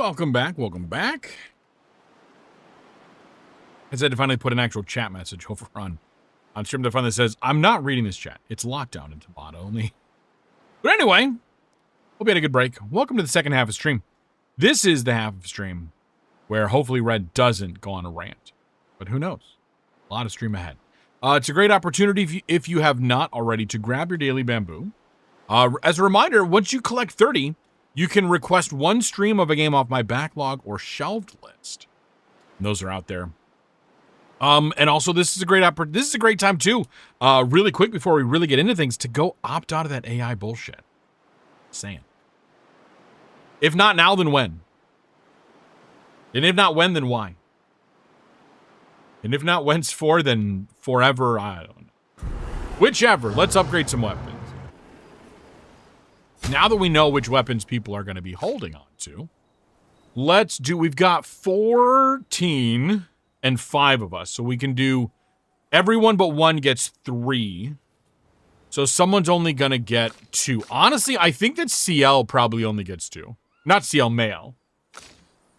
Welcome back. Welcome back. I said to finally put an actual chat message over on stream to finally says, I'm not reading this chat. It's locked down into bot only. But anyway, hope you had a good break. Welcome to the second half of stream. This is the half of stream where hopefully Red doesn't go on a rant. But who knows? A lot of stream ahead. It's a great opportunity if you have not already to grab your daily bamboo. As a reminder, once you collect 30, you can request one stream of a game off my backlog or shelved list. And those are out there. And also this is a great time too. Really quick before we really get into things, to go opt out of that AI bullshit. Saying. If not now, then when? And if not when, then why? And if not whence for, then forever, I don't know. Whichever, let's upgrade some weapons. Now that we know which weapons people are going to be holding on to, we've got 14 and 5 of us. So we can do, everyone but one gets 3. So someone's only going to get 2. Honestly, I think that CL probably only gets 2. Not CL, male.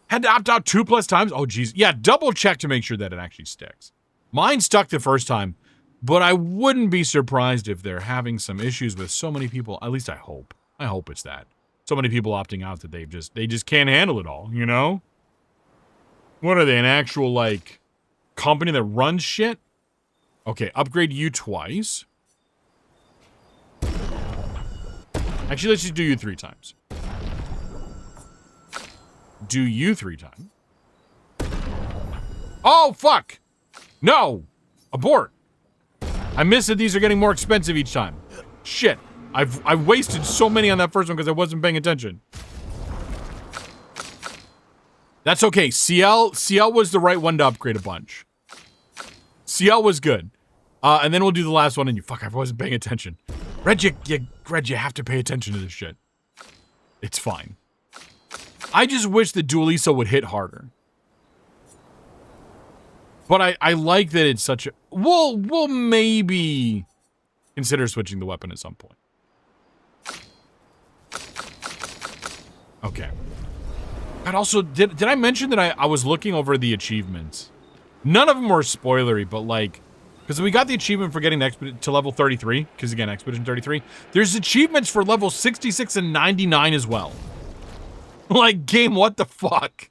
Had to opt out 2+ times? Oh, geez. Yeah, double check to make sure that it actually sticks. Mine stuck the first time, but I wouldn't be surprised if they're having some issues with so many people. At least I hope. I hope it's that. So many people opting out that they just can't handle it all, you know? What are they, an actual, like, company that runs shit? Okay, upgrade you twice. Actually, let's just do you 3 times. Do you 3 times. Oh, fuck! No! Abort! I missed that these are getting more expensive each time. Shit. I've wasted so many on that first one because I wasn't paying attention. That's okay. CL was the right one to upgrade a bunch. CL was good. And then we'll do the last one and you fuck, I wasn't paying attention. Red, you have to pay attention to this shit. It's fine. I just wish the Dualiso would hit harder. But I like that it's such a... We'll maybe consider switching the weapon at some point. Okay. And also, did I mention that I was looking over the achievements? None of them were spoilery, but like... Because we got the achievement for getting to level 33. Because again, Expedition 33. There's achievements for level 66 and 99 as well. Like, game, what the fuck?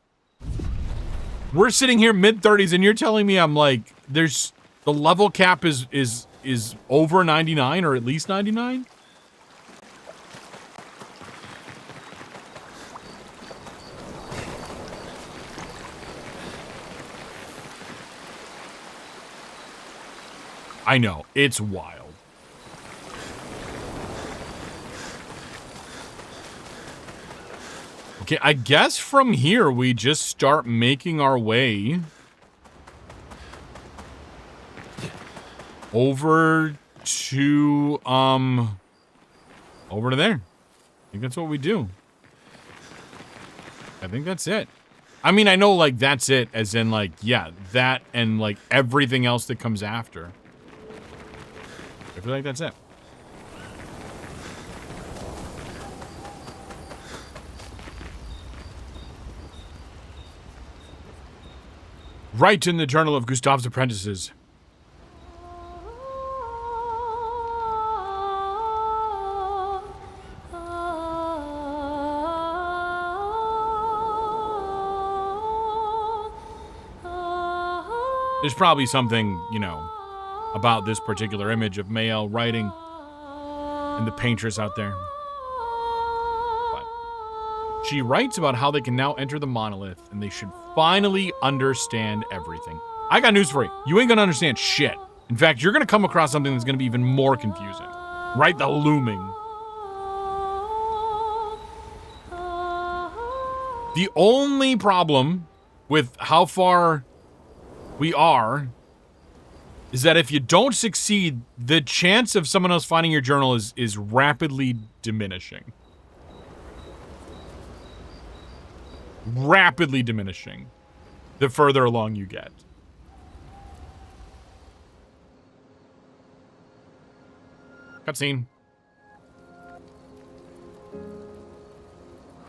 We're sitting here mid-30s and you're telling me I'm like, there's... The level cap is over 99 or at least 99? I know, it's wild. Okay, I guess from here we just start making our way over to there. I think that's what we do. I think that's it. I mean, I know like that's it as in like, yeah, that and like everything else that comes after. I feel like that's it. Right in the Journal of Gustav's Apprentices. There's probably something, you know, about this particular image of Mael writing and the paintress out there. But she writes about how they can now enter the monolith and they should finally understand everything. I got news for you. You ain't gonna understand shit. In fact, you're gonna come across something that's gonna be even more confusing. Right? The looming. The only problem with how far we are is that if you don't succeed, the chance of someone else finding your journal is rapidly diminishing. Rapidly diminishing the further along you get. Cutscene.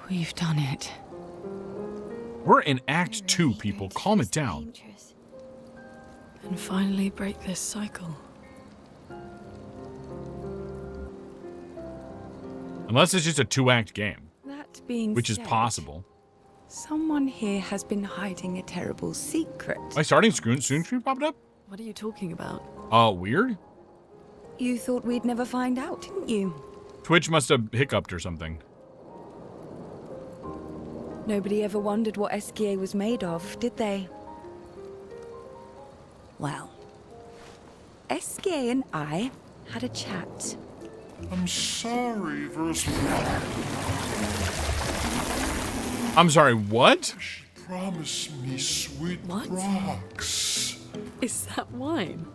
We've done it. We're in Act 2, people. Calm it down. Dangerous. And finally break this cycle. Unless it's just a 2-act game, That being which is said, possible. someone here has been hiding a terrible secret. My starting screen popped up? What are you talking about? Weird? You thought we'd never find out, didn't you? Twitch must have hiccuped or something. Nobody ever wondered what Esquier was made of, did they? Well, Esquier and I had a chat. I'm sorry, verse. I'm sorry, what? She promised me sweet What? rocks. Is that wine?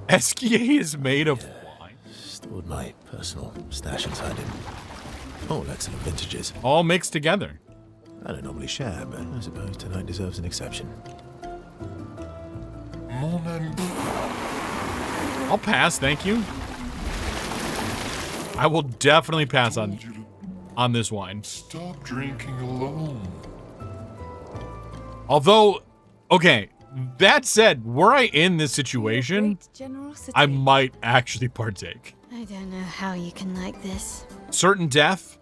Esquier is made of wine. Stored my personal stash inside it. All excellent vintages. All mixed together. I don't normally share, but I suppose tonight deserves an exception. Mon ami. I'll pass, thank you. I will definitely pass on this wine. Stop drinking alone. Although, okay, that said, were I in this situation, Great generosity. I might actually partake. I don't know how you can like this. Certain death,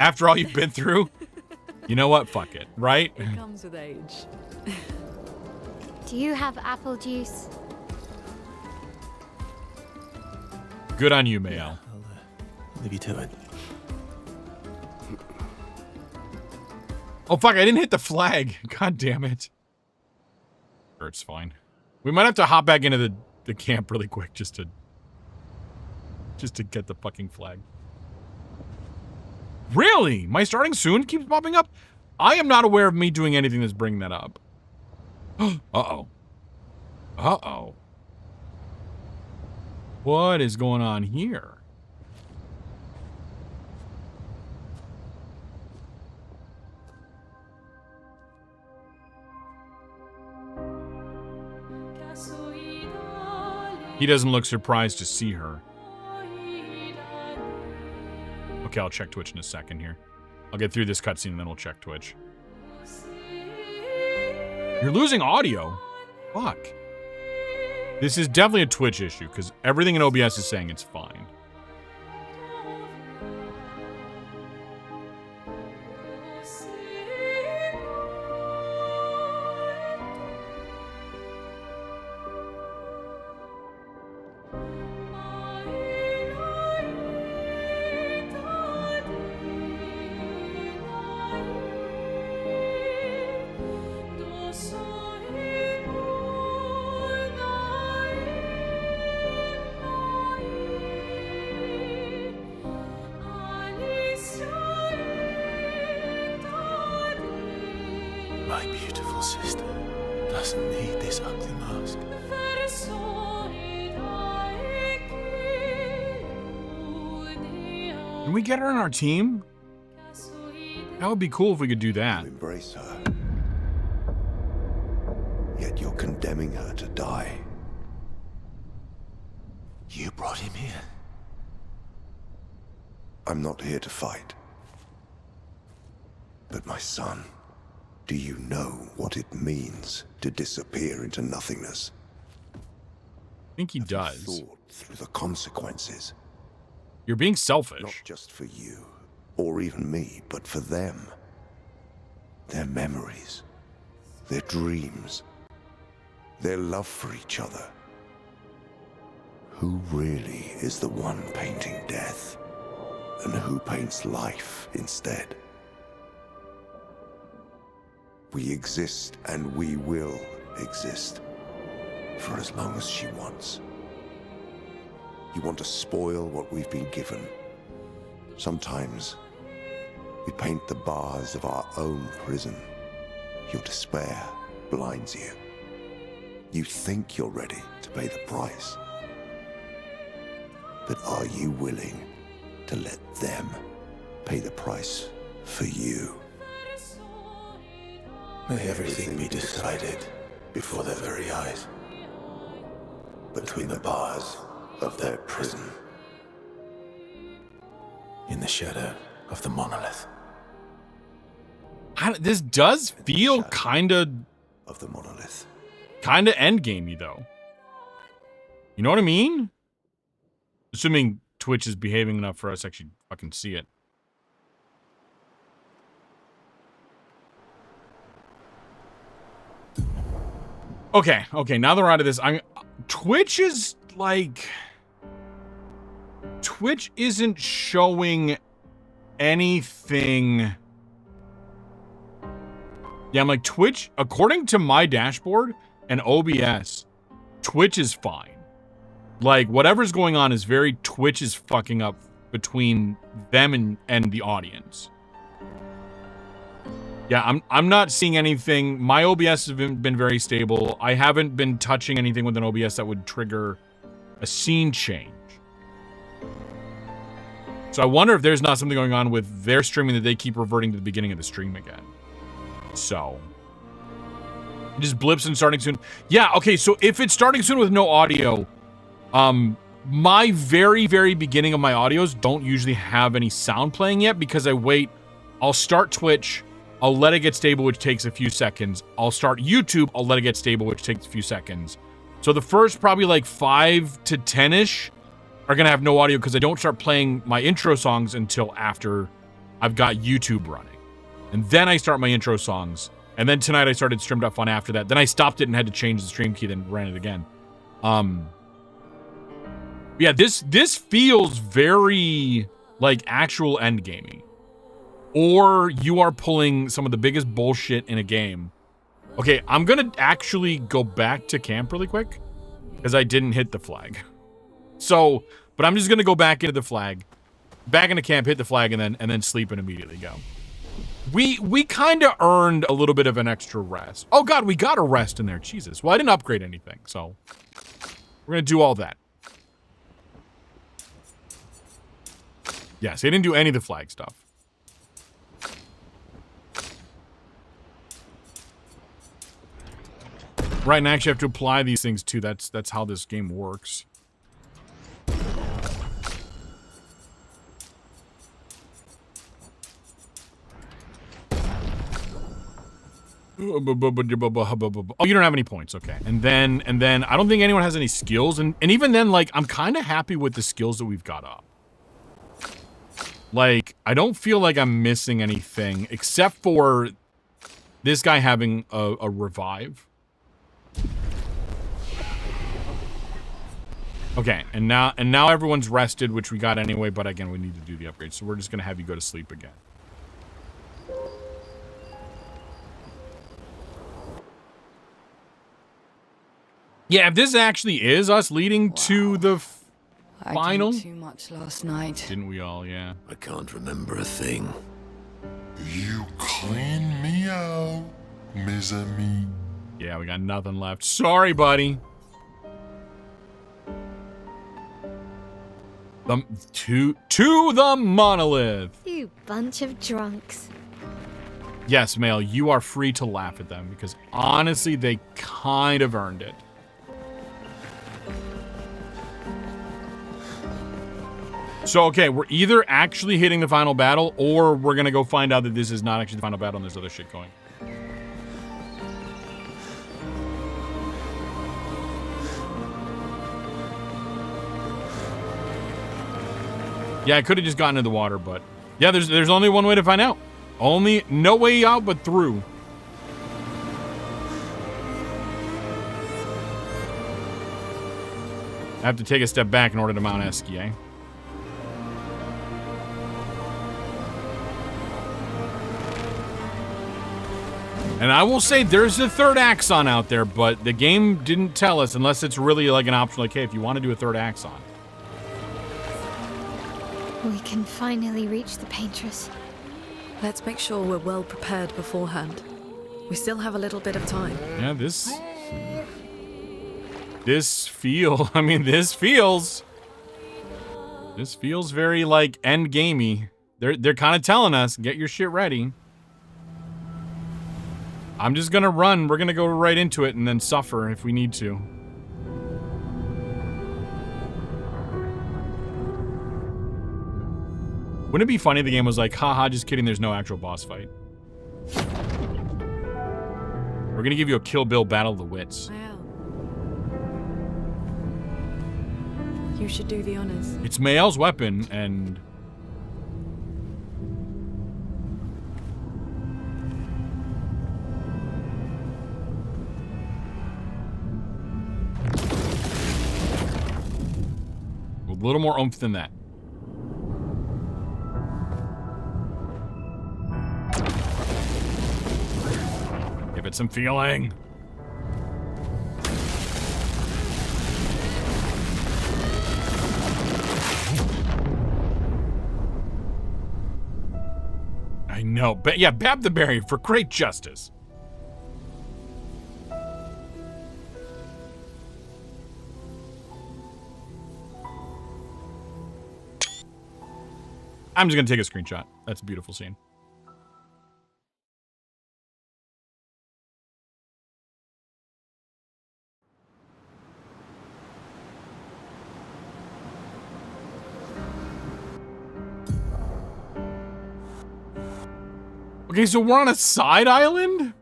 after all you've been through, you know what? Fuck it, right? It comes with age. Do you have apple juice? Good on you, Mael. I'll leave you to it. Oh, fuck, I didn't hit the flag. God damn it. Sure, it's fine. We might have to hop back into the camp really quick just to get the fucking flag. Really? My starting soon keeps popping up? I am not aware of me doing anything that's bringing that up. Uh-oh. Uh-oh. What is going on here? He doesn't look surprised to see her. Okay, I'll check Twitch in a second here. I'll get through this cutscene and then we'll check Twitch. You're losing audio? Fuck. This is definitely a Twitch issue because everything in OBS is saying it's fine. My beautiful sister doesn't need this ugly mask. Can we get her on our team? That would be cool if we could do that. Embrace her. Yet you're condemning her to die. You brought him here. I'm not here to fight. But my son, do you know what it means to disappear into nothingness? I think he Have you does. thought through the consequences, You're being selfish. not just for you, or even me, but for them. Their memories, their dreams, their love for each other. Who really is the one painting death, and who paints life instead? We exist and we will exist for as long as she wants. You want to spoil what we've been given. Sometimes we paint the bars of our own prison. Your despair blinds you. You think you're ready to pay the price. But are you willing to let them pay the price for you? May everything be decided before their very eyes. Between the bars of their prison. In the shadow of the monolith. This does feel kind of endgamey though. You know what I mean? Assuming Twitch is behaving enough for us to actually fucking see it. Okay, now that we're out of this, Twitch is like... Twitch isn't showing anything... Yeah, I'm like, Twitch, according to my dashboard and OBS, Twitch is fine. Like, whatever's going on is very Twitch is fucking up between them and the audience. Yeah, I'm not seeing anything. My OBS has been very stable. I haven't been touching anything with an OBS that would trigger a scene change. So I wonder if there's not something going on with their streaming that they keep reverting to the beginning of the stream again. So it just blips and starting soon. Yeah, okay, so if it's starting soon with no audio, my very beginning of my audios don't usually have any sound playing yet because I'll start Twitch, I'll let it get stable, which takes a few seconds. I'll start YouTube, I'll let it get stable, which takes a few seconds. So the first probably like 5 to 10-ish are gonna have no audio because I don't start playing my intro songs until after I've got YouTube running. And then I start my intro songs. And then tonight I started Stream.Fun after that. Then I stopped it and had to change the stream key, then ran it again. Yeah, this feels very like actual endgamey. Or you are pulling some of the biggest bullshit in a game. Okay, I'm gonna actually go back to camp really quick because I didn't hit the flag. So, but I'm just gonna go back into the flag, back into camp, hit the flag, and then sleep and immediately go. We kind of earned a little bit of an extra rest. Oh god, we got a rest in there. Jesus. Well, I didn't upgrade anything, so we're gonna do all that. Yes, they didn't do any of the flag stuff. Right, and I actually have to apply these things too. That's how this game works. Oh, you don't have any points, okay. And then I don't think anyone has any skills, and even then, like, I'm kind of happy with the skills that we've got up. Like, I don't feel like I'm missing anything except for this guy having a revive. Okay, and now everyone's rested, which we got anyway, but again, we need to do the upgrade, so we're just gonna have you go to sleep again. Yeah, if this actually is us leading to the final. I drank too much last night. Didn't we all? Yeah. I can't remember a thing. You clean me out, mes amis. Yeah, we got nothing left. Sorry, buddy. To the monolith. You bunch of drunks. Yes, Mail, you are free to laugh at them because honestly, they kind of earned it. So, okay, we're either actually hitting the final battle or we're going to go find out that this is not actually the final battle and there's other shit going. Yeah, I could have just gotten into the water, but yeah, there's only one way to find out. No way out but through. I have to take a step back in order to mount Esky, eh? And I will say there's a third axon out there, but the game didn't tell us unless it's really like an option like, hey, if you want to do a third axon. We can finally reach the paintress. Let's make sure we're well prepared beforehand. We still have a little bit of time. Yeah, this feels very like end gamey. They're kind of telling us, get your shit ready. I'm just gonna run. We're gonna go right into it and then suffer if we need to. Wouldn't it be funny if the game was like, haha, just kidding, there's no actual boss fight. We're gonna give you a Kill Bill Battle of the Wits. Well, you should do the honors. It's Mael's weapon, and... a little more oomph than that. Give it some feeling. I know, but yeah, Bab the Berry for great justice. I'm just gonna take a screenshot. That's a beautiful scene. Okay, so we're on a side island?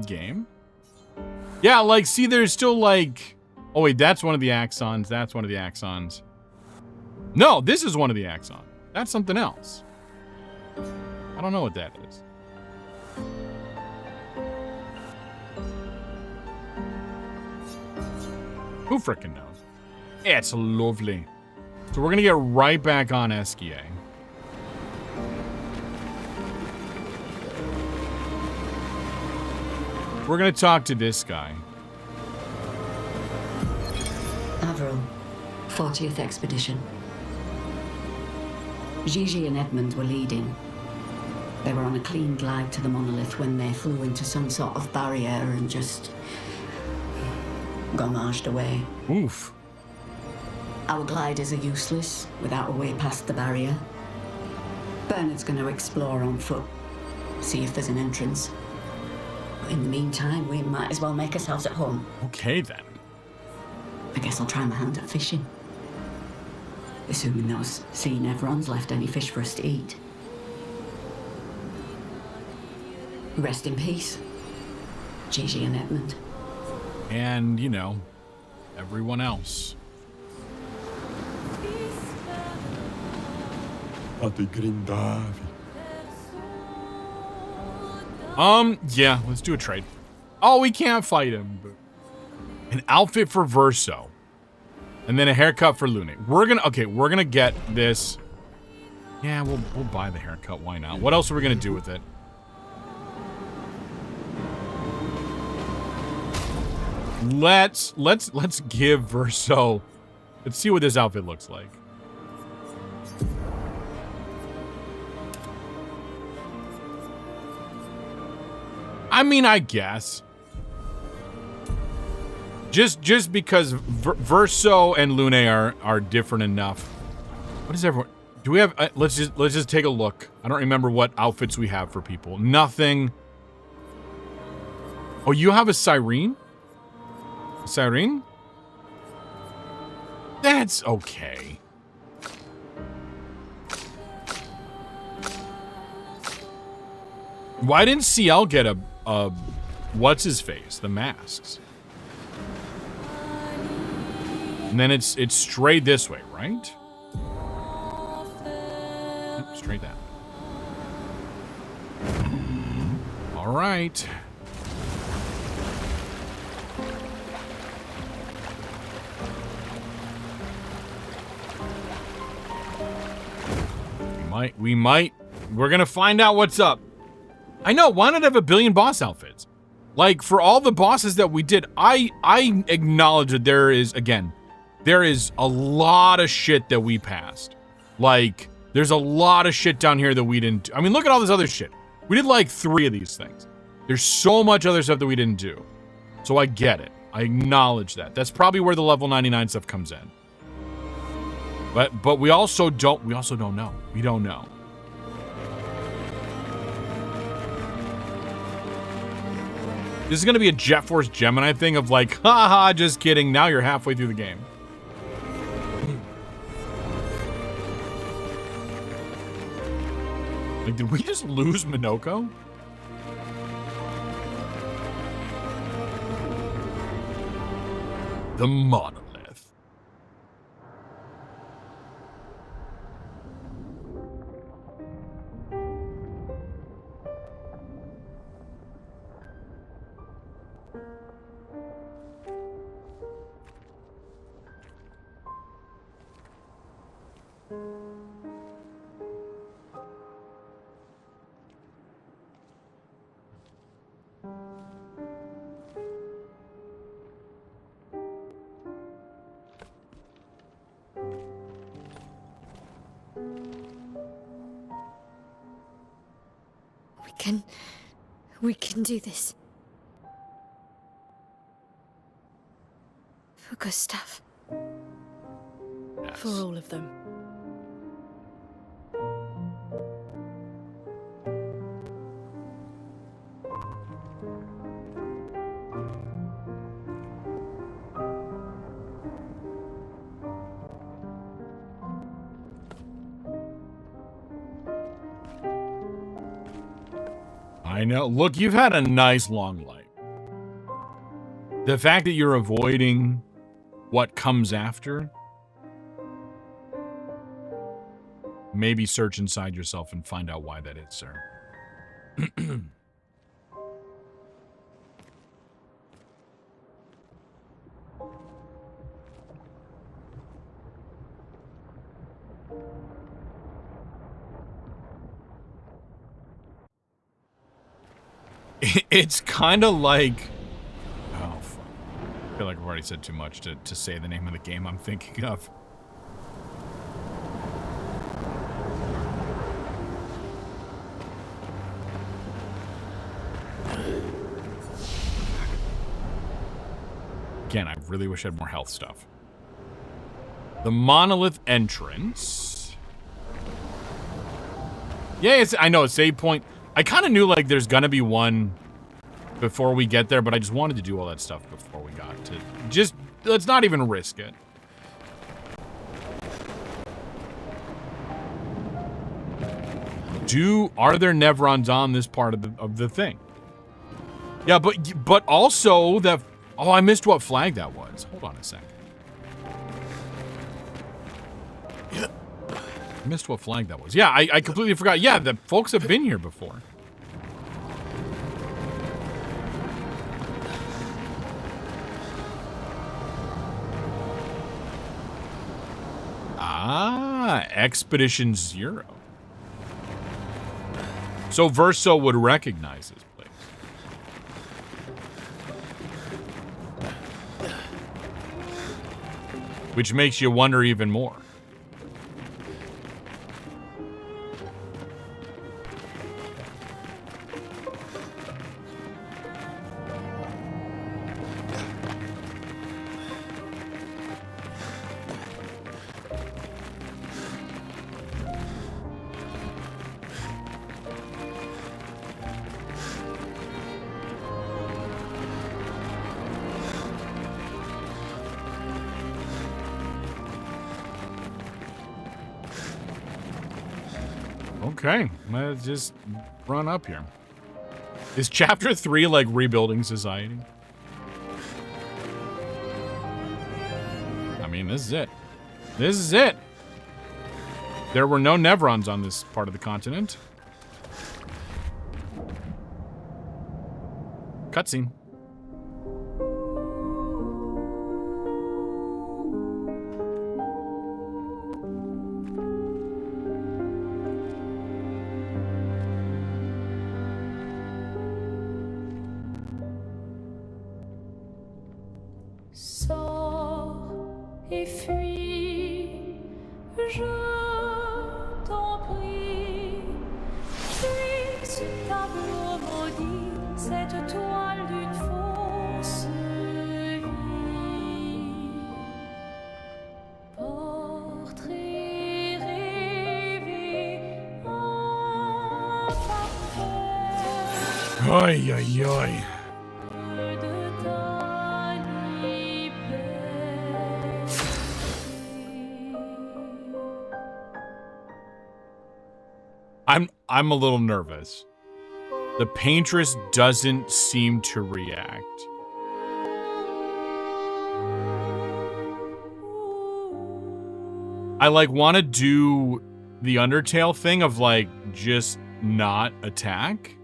Game? Yeah, like, see, there's still, like... Oh, wait, that's one of the axons. That's one of the axons. No, this is one of the axons. That's something else. I don't know what that is. Who frickin' knows? It's lovely. So we're gonna get right back on SKA. We're gonna talk to this guy. Avril, 40th Expedition. Gigi and Edmund were leading. They were on a clean glide to the monolith when they flew into some sort of barrier and just... gomaged away. Oof. Our gliders are useless without a way past the barrier. Bernard's going to explore on foot, see if there's an entrance. But in the meantime, we might as well make ourselves at home. Okay, then. I guess I'll try my hand at fishing. Assuming those sea Nevrons left any fish for us to eat. Rest in peace, Gigi and Edmund. And, you know, everyone else. Yeah, let's do a trade. Oh, we can't fight him. But... an outfit for Verso. And then a haircut for Lune. We're gonna get this. Yeah, we'll buy the haircut, why not? What else are we gonna do with it? Let's give Verso. Let's see what this outfit looks like. I mean, I guess. Just because Verso and Lune are different enough. What is everyone? Do we have? Let's just take a look. I don't remember what outfits we have for people. Nothing. Oh, you have a siren? A siren? That's okay. Why didn't CL get a what's his face? The masks. And then it's straight this way, right? Yep, straight that way. All right. We might. We're gonna find out what's up. I know, why not have a billion boss outfits? Like, for all the bosses that we did, I acknowledge that there is a lot of shit that we passed. Like, there's a lot of shit down here that we didn't do. I mean, look at all this other shit. We did like 3 of these things. There's so much other stuff that we didn't do. So I get it. I acknowledge that. That's probably where the level 99 stuff comes in. But we also don't know. We don't know. This is gonna be a GeForce Gemini thing of like, haha, just kidding. Now you're halfway through the game. did we just lose Minoko? The monolith. We can do this. For Gustav. For all of them. I know. Look, you've had a nice long life. The fact that you're avoiding what comes after, maybe search inside yourself and find out why that is, sir. It's kind of like... Oh, fuck. I feel like I've already said too much to say the name of the game I'm thinking of. Again, I really wish I had more health stuff. The monolith entrance. Yeah, I know, it's save point. I kind of knew, like, there's gonna be one before we get there, but I just wanted to do all that stuff before we got to... Just, let's not even risk it. Are there Nevrons on this part of the thing? Yeah, but also that... Oh, I missed what flag that was. Hold on a sec. I missed what flag that was. Yeah, I completely forgot. Yeah, the folks have been here before. Ah, Expedition 0. So Verso would recognize this place. Which makes you wonder even more. Okay, let's just run up here. Is chapter 3 like rebuilding society? I mean, this is it. This is it. There were no Nevrons on this part of the continent. Cutscene. Ay, ay, ay. I'm a little nervous. The paintress doesn't seem to react. I like want to do the Undertale thing of like just not attack.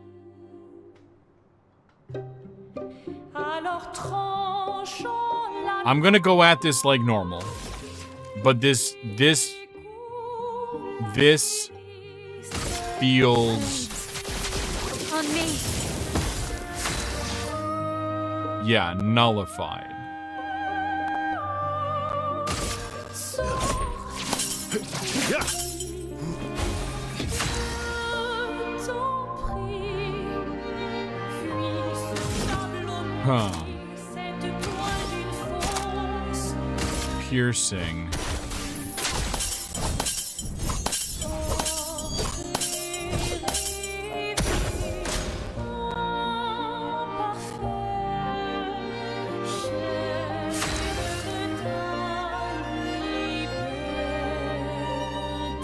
I'm gonna go at this like normal, but this feels On me. yeah, nullified. Huh. Piercing.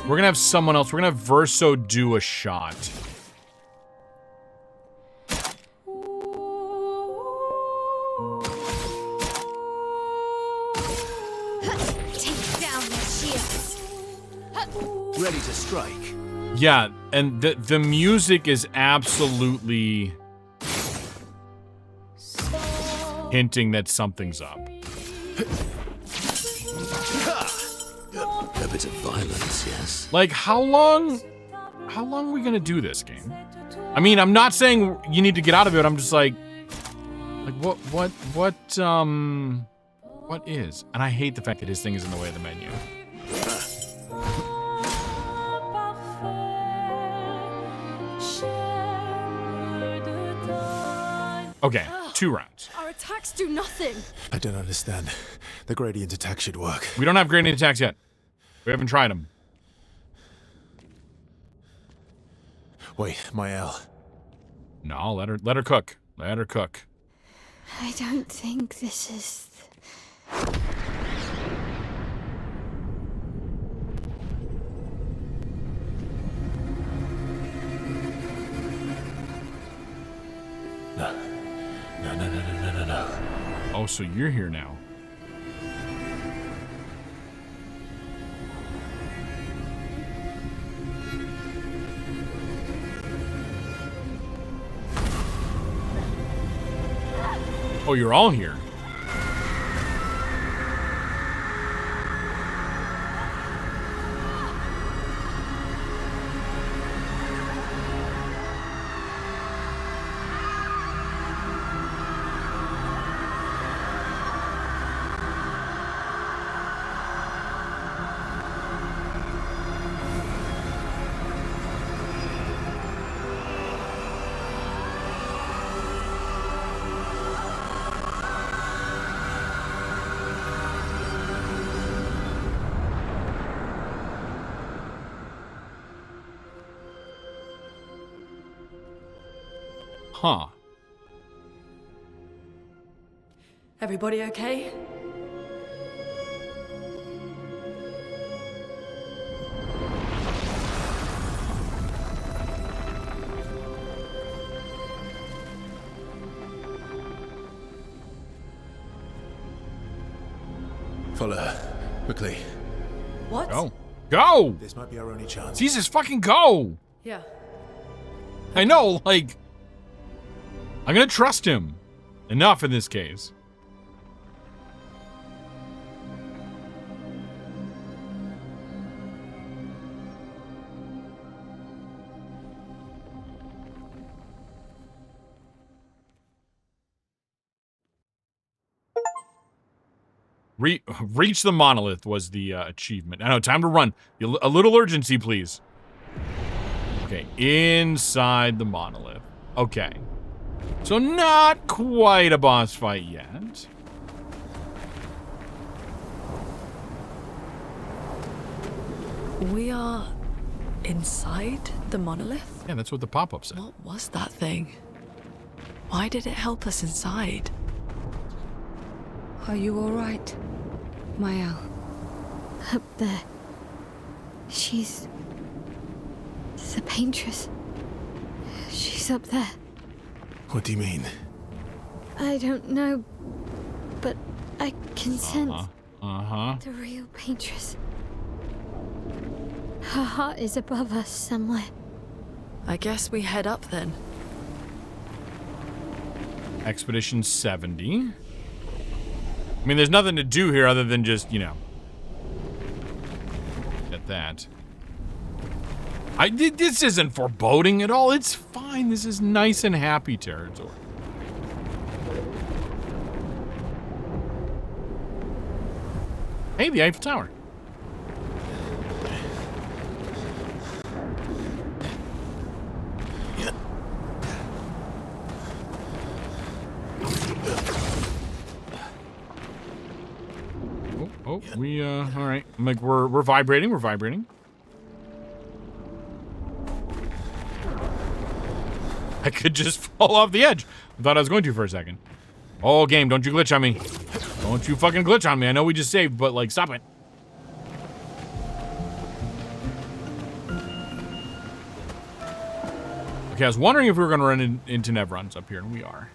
We're gonna have someone else. We're gonna have Verso do a shot. Take down their shields. Ready to strike. Yeah, and the music is absolutely hinting that something's up. A bit of violence, yes. Like, how long are we gonna do this game? I mean, I'm not saying you need to get out of it. I'm just like what is? And I hate the fact that his thing is in the way of the menu. Okay, 2 rounds. Our attacks do nothing. I don't understand. The gradient attack should work. We don't have gradient attacks yet. We haven't tried them. Wait, Mael. No, let her cook. Let her cook. I don't think this is... No. Oh, so you're here now. Oh, you're all here. Huh. Everybody okay? Follow her. Quickly. What? Go. Go! This might be our only chance. Jesus, fucking go! Yeah. I know, like... I'm gonna trust him. Enough in this case. Reach the monolith was the achievement. I know, time to run. A little urgency, please. Okay, inside the monolith. Okay. So not quite a boss fight yet. We are inside the monolith? Yeah, that's what the pop-up said. What was that thing? Why did it help us inside? Are you all right, Mael? Up there. She's... The paintress. She's up there. What do you mean? I don't know, but I can sense Uh-huh. the real paintress. Her heart is above us somewhere. I guess we head up then. Expedition 70. I mean, there's nothing to do here other than just, you know, get that. This isn't foreboding at all. It's fine. This is nice and happy territory. Hey, the Eiffel Tower. Oh, we, all right. I'm like, we're vibrating. We're vibrating. I could just fall off the edge. I thought I was going to for a second. Oh, game, don't you glitch on me. Don't you fucking glitch on me. I know we just saved, but, like, stop it. Okay, I was wondering if we were going to run into Nevrons up here, and we are.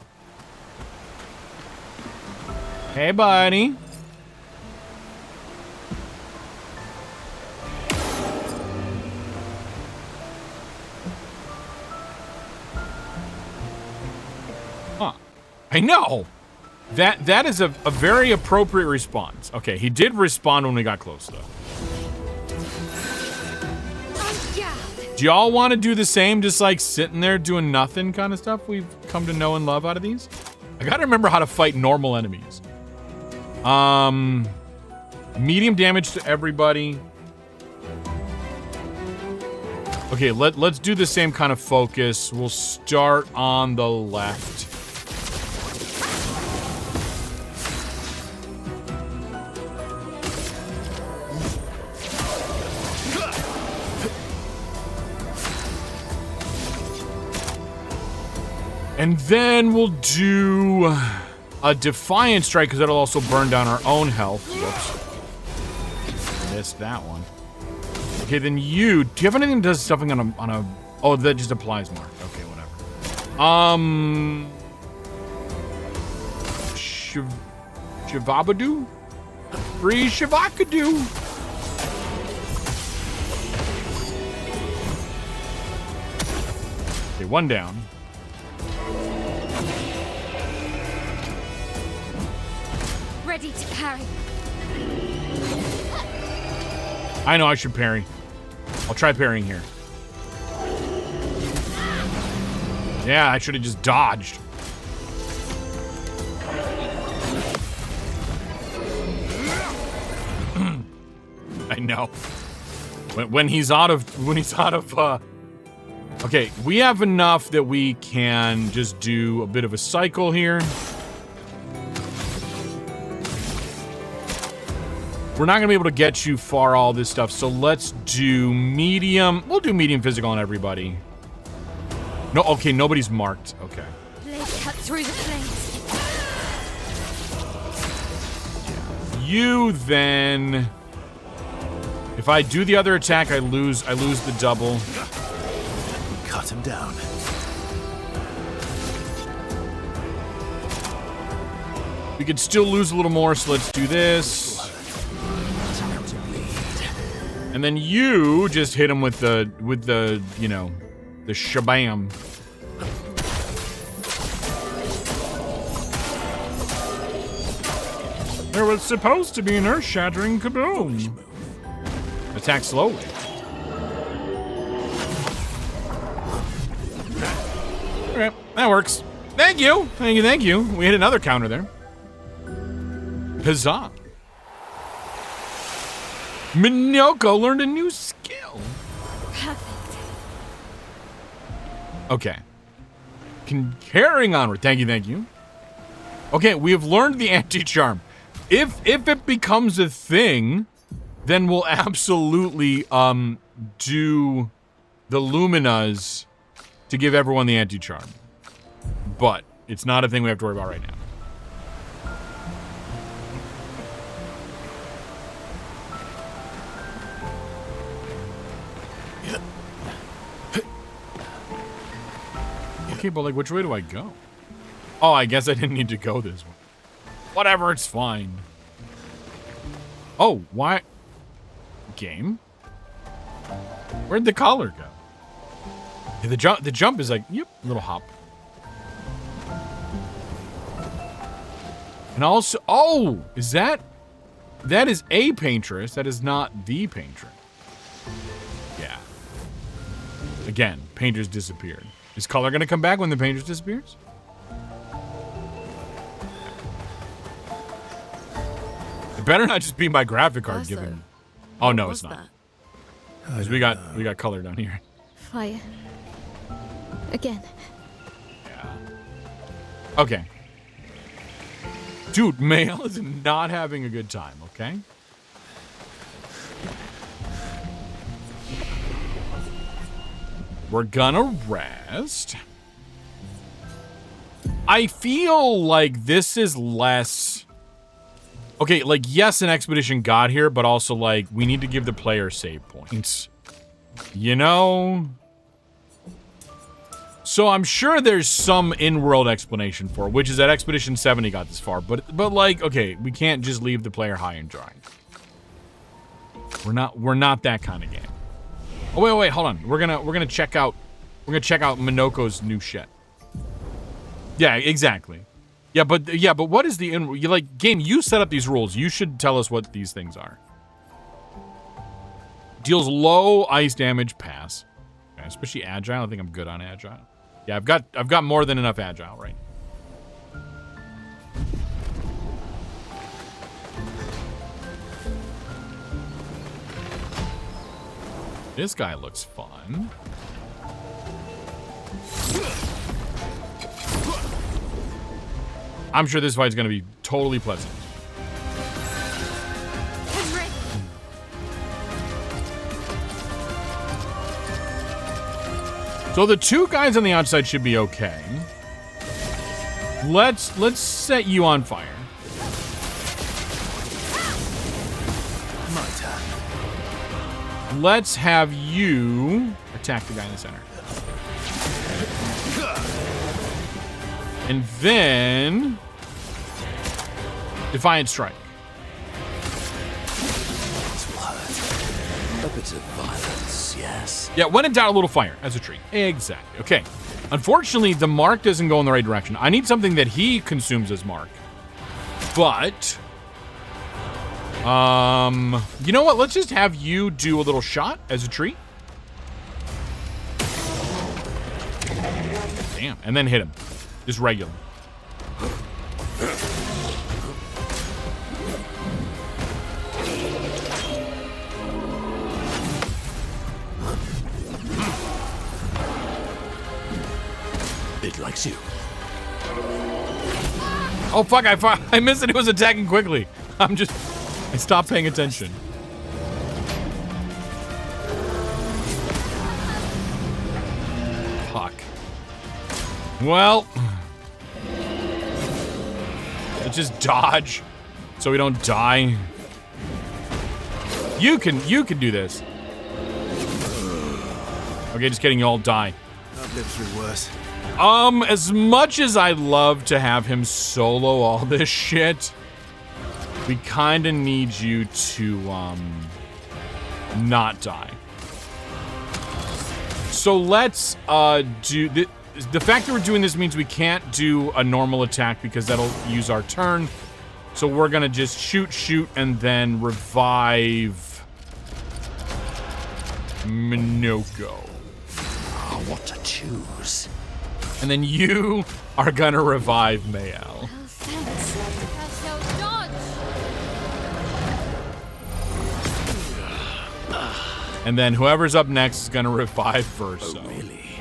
Hey, buddy. Huh. I know. That is a very appropriate response. Okay, he did respond when we got close, though. Do y'all want to do the same, just like sitting there doing nothing kind of stuff we've come to know and love out of these? I gotta remember how to fight normal enemies. Medium damage to everybody. Okay, let's do the same kind of focus. We'll start on the left. And then we'll do a Defiant Strike, because that'll also burn down our own health. Whoops. Missed that one. Okay, then you... Do you have anything that does stuffing on a... Oh, that just applies more. Okay, whatever. Shavabadoo? Free Shavakadoo! Okay, one down. Ready to parry. I know I should parry. I'll try parrying here. Yeah, I should have just dodged. I know. When he's out of okay, we have enough that we can just do a bit of a cycle here. We're not gonna be able to get you far, all this stuff, so let's do medium. We'll do medium physical on everybody. No, okay, nobody's marked. Okay. Blade cut through the flames. You then. If I do the other attack, I lose the double. Cut him down. We could still lose a little more, so let's do this. And then you just hit him with the you know, the shabam. There was supposed to be an earth-shattering kaboom. Attack slowly. Alright, that works. Thank you. Thank you, thank you. We hit another counter there. Huzzah. Minoko learned a new skill. Perfect. Okay. Carrying onward. Thank you, thank you. Okay, we have learned the anti-charm. If it becomes a thing, then we'll absolutely do the Luminas to give everyone the anti-charm. But it's not a thing we have to worry about right now. Okay, but like, which way do I go? Oh, I guess I didn't need to go this way. Whatever, it's fine. Oh, why? Game? Where'd the collar go? Yeah, the jump is like, yep, little hop. And also, oh, is that is a paintress. That is not the paintress. Yeah. Again, painter's disappeared. Is color gonna come back when the painter's disappears? It better not just be my graphic card given. Oh no, it's not. 'Cause we got color down here. Fire. Again. Yeah. Okay. Dude, Mael is not having a good time, okay? We're gonna rest. I feel like this is less... Okay, like, yes, an expedition got here, but also, like, we need to give the player save points. You know? So I'm sure there's some in-world explanation for it, which is that Expedition 70 got this far. But like, okay, we can't just leave the player high and dry. We're not that kind of game. Oh wait, hold on. We're gonna check out Minoko's new shit. Yeah, exactly. Yeah, but what is the game? You set up these rules. You should tell us what these things are. Deals low ice damage, pass. Okay, especially agile. I think I'm good on agile. Yeah, I've got more than enough agile, right? This guy looks fun. I'm sure this fight's gonna be totally pleasant. So the two guys on the outside should be okay. Let's set you on fire. My turn. Let's have you attack the guy in the center. And then Defiant Strike. A bit of violence, yes. Yeah, when in doubt, a little fire as a treat. Exactly. Okay. Unfortunately, the mark doesn't go in the right direction. I need something that he consumes as mark. But, you know what? Let's just have you do a little shot as a treat. Damn. And then hit him. Just regular. It likes you. Oh, fuck, I missed it. It was attacking quickly. I stopped paying attention. Fuck. Well, let's just dodge so we don't die. You can do this. Okay, just kidding. You all die. I've lived through worse. As much as I'd love to have him solo all this shit, we kind of need you to, not die. So let's, do... The fact that we're doing this means we can't do a normal attack because that'll use our turn. So we're gonna just shoot, and then revive Minoko. Oh, what to choose? And then you are gonna revive Mael. And then whoever's up next is gonna revive Verso. Oh, really?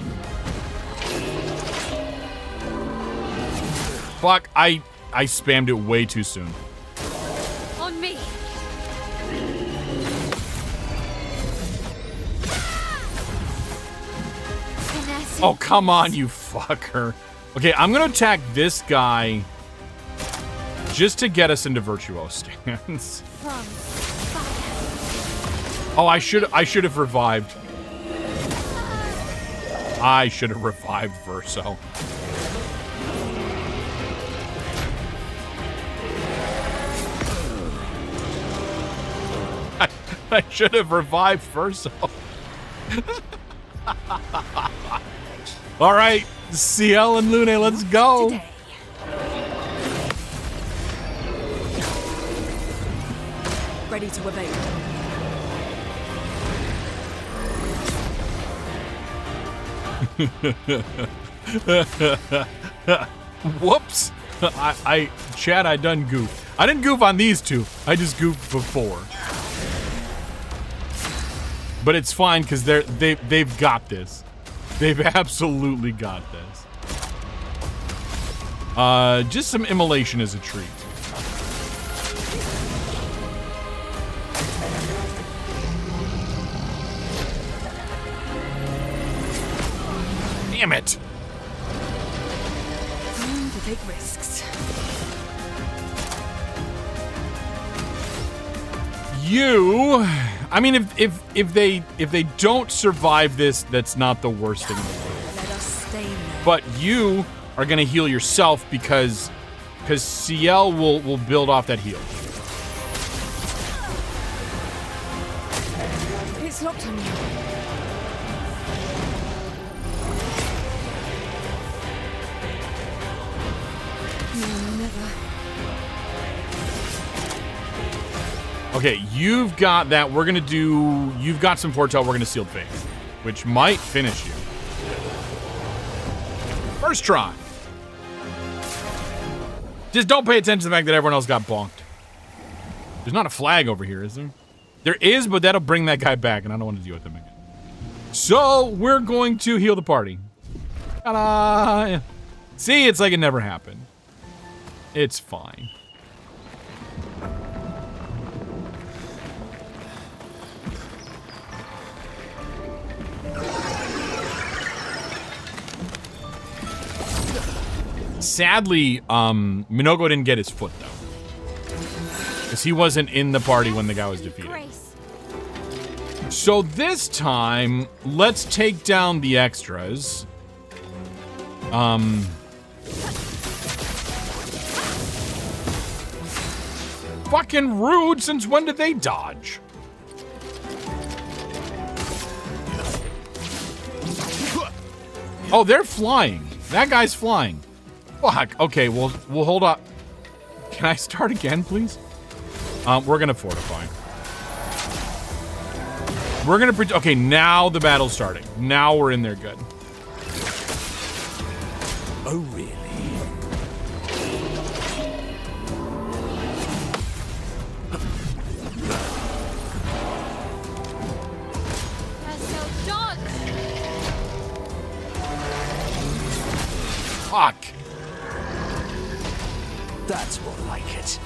Fuck, I spammed it way too soon. On me. Oh, come on, you fucker. Okay, I'm gonna attack this guy just to get us into Virtuo stance. Oh, I should have revived. I should have revived Verso. I should have revived Verso. All right, CL and Lune, let's go. Today. Ready to evade. Whoops. Chad, I done goof. I didn't goof on these two. I just goofed before. But it's fine because they've got this. They've absolutely got this. Just some immolation as a treat. Damn it. Time to take risks. I mean, if they don't survive this, that's not the worst thing in the world. Let us stay now. But you are gonna heal yourself because CL will build off that heal. It's locked on you. No, never. Okay, you've got that. You've got some foretell. We're gonna Sealed Faith, which might finish you. First try. Just don't pay attention to the fact that everyone else got bonked. There's not a flag over here, is there? There is, but that'll bring that guy back, and I don't want to deal with him again. So we're going to heal the party. Ta-da! See, it's like it never happened. It's fine. Sadly, Minogo didn't get his foot, though. Because he wasn't in the party when the guy was defeated. So this time, let's take down the extras. Fucking rude, since when did they dodge? Oh, they're flying. That guy's flying. Fuck. Okay, well, we'll hold up. Can I start again, please? We're gonna fortify. We're gonna okay, now the battle's starting. Now we're in there good. Oh, really? Fuck. That's more like it.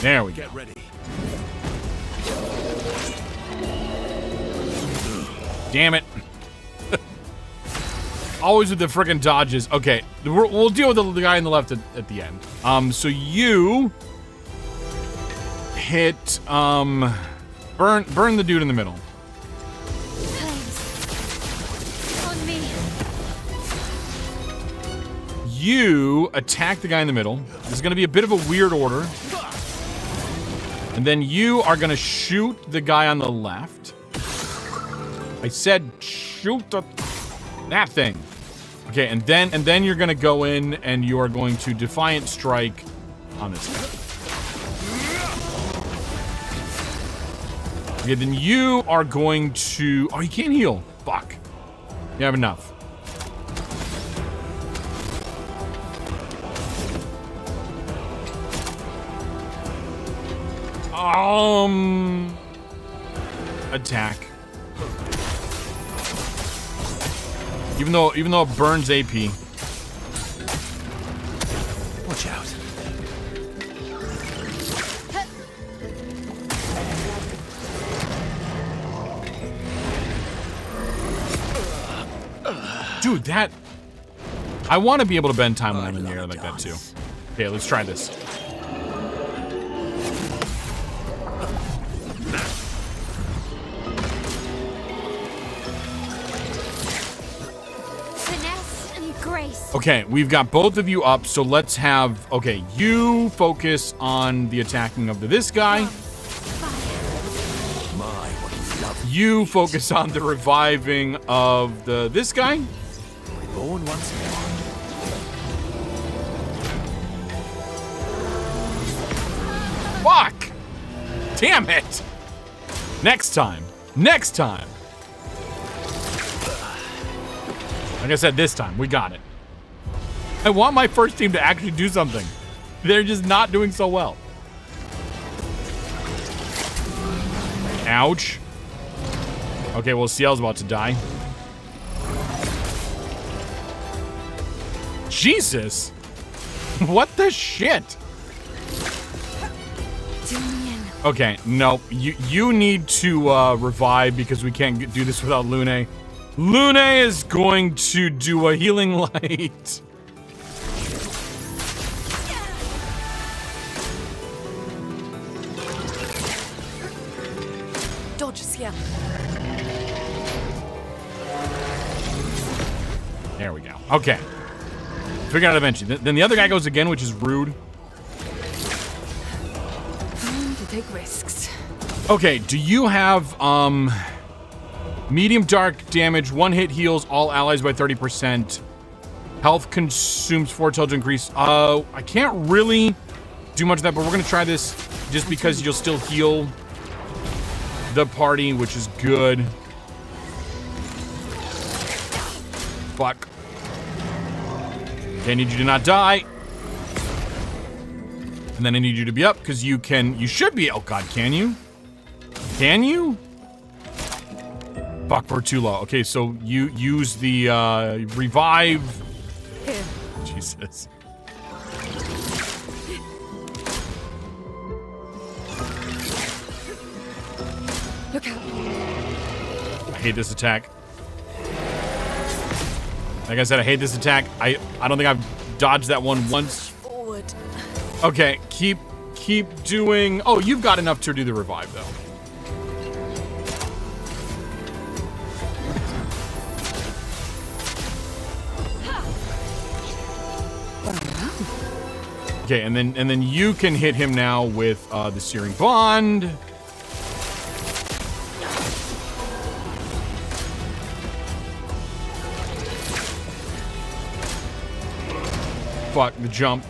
There we go. Get ready. Damn it. Always with the frickin' dodges. Okay, we'll deal with the guy on the left at the end. So you hit, burn the dude in the middle. On me. You attack the guy in the middle. This is gonna be a bit of a weird order. And then you are gonna shoot the guy on the left. I said shoot that thing. Okay, and then you're gonna go in and you are going to Defiant Strike on this guy. Okay, then you are going to... Oh, you can't heal. Fuck. You have enough. Attack. Even though it burns AP. Watch out. Dude, that... I want to be able to bend time when I'm in the air like that too. Okay, let's try this. grace. Okay, we've got both of you up, so let's have... Okay, you focus on the attacking of this guy. You focus on the reviving of this guy. Reborn once more. Fuck! Damn it! Next time. Next time. Like I said, this time. We got it. I want my first team to actually do something. They're just not doing so well. Ouch. Okay, well, CL's about to die. Jesus! What the shit? Okay, no, you need to revive because we can't do this without Lune. Lune is going to do a healing light. Dodge, yeah. There we go. Okay. Figure out eventually. Then the other guy goes again, which is rude. To take risks. Okay, do you have medium dark damage, 1-hit heals all allies by 30%. Health consumes 4 till to increase. I can't really do much of that, but we're gonna try this just because you'll still heal the party, which is good. Fuck. Okay, I need you to not die. And then I need you to be up because you should be. Oh God, can you? Can you? Fuck, we're too low. Okay, so you use the revive. Here. Jesus. Look out. I hate this attack. Like I said, I hate this attack. I don't think I've dodged that one once. Forward. Okay, keep doing. Oh, you've got enough to do the revive though. Okay, and then you can hit him now with the Searing Bond. Fuck the jump.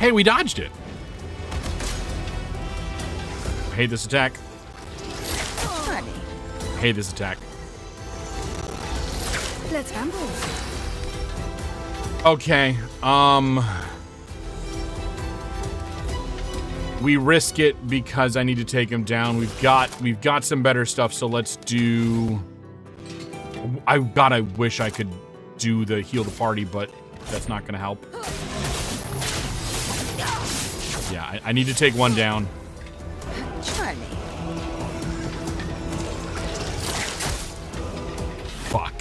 Hey, we dodged it. I hate this attack. Funny. I hate this attack. Let's ramble. Okay, we risk it because I need to take him down. We've got some better stuff, so let's do. I wish I could do the heal the party, but that's not gonna help. Yeah, I need to take one down. Try me. Fuck.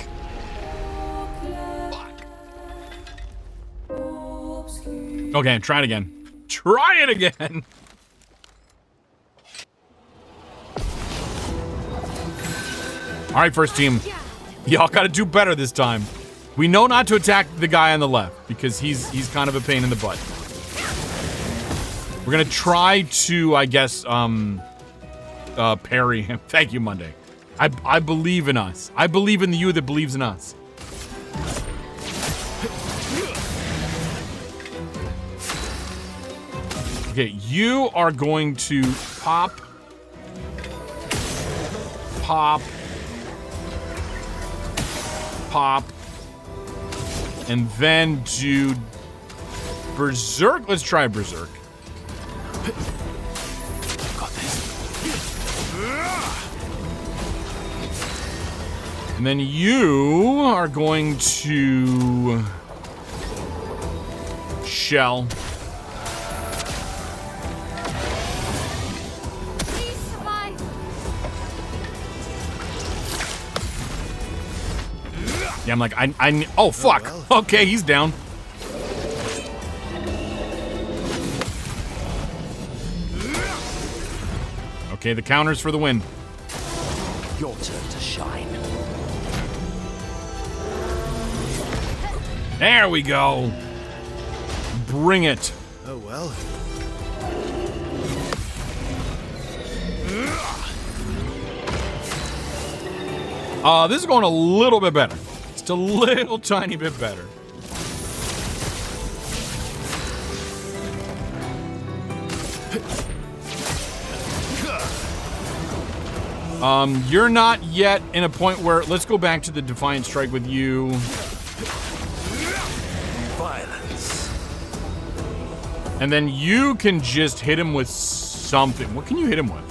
Okay, try it again. Try it again! Alright, first team. Y'all gotta do better this time. We know not to attack the guy on the left, because he's kind of a pain in the butt. We're gonna try to, I guess, parry him. Thank you, Monday. I believe in us. I believe in the you that believes in us. Okay, you are going to pop, and then do Berserk. Let's try Berserk. Got this. And then you are going to shell. Yeah, I'm like, oh, fuck. Oh, well. Okay, he's down. Okay, the counters for the win. Your turn to shine. There we go. Bring it. Oh well. This is going a little bit better. Just a little tiny bit better. You're not yet in a point where, let's go back to the Defiant Strike with you. Violence. And then you can just hit him with something. What can you hit him with?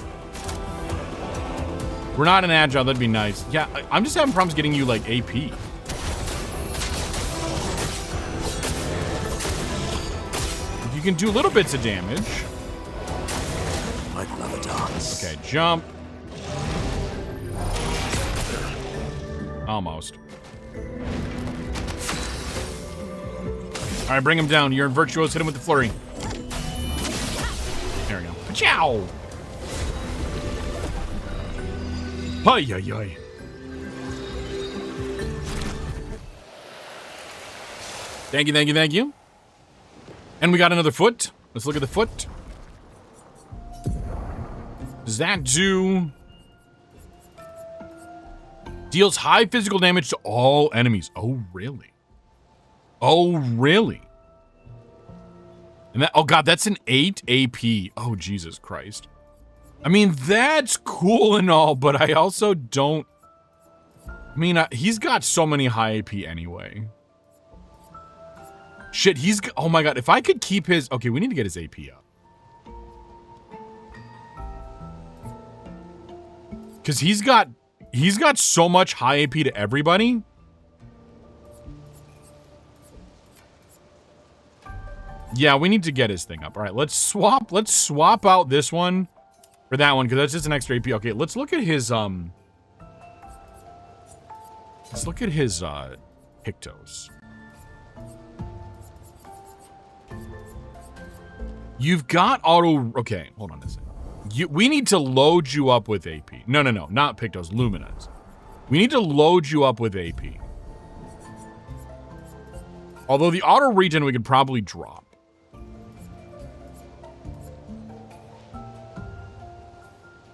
We're not an agile, that'd be nice. Yeah, I'm just having problems getting you, like, AP. If you can do little bits of damage. I'd love a dance. Okay, jump. Almost. All right, bring him down. You're in virtuos. Hit him with the flurry. There we go. Ciao. Hi, hi, hi. Thank you, thank you, thank you. And we got another foot. Let's look at the foot. Does that do... Deals high physical damage to all enemies. Oh, really? Oh, really? And that, oh god, that's an 8 AP. Oh, Jesus Christ. I mean, that's cool and all, but I also don't... I mean, he's got so many high AP anyway. Shit, he's... Oh my god, if I could keep his... Okay, we need to get his AP up. Because he's got so much high AP to everybody. Yeah, we need to get his thing up. All right, let's swap out this one for that one, because that's just an extra AP. Okay, let's look at his Pictos. You've got auto... Okay, hold on a second. We need to load you up with AP. No, not Pictos, Luminas. We need to load you up with AP. Although the auto regen we could probably drop.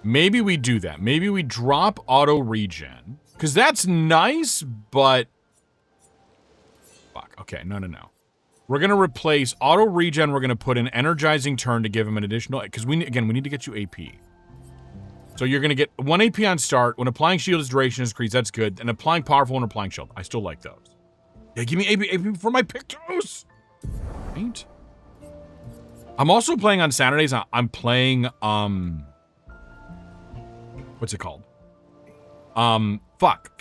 Maybe we do that. Maybe we drop auto regen. Because that's nice, but... Fuck, okay, no. We're going to replace auto regen. We're going to put an energizing turn to give him an additional... Because, we need to get you AP. So you're going to get 1 AP on start. When applying shield, his duration is increased. That's good. And applying powerful and applying shield. I still like those. Yeah, give me AP for my Pictos. Right? I'm also playing on Saturdays. I'm playing... What's it called? Fuck.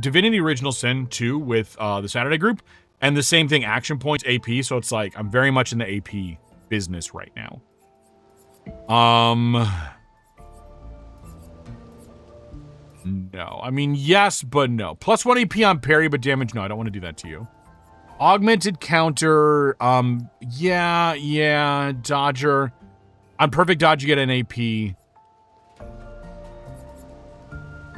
Divinity Original Sin 2 with the Saturday group. And the same thing, action points, AP, so it's like, I'm very much in the AP business right now. No. I mean, yes, but no. Plus 1 AP on parry, but damage, no, I don't want to do that to you. Augmented counter, yeah, dodger. On perfect dodge, you get an AP.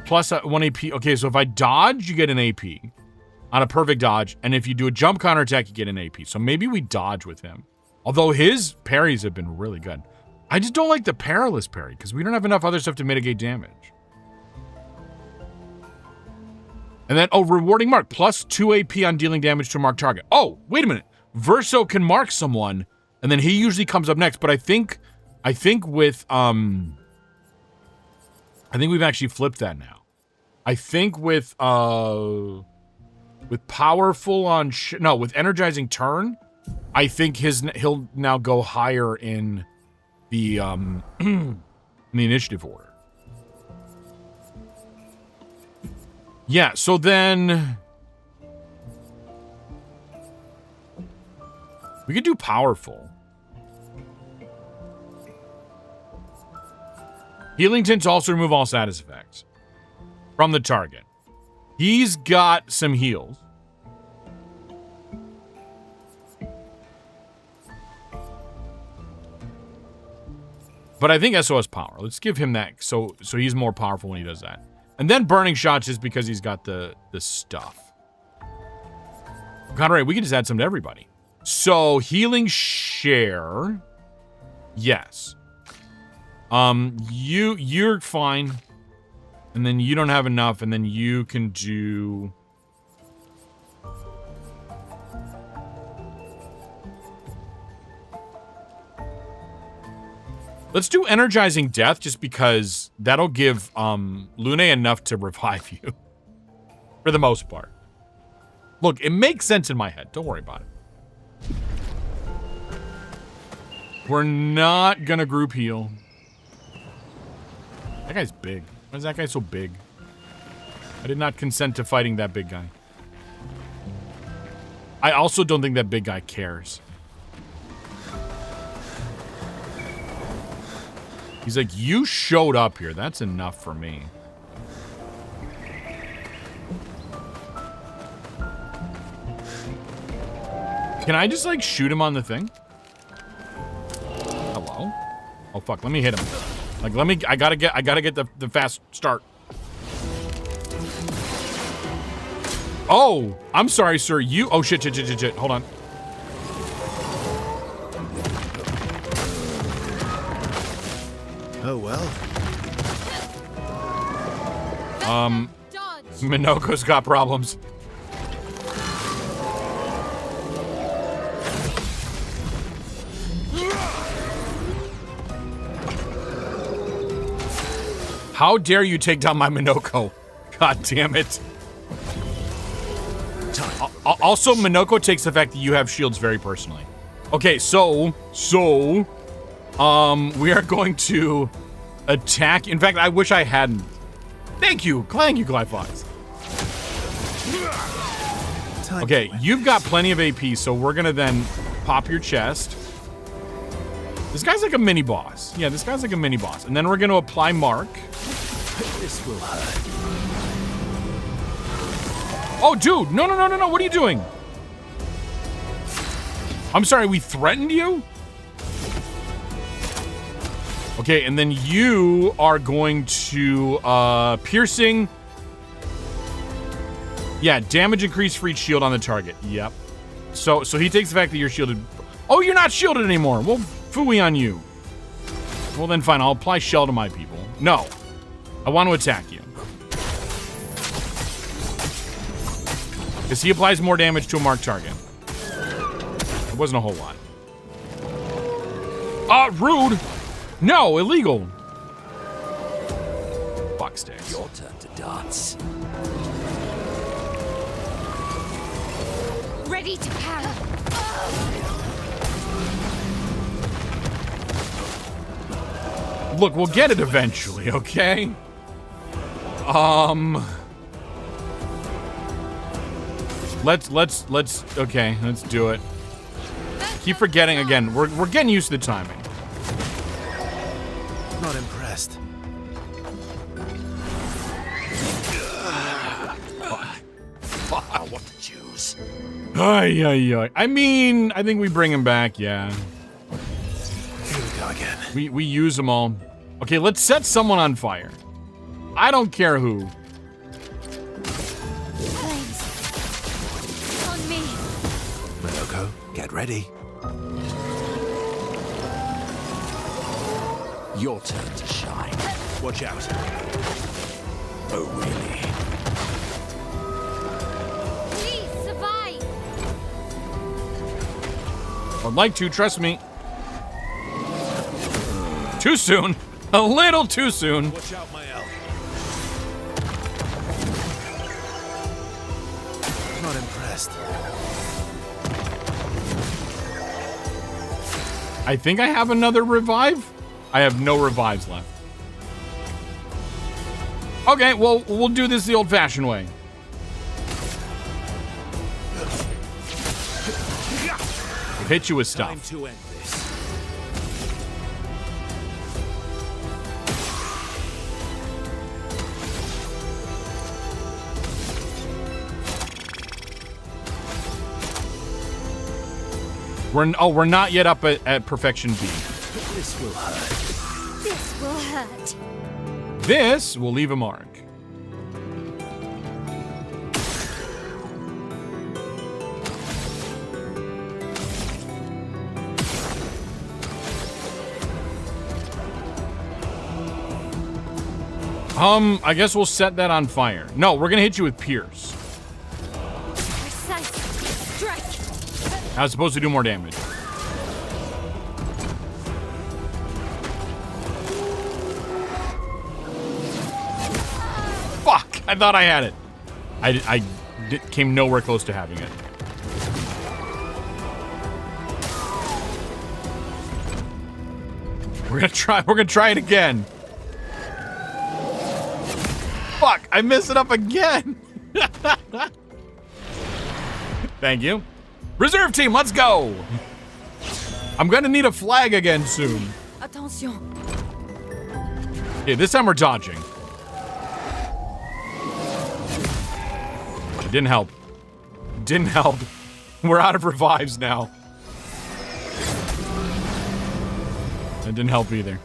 Plus 1 AP, okay, so if I dodge, you get an AP. On a perfect dodge, and if you do a jump counter attack, you get an AP. So maybe we dodge with him. Although his parries have been really good. I just don't like the perilous parry, because we don't have enough other stuff to mitigate damage. And then, oh, rewarding mark. Plus 2 AP on dealing damage to a marked target. Oh, wait a minute. Verso can mark someone, and then he usually comes up next. But I think with, I think we've actually flipped that now. I think with powerful on with energizing turn, I think he'll now go higher in the in the initiative order. Yeah, so then we could do powerful. Healing tints also remove all status effects from the target. He's got some heals. But I think SOS power. Let's give him that so he's more powerful when he does that. And then burning shots is because he's got the stuff. God, right, we can just add some to everybody. So healing share. Yes. You're fine. And then you don't have enough, and then you can do... Let's do energizing death, just because that'll give Lune enough to revive you. For the most part. Look, it makes sense in my head. Don't worry about it. We're not gonna group heal. That guy's big. Why is that guy so big? I did not consent to fighting that big guy. I also don't think that big guy cares. He's like, you showed up here. That's enough for me. Can I just, like, shoot him on the thing? Hello? Oh, fuck. Let me hit him. Like, let me... I gotta get the fast start. Oh! I'm sorry, sir. You... Oh, shit. Hold on. Oh, well. Minoko's got problems. How dare you take down my Minoko? God damn it. Also, Minoko takes the fact that you have shields very personally. Okay, so we are going to attack. In fact, I wish I hadn't. Thank you, Glyphox. Okay, you've got plenty of AP, so we're gonna then pop your chest. This guy's like a mini boss. Yeah, this guy's like a mini boss. And then we're gonna apply Mark. This will hurt. Oh, dude, no, what are you doing? I'm sorry, we threatened you? Okay, and then you are going to, piercing. Yeah, damage increase for each shield on the target. Yep. So he takes the fact that you're shielded. Oh, you're not shielded anymore. Well, phooey on you. Well, then fine, I'll apply shell to my people. No, I want to attack you. Because he applies more damage to a marked target. It wasn't a whole lot. Rude. No, illegal. Fuck sticks. Your turn to dance. Ready to parry. Look, we'll get it eventually, okay? Let's okay, let's do it. Keep forgetting again. We're getting used to the timing. Not impressed. I want to choose. Ay. I mean, I think we bring him back, yeah. Here we go again. We use them all. Okay, let's set someone on fire. I don't care who. Flames. On me. Minoko, get ready. Your turn to shine. Watch out. Oh, really? Please survive. I'd like to, trust me. Too soon. A little too soon. Watch out, my elf. Not impressed. I think I have another revive. I have no revives left. Okay, well, we'll do this the old-fashioned way. We'll hit you with stuff. Time to end this. We're not yet up at perfection B. This will hurt. This will hurt. This will leave a mark. I guess we'll set that on fire. No, we're gonna hit you with Pierce. Precise strike. That's supposed to do more damage. Fuck! I thought I had it. I came nowhere close to having it. We're gonna try it again. Fuck, I messed it up again. Thank you. Reserve team, let's go. I'm gonna need a flag again soon. Attention. Okay, this time we're dodging. It didn't help. Didn't help. We're out of revives now. That didn't help either.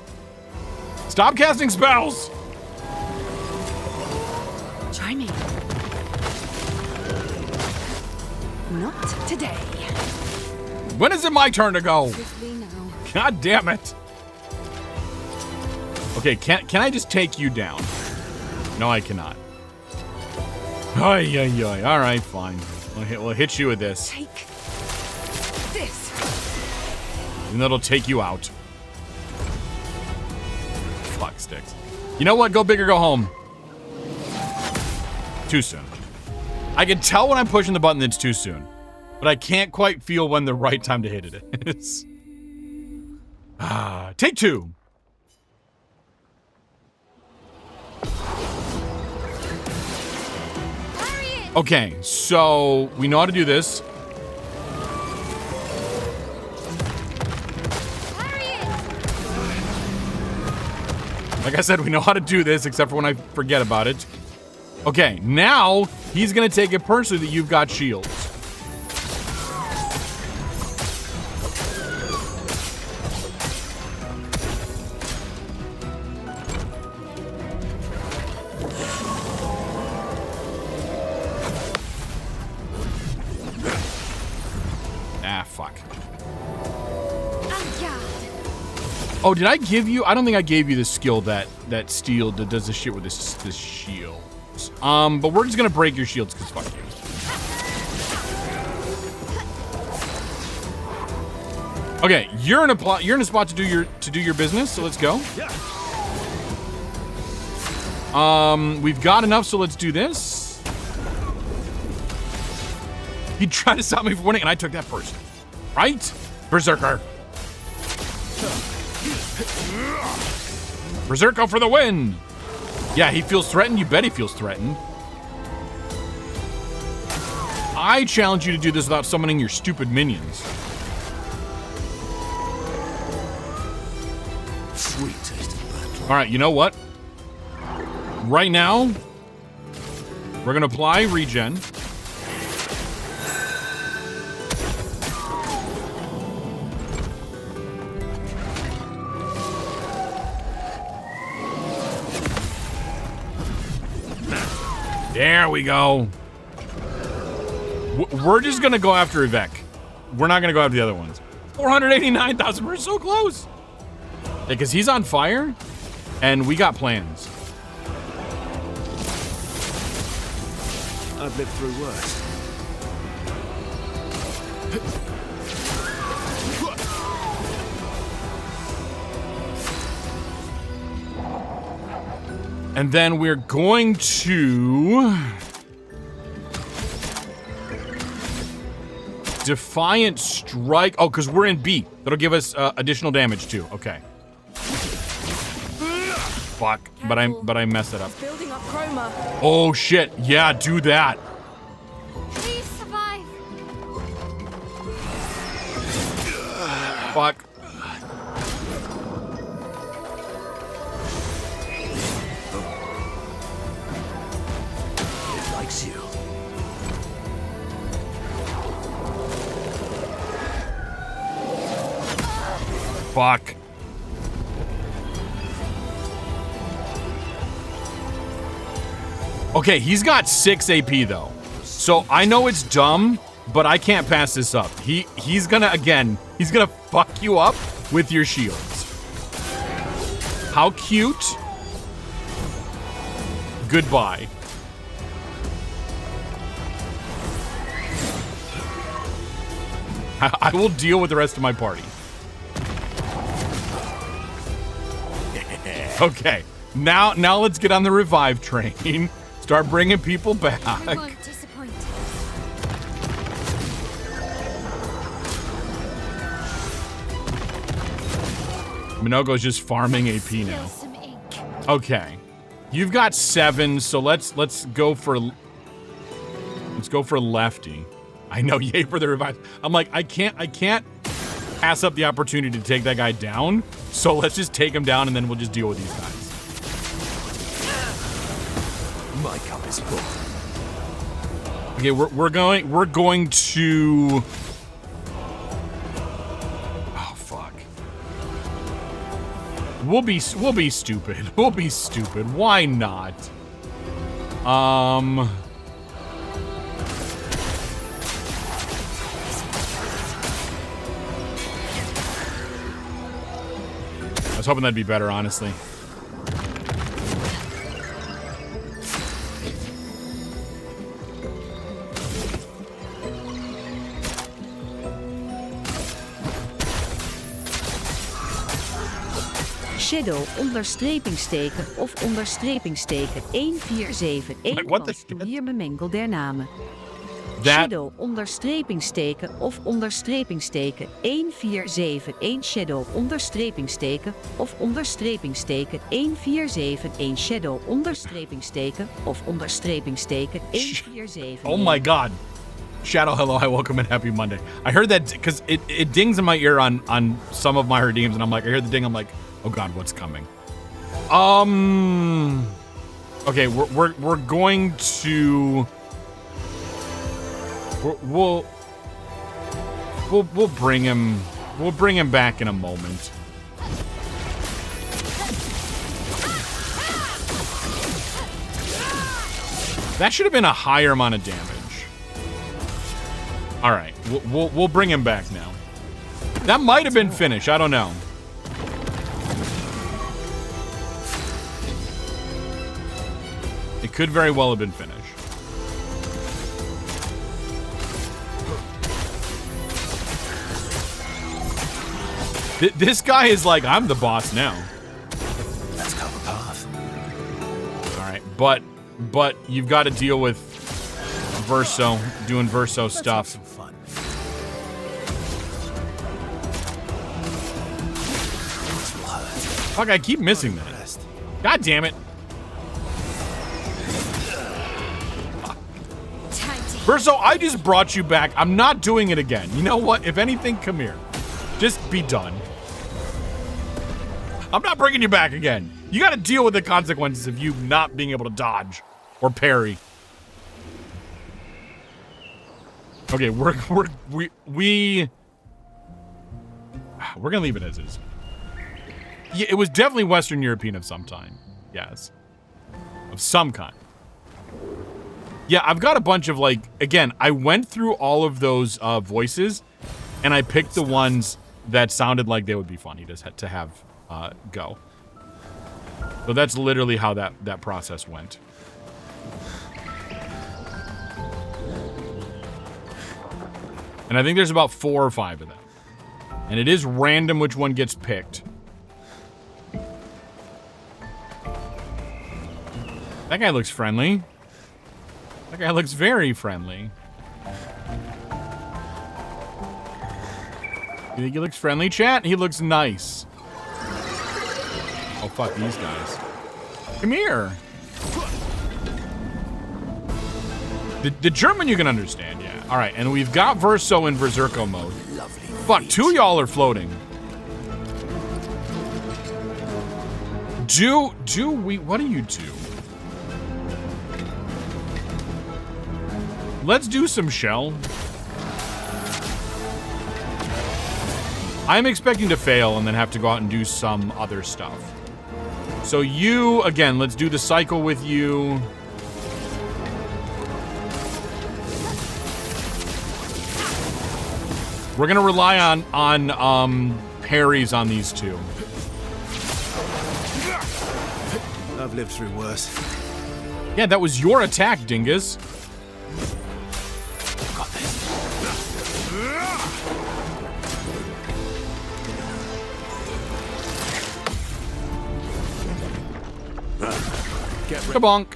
Stop casting spells! Try me. Not today. When is it my turn to go? Swiftly now. God damn it. Okay, can I just take you down? No, I cannot. Ay, ay, ay. All right, fine. We'll hit you with this. Take this. And that'll take you out. Fuck sticks. You know what? Go big or go home. Too soon. I can tell when I'm pushing the button that it's too soon. But I can't quite feel when the right time to hit it is. Take two. Okay, so we know how to do this. Like I said, we know how to do this, except for when I forget about it. Okay, now he's gonna take it personally that you've got shields. Ah, fuck. Oh, did I give you? I don't think I gave you the skill that steel that does the shit with this shield. But we're just gonna break your shields because fuck you. Okay, you're in a spot to do your business, so let's go. We've got enough, so let's do this. He tried to stop me from winning, and I took that first. Right? Berserker. Berserker for the win! Yeah, he feels threatened. You bet he feels threatened. I challenge you to do this without summoning your stupid minions. Sweet taste of battle. All right, you know what? Right now, we're gonna apply regen. There we go. We're just gonna go after Yvek. We're not gonna go after the other ones. 489,000, we're so close. Yeah, because he's on fire, and we got plans. I've lived through worse. And then we're going to Defiant Strike. Oh, because we're in B. That'll give us additional damage too. Okay. Fuck. But I messed it up. Building up chroma. Oh shit. Yeah, do that. Please survive. Fuck. You. Fuck. Okay, he's got 6 AP though. So I know it's dumb, but I can't pass this up. He's gonna fuck you up with your shields. How cute. Goodbye. I will deal with the rest of my party. Okay, now let's get on the revive train. Start bringing people back. I won't disappoint. Minogo's just farming AP now. Some ink. Okay, you've got 7, so let's go for Lefty. I know, yay for the revive. I'm like, I can't pass up the opportunity to take that guy down. So let's just take him down and then we'll just deal with these guys. My cup is full. Okay, we're going to. Oh fuck. We'll be stupid. We'll be stupid. Why not? I was hoping that'd be better, honestly. Shadow onderstrepingsteken of onderstrepingsteken 1471 What the was hier bemengel der namen. That Shadow onderstrepingsteken of onderstrepingsteken 1471 Shadow onderstrepingsteken of onderstrepingsteken 1471 Shadow onderstrepingsteken of onderstrepingsteken 1471. Oh my god. Shadow, hello, hi, welcome, and happy Monday. I heard that because it dings in my ear on some of my redeems, and I'm like, I hear the ding, I'm like, oh god, what's coming? Okay, we're going to we'll bring him back in a moment. That should have been a higher amount of damage. All right, we'll bring him back now. That might have been finished. I don't know. It could very well have been finished. This guy is like, I'm the boss now. Let's go the path. All right, but you've got to deal with Verso, doing Verso stuff. Some fun. This will hurt. Fuck, I keep missing that. God damn it. Verso, I just brought you back. I'm not doing it again. You know what? If anything, come here. Just be done. I'm not bringing you back again. You got to deal with the consequences of you not being able to dodge or parry. Okay, we're gonna leave it as is. Yeah, it was definitely Western European of some time. Yes, of some kind. Yeah, I've got a bunch of, like, again, I went through all of those voices, and I picked the ones that sounded like they would be funny to have go. So that's literally how that process went. And I think there's about 4 or 5 of them. And it is random which one gets picked. That guy looks friendly. That guy looks very friendly. You think he looks friendly, chat? He looks nice. Oh, fuck these guys. Come here. The German you can understand, yeah. All right, and we've got Verso in Berserko mode. Lovely. Fuck, 2 y'all are floating. What do you do? Let's do some shell. I'm expecting to fail and then have to go out and do some other stuff. So you, again, let's do the cycle with you. We're gonna rely on parries on these 2. I've lived through worse. Yeah, that was your attack, dingus. Got this. Get ready. Kabonk.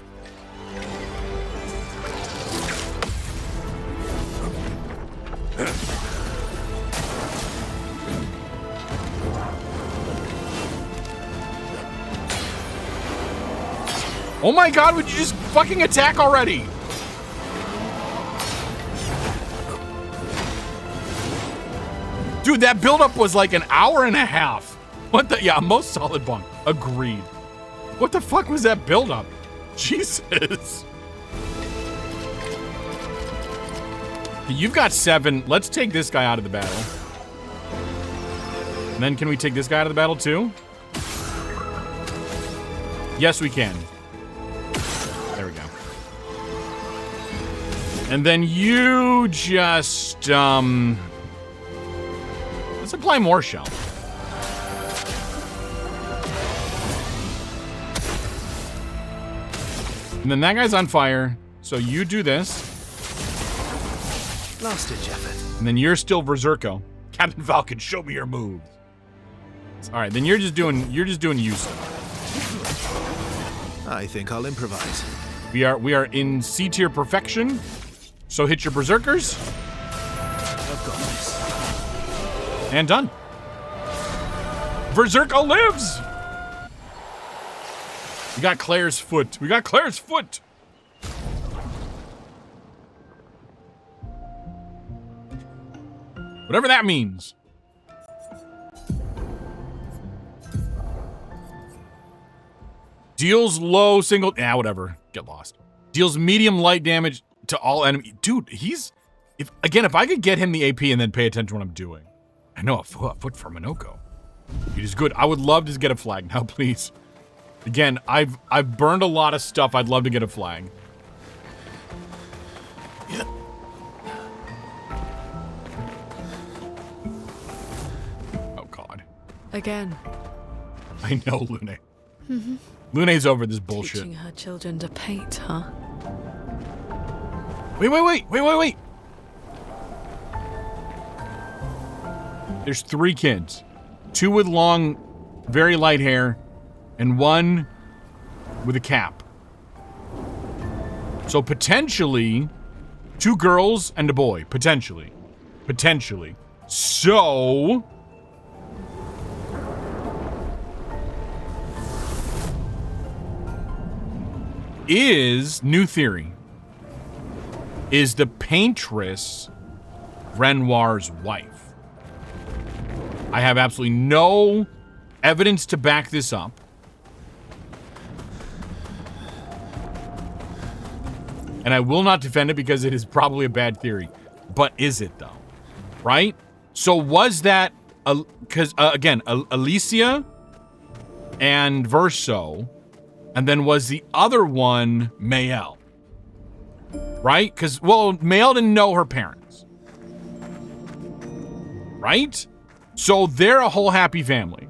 Oh my god, would you just fucking attack already? Dude, that buildup was like an hour and a half. What the? Yeah, most solid bonk. Agreed. What the fuck was that buildup? Jesus. You've got 7. Let's take this guy out of the battle. And then can we take this guy out of the battle too? Yes, we can. There we go. And then you just, let's apply more shell. And then that guy's on fire, so you do this. Last ditch effort. And then you're still Berserko. Captain Falcon, show me your moves. All right, then you're just doing you stuff. I think I'll improvise. We are in C tier perfection. So hit your berserkers. I've got this. And done. Berserko lives. We got Claire's foot. We got Claire's foot. Whatever that means. Deals low single... whatever. Get lost. Deals medium light damage to all enemy... Dude, he's... If I could get him the AP and then pay attention to what I'm doing. I know, a foot for Minoko. It is good. I would love to get a flag now, please. Again, I've burned a lot of stuff. I'd love to get a flag. Yeah. Oh, God. Again. I know, Lune. Lune's over this bullshit. Teaching her children to paint, huh? Wait. There's 3 kids. 2 with long, very light hair, and 1 with a cap. So potentially 2 girls and a boy. Potentially. So... new theory, is the paintress Renoir's wife? I have absolutely no evidence to back this up. And I will not defend it because it is probably a bad theory. But is it, though? Right? So was that... Because, again, Alicia and Verso... And then was the other one Mayel? Right? Because, well, Mayel didn't know her parents. Right? So they're a whole happy family.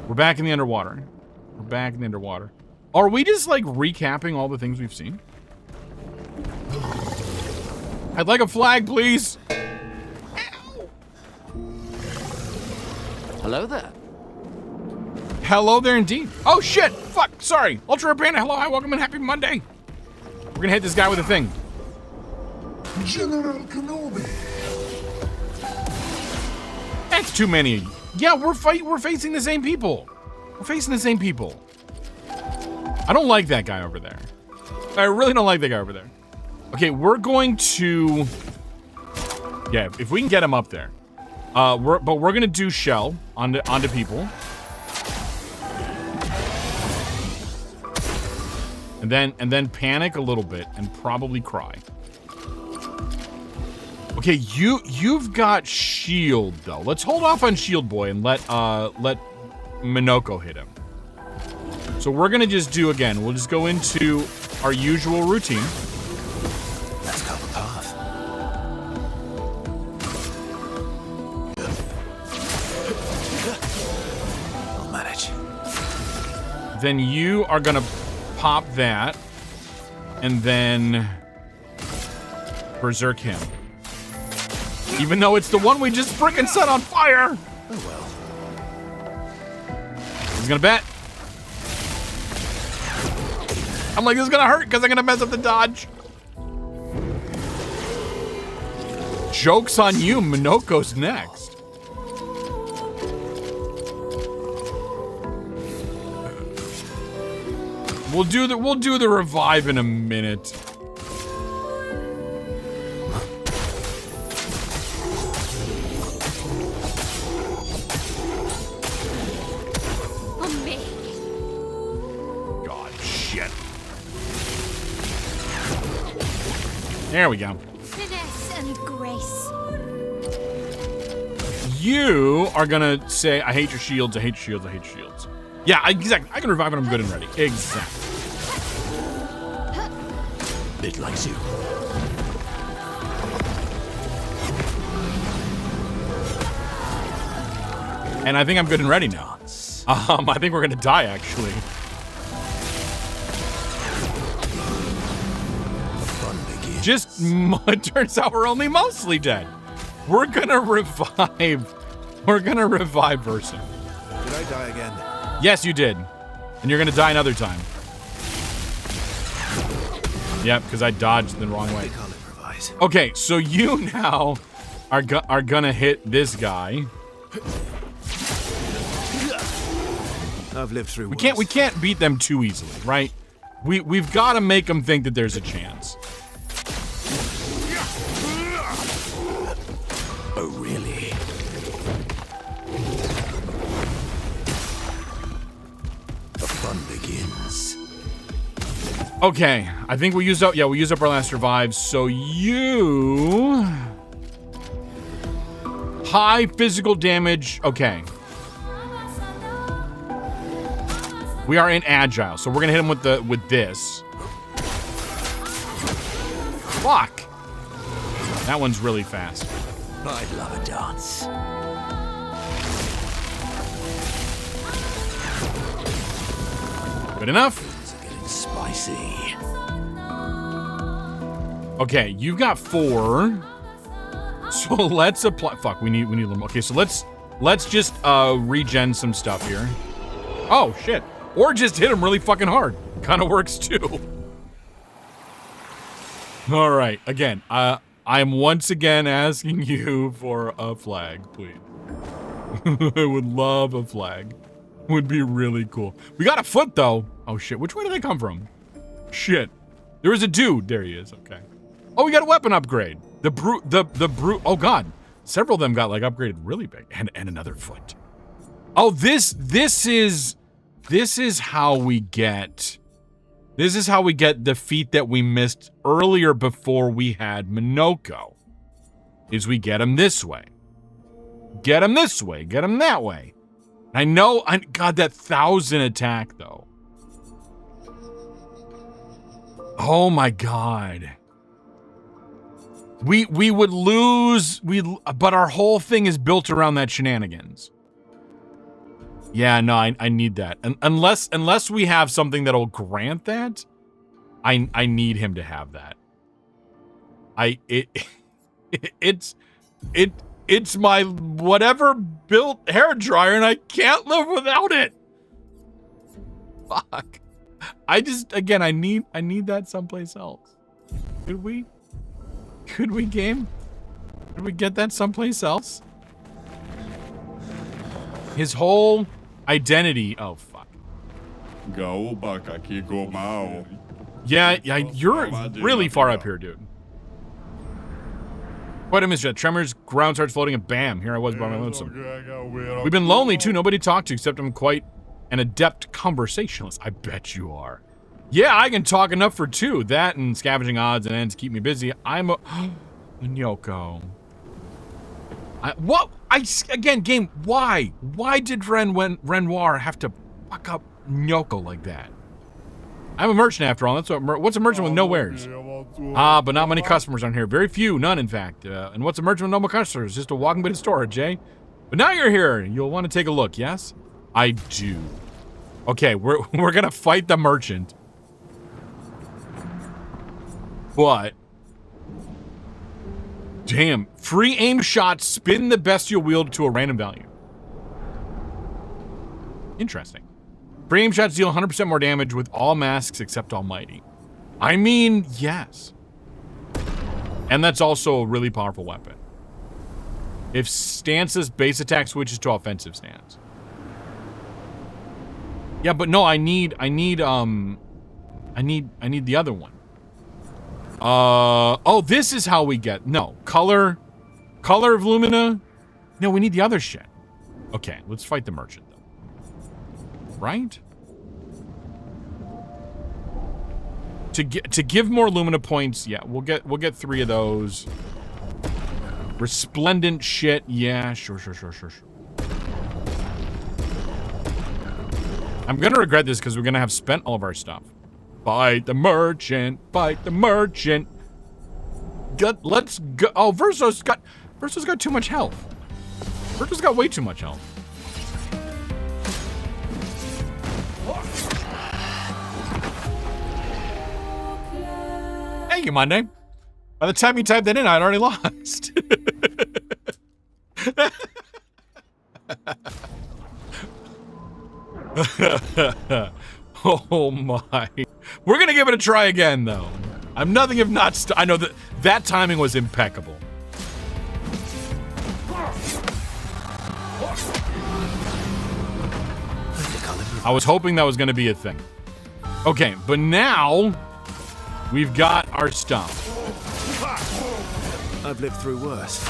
We're back in the underwater. Are we just, like, recapping all the things we've seen? I'd like a flag, please. Hello there. Hello there indeed. Oh shit! Fuck! Sorry. Ultra Panda, hello, hi, welcome, and happy Monday. We're gonna hit this guy with a thing. General Kenobi. That's too many. Yeah, we're facing the same people. I don't like that guy over there. I really don't like that guy over there. Okay, we're going to... Yeah, if we can get him up there. We're gonna do shell onto people. And then panic a little bit and probably cry. Okay, you've got shield though. Let's hold off on shield boy and let Minoko hit him. So we're gonna just do again. We'll just go into our usual routine. Let's go the path. I'll manage. Then you are gonna pop that. and then berserk him. Even though it's the one we just freaking set on fire. Oh well. He's gonna bet. I'm like, this is gonna hurt because I'm gonna mess up the dodge. Joke's on you, Minoko's next. We'll do the revive in a minute. God, shit. There we go. Finesse and grace. You are gonna say, I hate your shields, I hate your shields, I hate your shields. Yeah, exactly. I can revive when I'm good and ready. Exactly. It likes you. And I think I'm good and ready now. I think we're gonna die, actually. Just, it turns out we're only mostly dead. We're gonna revive. We're gonna revive Versa. Did I die again? Yes, you did. And you're gonna die another time. Yep, because I dodged the wrong way. Okay, so you now are gonna hit this guy. I've lived through We can't beat them too easily, right? We've got to make them think that there's a chance. Oh, really? The fun begins. Okay, I think we used up our last revives. So you high physical damage. Okay. We are in agile, so we're gonna hit him with this. Fuck. That one's really fast. I'd love a dance. Good enough. It's getting spicy. Okay, you've got 4. So let's apply. Fuck, we need a little more. Okay, so let's just regen some stuff here. Oh shit. Or just hit him really fucking hard. Kind of works too. All right, again, I'm once again asking you for a flag, please. I would love a flag. Would be really cool. We got a foot though. Oh shit, which way did they come from? Shit. There was a dude. There he is, okay. Oh, we got a weapon upgrade. The brute, oh god. Several of them got like upgraded really big. And another foot. Oh, this is how we get the feat that we missed earlier before we had Minoko. Is we get him this way. Get him this way. Get him that way. I know, God, that 1,000 attack though. Oh my god. We would lose, but our whole thing is built around that shenanigans. Yeah, no, I need that. And unless we have something that'll grant that, I need him to have that. It's my whatever built hair dryer and I can't live without it. Fuck. I need that someplace else. Could we game? Could we get that someplace else? His whole identity. Oh fuck. Yeah, you're really far up here, dude. Quite a misstep. Tremors, ground starts floating, and bam, here I was by my lonesome. We've been lonely too, nobody to talk to, except I'm quite an adept conversationalist. I bet you are. Yeah, I can talk enough for 2. That and scavenging odds and ends keep me busy. I'm a Nyoko. Again, game, why? Why did Renoir have to fuck up Nyoko like that? I'm a merchant after all. That's what's a merchant with no wares? Ah, but not many customers on here. Very few, none in fact. And what's a merchant with no more customers? Just a walking bit of storage, eh? But now you're here. You'll want to take a look, yes? I do. Okay, we're gonna fight the merchant. But damn, free aim shot, spin the bestial wield to a random value. Interesting. Free aim shots deal 100% more damage with all masks except Almighty. I mean, yes. And that's also a really powerful weapon. If stance's base attack switches to offensive stance. Yeah, but no, I need the other one. Oh, this is how we get, no, color of Lumina. No, we need the other shit. Okay, let's fight the merchant though. Right? To give more Lumina points, yeah, we'll get 3 of those. Resplendent shit, yeah, sure. I'm gonna regret this because we're gonna have spent all of our stuff. Fight the merchant, fight the merchant. Let's go. Oh, Verso's got too much health. Verso's got way too much health. Thank you, Monday. By the time you typed that in, I'd already lost. Oh my. We're gonna give it a try again, though. I'm nothing if not I know that timing was impeccable. I was hoping that was gonna be a thing. Okay, but now we've got our stuff. I've lived through worse.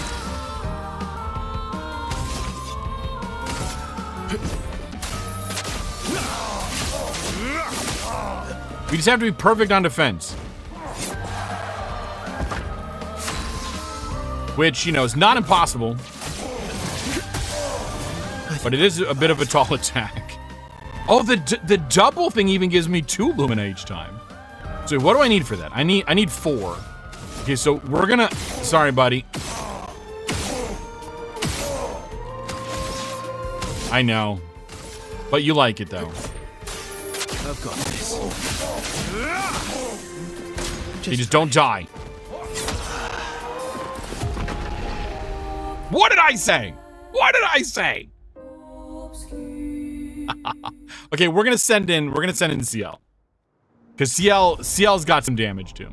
We just have to be perfect on defense. Which, you know, is not impossible. But it is a bit of a tall attack. Oh, the double thing even gives me 2 Lumina each time. So what do I need for that? I need 4. Okay, so we're gonna... Sorry, buddy. I know. But you like it, though. I've got this. You just don't die. What did I say? What did I say? Okay, we're gonna send in CL. Because CL's got some damage too.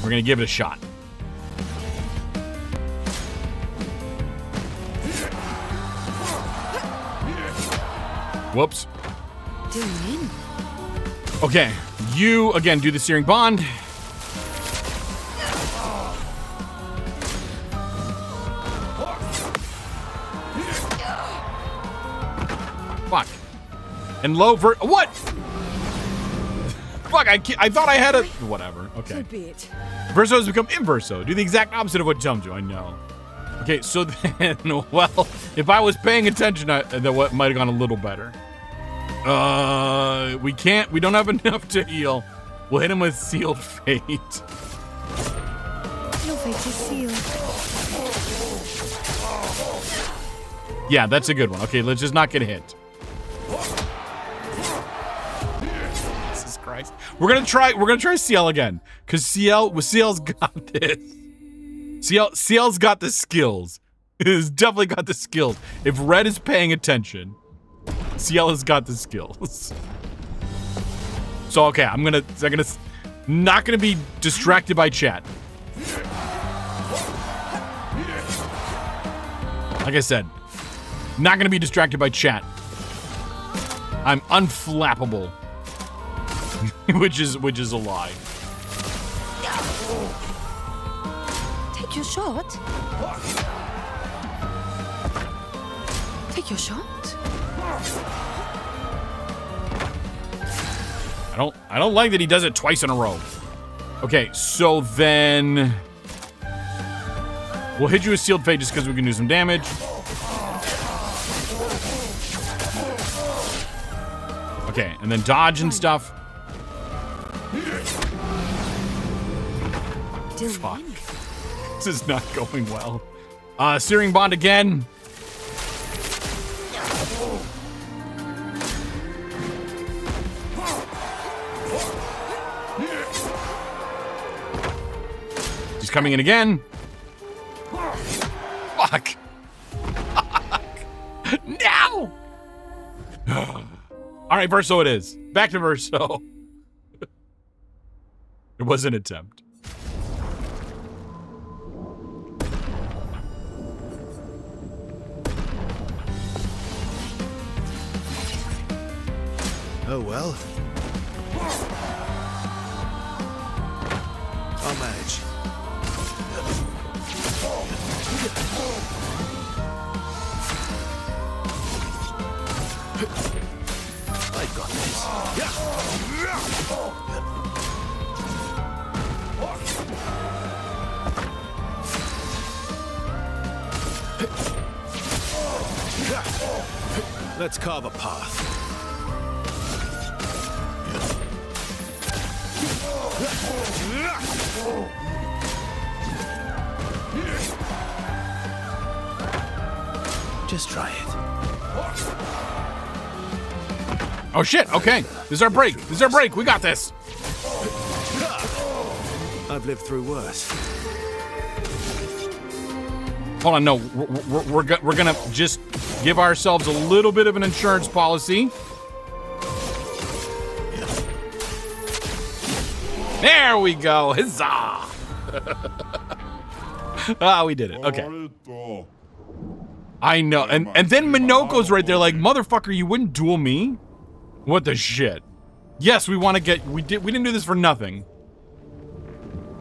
We're gonna give it a shot. Whoops. Okay, you again do the Searing Bond. Fuck. And low what? Fuck, I thought I had a... Whatever, okay. Verso has become inverso. Do the exact opposite of what Jump do, I know. Okay, so then, well, if I was paying attention, that might have gone a little better. We don't have enough to heal. We'll hit him with Sealed Fate. Your fate is sealed. Yeah, that's a good one. Okay, let's just not get hit. Jesus Christ. We're gonna try CL again. Cause CL's got this. CL's got the skills. He's definitely got the skills. If Red is paying attention, CL has got the skills. So okay, I'm not gonna be distracted by chat. Like I said, not gonna be distracted by chat. I'm unflappable. which is a lie. Take your shot. Take your shot. I don't like that he does it twice in a row. Okay, so then we'll hit you with Sealed Fate just because we can do some damage. Okay, and then dodge and stuff. Fuck. This is not going well. Searing Bond again. He's coming in again. Fuck. No! All right, Verso it is. Back to Verso. It was an attempt. Oh well. I'll manage. I've got this. Let's carve a path. Just try it. Oh shit, okay. This is our break. This is our break. We got this. I've lived through worse. Hold on, no. We're gonna just give ourselves a little bit of an insurance policy. There we go. Huzzah! Ah, we did it. Okay. I know. And then Minoko's right there like, motherfucker, you wouldn't duel me? What the shit? Yes, we want to get... We didn't do this for nothing.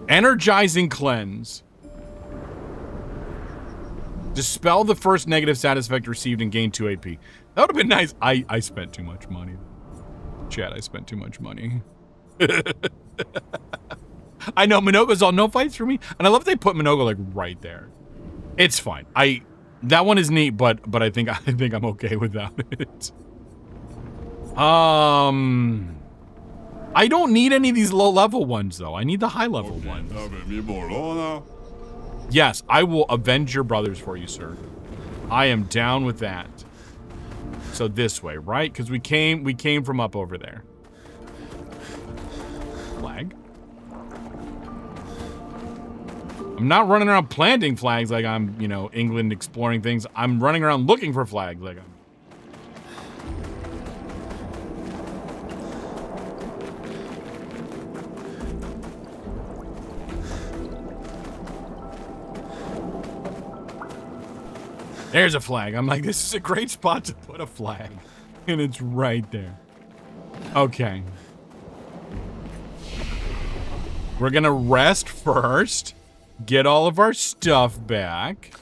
Energizing Cleanse. Dispel the first negative status effect received and gain 2 AP. That would have been nice. I spent too much money. Chat, I spent too much money. I know, Minoko's all no fights for me. And I love they put Minoko like right there. It's fine. That one is neat, but I think I'm okay without it. I don't need any of these low level ones though. I need the high level ones. Yes, I will avenge your brothers for you, sir. I am down with that. So this way, right? Because we came from up over there. Flag. I'm not running around planting flags like I'm, you know, England exploring things. I'm running around looking for flags like I'm... There's a flag. I'm like, this is a great spot to put a flag. And it's right there. Okay. We're gonna rest first. Get all of our stuff back.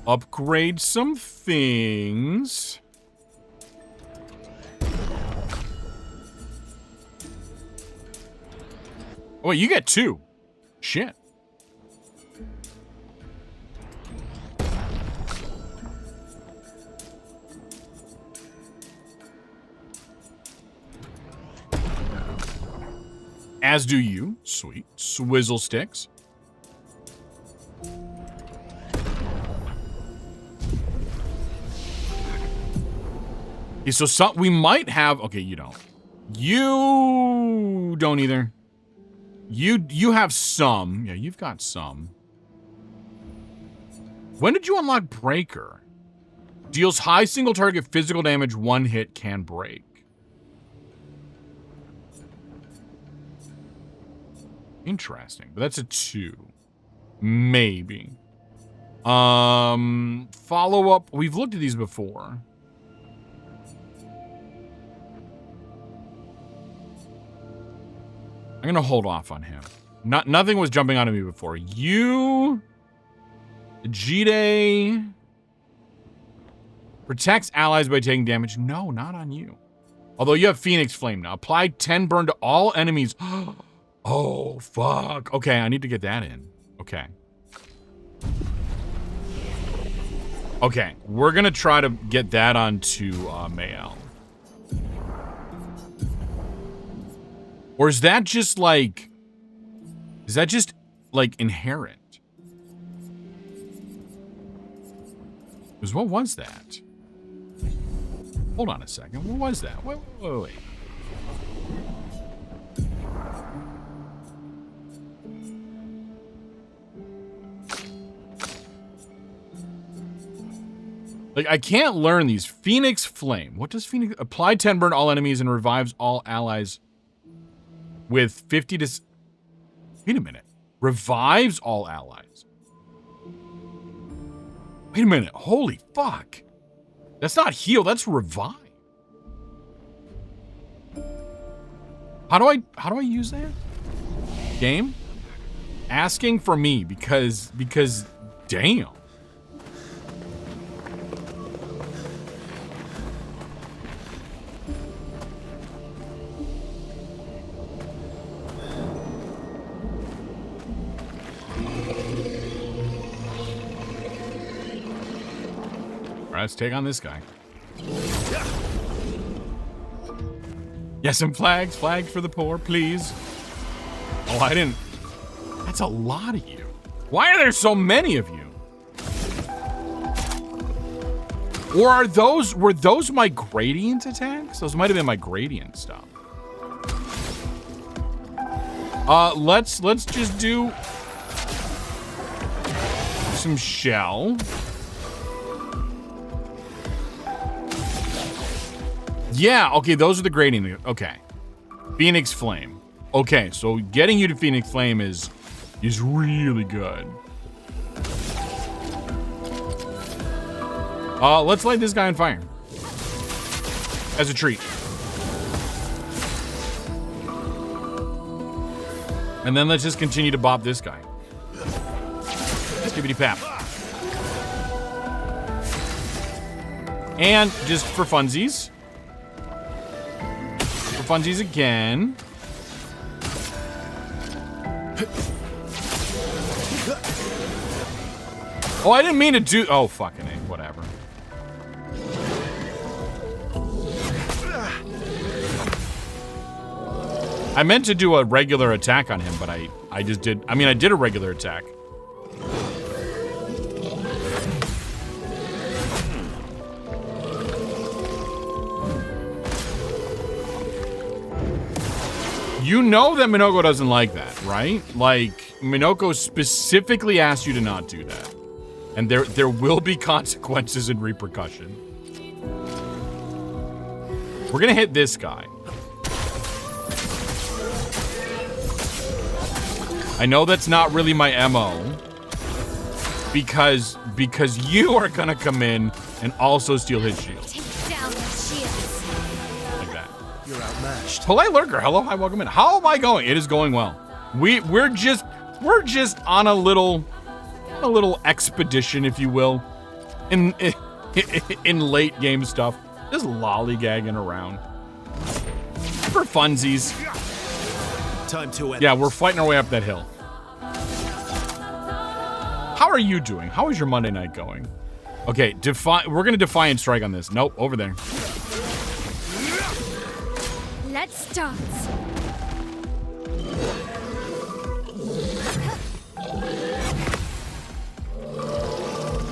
Upgrade some things. Oh, wait, you get 2. Shit. As do you. Sweet. Swizzle sticks. Okay, so we might have... Okay, you don't. You don't either. You have some. Yeah, you've got some. When did you unlock Breaker? Deals high single target physical damage, 1 hit, can break. Interesting, but that's a 2. Maybe. Follow up. We've looked at these before. I'm gonna hold off on him. Nothing was jumping out at me before. You... Jide... Protects allies by taking damage. No, not on you. Although you have Phoenix Flame now. Apply 10 burn to all enemies. Oh, fuck. Okay, I need to get that in. Okay. Okay, we're gonna try to get that onto Mayel. Or is that just like... Is that just like inherent? Because what was that? Hold on a second. What was that? Wait. Like, I can't learn these. Phoenix Flame. What does Phoenix... Apply 10 burn all enemies and revives all allies with 50 to... Wait a minute. Revives all allies. Wait a minute. Holy fuck. That's not heal. That's revive. How do I use that? Game? Asking for me because damn. Let's take on this guy. Yes, some flags. Flags for the poor, please. Oh, I didn't... That's a lot of you. Why are there so many of you? Or were those my gradient attacks? Those might have been my gradient stuff. Let's just do some shell. Yeah, okay, those are the grading. Okay. Phoenix Flame. Okay, so getting you to Phoenix Flame is really good. Let's light this guy on fire. As a treat. And then let's just continue to bop this guy. Skibbity pap. And just for funsies. Funsies again. Oh, I didn't mean to do... Oh, fucking A. Whatever. I meant to do a regular attack on him, but I just did... I mean, I did a regular attack. You know that Minoko doesn't like that, right? Like, Minoko specifically asked you to not do that. And there will be consequences and repercussion. We're gonna hit this guy. I know that's not really my MO. Because you are gonna come in and also steal his shield. You're outmatched. Polite lurker, hello, hi, welcome in. How am I going? It is going well. We're just on a little expedition, if you will, in late game stuff, just lollygagging around for funsies. Time to end. Yeah, we're fighting our way up that hill. How are you doing? How is your Monday night going? Okay, we're gonna Defiant Strike on this. Nope, over there. Let's start.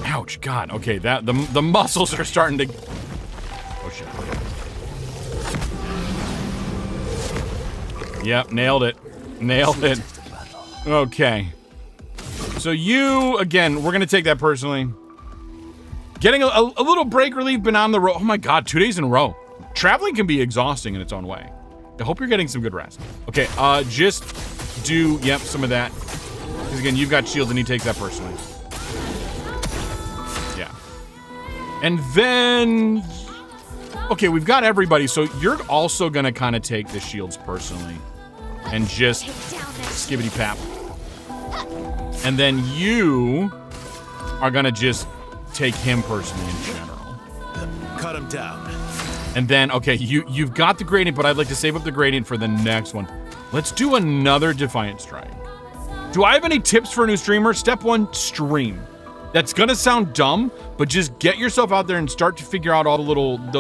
Ouch, God. Okay, that the muscles are starting to... Oh, shit. Yep, nailed it. Nailed it. Okay. So you, again, we're going to take that personally. Getting a little break relief, been on the road. Oh my God, 2 days in a row. Traveling can be exhausting in its own way. I hope you're getting some good rest. Okay, just do, yep, some of that. Because again, you've got shields and he takes that personally. Yeah. And then... Okay, we've got everybody, so you're also gonna kind of take the shields personally. And just skibbity pap. And then you are gonna just take him personally in general. Cut him down. And then, okay, you've got the gradient, but I'd like to save up the gradient for the next one. Let's do another Defiant Strike. Do I have any tips for a new streamer? Step 1, stream. That's gonna sound dumb, but just get yourself out there and start to figure out all the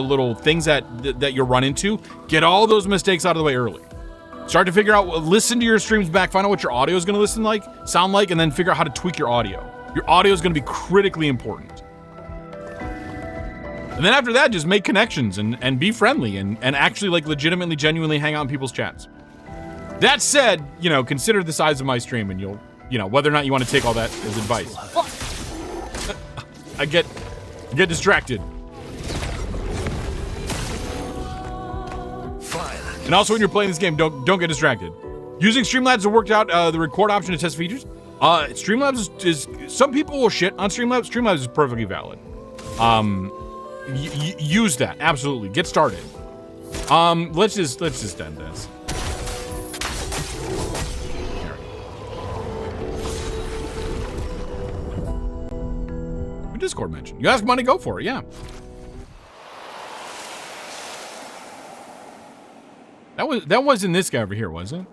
little things that you run into. Get all those mistakes out of the way early. Start to figure out, listen to your streams back, find out what your audio is gonna sound like, and then figure out how to tweak your audio. Your audio is gonna be critically important. And then after that, just make connections and be friendly and actually like legitimately, genuinely hang out in people's chats. That said, you know, consider the size of my stream and you'll, you know, whether or not you want to take all that as advice. I get distracted. And also when you're playing this game, don't get distracted. Using Streamlabs has worked out the record option to test features. Streamlabs is some people will shit on Streamlabs. Streamlabs is perfectly valid. Use that, absolutely. Get started. Let's just end this. Discord mention. You ask money, go for it. Yeah. That wasn't this guy over here, was it?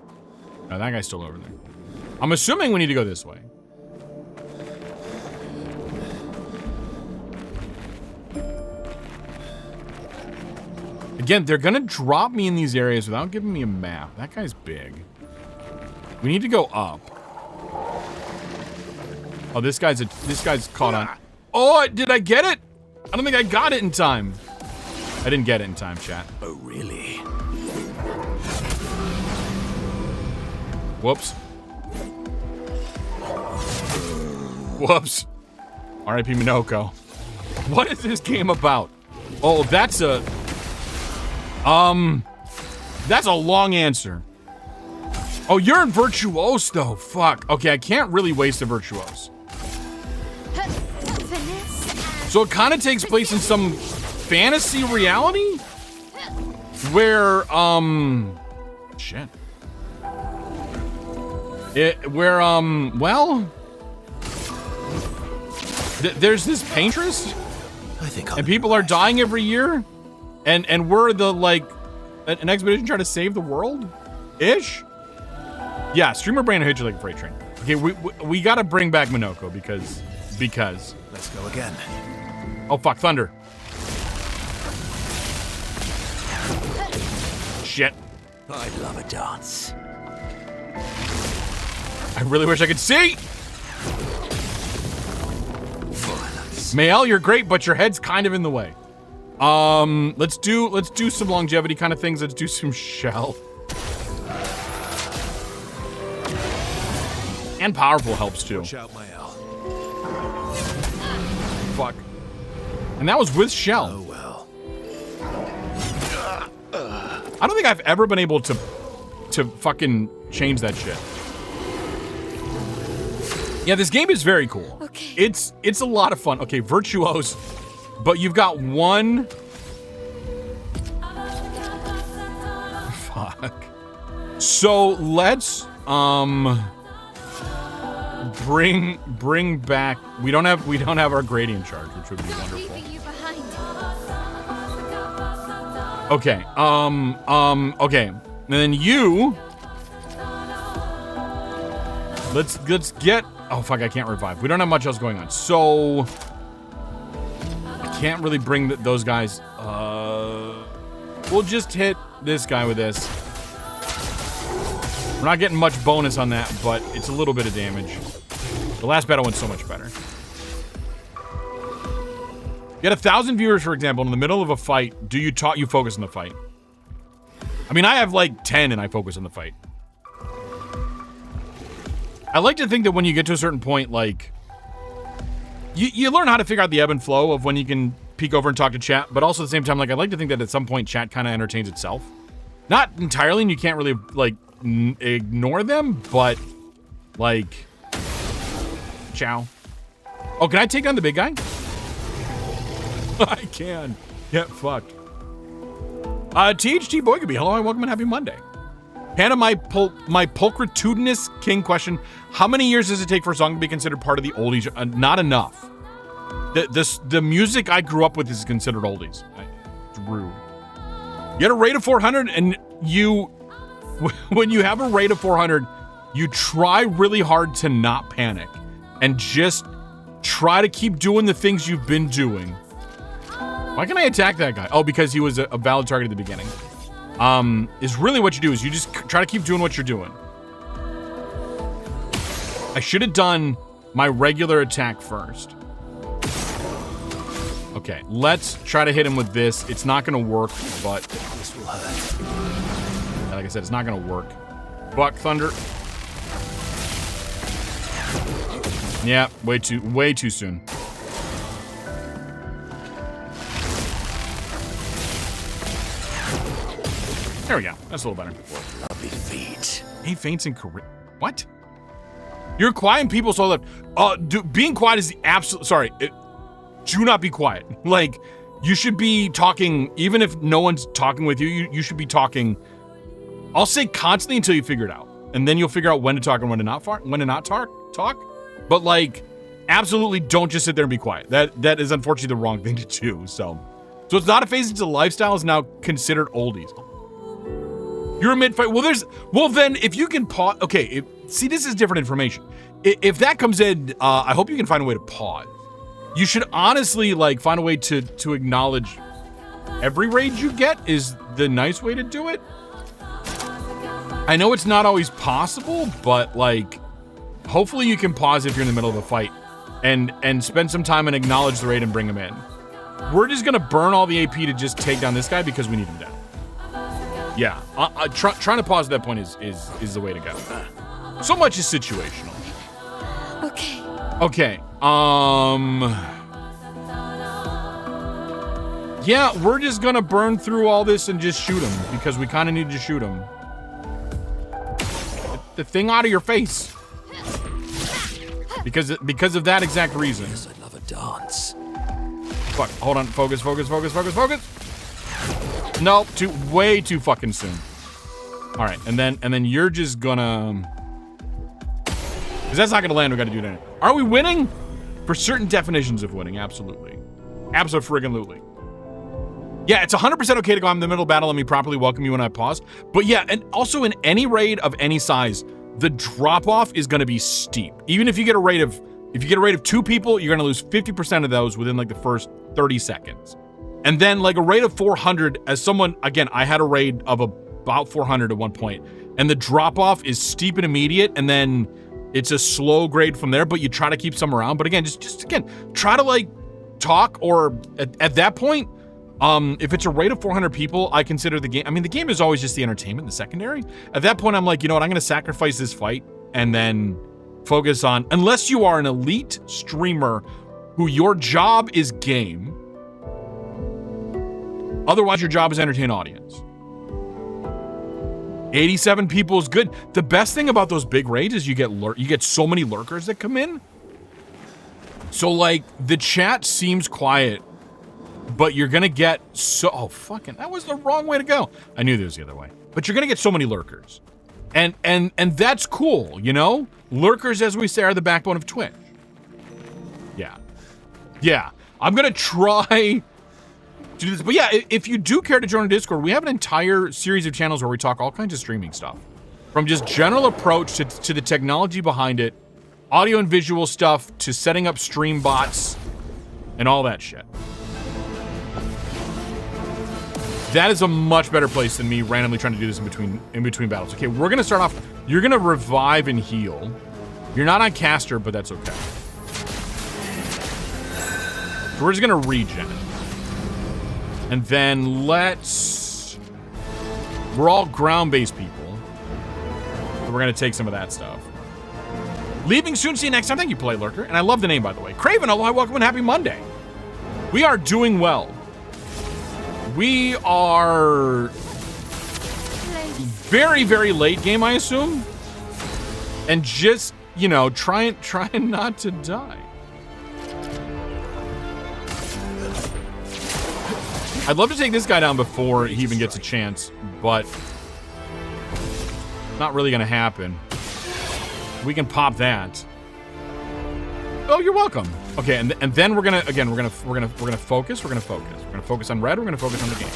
No, that guy's still over there. I'm assuming we need to go this way. Again, they're gonna drop me in these areas without giving me a map. That guy's big. We need to go up. Oh, this guy's caught on. Oh, did I get it? I don't think I got it in time. I didn't get it in time, chat. Oh, really? Whoops. Whoops. R.I.P. Minoko. What is this game about? Oh, that's a long answer. Oh, you're in Virtuose though. Fuck. Okay, I can't really waste a Virtuose. So it kind of takes place in some fantasy reality where, shit. Well, there's this paintress, and people are dying every year, and we're the, like, an expedition trying to save the world? Ish? Yeah, streamer brain hit you like a freight train. Okay, we gotta bring back Minoko because. Let's go again. Oh, fuck, thunder. Shit. I'd love a dance. I really wish I could see. Mael, you're great, but your head's kind of in the way. Let's do some longevity kind of things. Let's do some shell. And powerful helps too. Shout Mael. Fuck. And that was with shell. Oh well. I don't think I've ever been able to fucking change that shit. Yeah, this game is very cool. Okay. It's a lot of fun. Okay, Virtuose, but you've got one. Fuck. So let's bring back. We don't have our gradient charge, which would be wonderful. Okay. Okay. And then you. Let's get. Oh fuck! I can't revive. We don't have much else going on, so I can't really bring those guys. We'll just hit this guy with this. We're not getting much bonus on that, but it's a little bit of damage. The last battle went so much better. You had 1,000 viewers, for example, in the middle of a fight. Do you focus on the fight? I mean, I have like 10 and I focus on the fight. I like to think that when you get to a certain point, like, you learn how to figure out the ebb and flow of when you can peek over and talk to chat, but also at the same time, like, I like to think that at some point chat kind of entertains itself. Not entirely, and you can't really, like, ignore them, but, like, ciao. Oh, can I take down the big guy? I can. Get fucked. THT Boy could be. Hello and welcome and happy Monday. Panda, my pulchritudinous king question. How many years does it take for a song to be considered part of the oldies? Not enough. The music I grew up with is considered oldies. It's rude. You had a rate of 400 and when you have a rate of 400, you try really hard to not panic and just try to keep doing the things you've been doing. Why can I attack that guy? Oh, because he was a valid target at the beginning. Is really what you do is you just try to keep doing what you're doing. I should have done my regular attack first. Okay, let's try to hit him with this. It's not gonna work, but This will hurt. like I said, it's not gonna work. Buck Thunder. Yeah, way too soon. There we go. That's a little better. Lovely feet. 8 faints in Korea. What? You're quiet and people so that being quiet is the absolute. Sorry, do not be quiet. Like, you should be talking, even if no one's talking with you. You should be talking. I'll say constantly until you figure it out, and then you'll figure out when to talk and when to not talk. But like, absolutely don't just sit there and be quiet. That is unfortunately the wrong thing to do. So it's not a phase, it's a lifestyle. It's now considered oldies. You're a mid-fight. Well, then if you can pause. Okay, see, this is different information. If that comes in, I hope you can find a way to pause. You should honestly like find a way to acknowledge every raid you get is the nice way to do it. I know it's not always possible, but like, hopefully you can pause if you're in the middle of a fight and spend some time and acknowledge the raid and bring him in. We're just gonna burn all the AP to just take down this guy because we need him down. Yeah, trying to pause at that point is the way to go. So much is situational. Okay. Okay. Yeah, we're just gonna burn through all this and just shoot him because we kind of need to shoot him. Get the thing out of your face. Because of that exact reason. Yes, I love a dance. Fuck. Hold on. Focus. Nope. Way too fucking soon. All right, and then you're just gonna. Because that's not gonna land. We gotta do that. Are we winning? For certain definitions of winning, absolutely. Abso-friggin-lutely. Yeah, it's 100% okay to go in the middle of battle. Let me properly welcome you when I pause. But yeah, and also in any raid of any size, the drop-off is gonna be steep. Even if you get a raid of 2 people, you're gonna lose 50% of those within like the first 30 seconds. And then like a raid of 400, as someone, again, I had a raid of about 400 at one point, and the drop-off is steep and immediate, and then it's a slow grade from there, but you try to keep some around. But again, just again, try to like talk, or at that point, if it's a raid of 400 people, I consider the game, I mean, the game is always just the entertainment, the secondary. At that point, I'm like, you know what, I'm gonna sacrifice this fight and then focus on, unless you are an elite streamer who your job is game, otherwise your job is entertain audience. 87 people is good. The best thing about those big raids is you get so many lurkers that come in. So like the chat seems quiet, but you're gonna get oh fucking, that was the wrong way to go. I knew there was the other way. But you're gonna get so many lurkers. And that's cool, you know? Lurkers, as we say, are the backbone of Twitch. Yeah. I'm gonna try to do this. But yeah, if you do care to join our Discord, we have an entire series of channels where we talk all kinds of streaming stuff. From just general approach to the technology behind it, audio and visual stuff, to setting up stream bots, and all that shit. That is a much better place than me randomly trying to do this in between battles. Okay, we're gonna start off. You're gonna revive and heal. You're not on caster, but that's okay. So we're just gonna regen. And then we're all ground-based people. So we're gonna take some of that stuff. Leaving soon, see you next time. Thank you, Play Lurker. And I love the name, by the way. Craven, aloha, welcome and happy Monday. We are doing well. We are very, very late game, I assume. And just, you know, trying not to die. I'd love to take this guy down before he even gets a chance, but not really gonna happen. We can pop that. Oh, you're welcome. Okay, and then we're gonna focus. We're gonna focus. We're gonna focus on red. We're gonna focus on the game.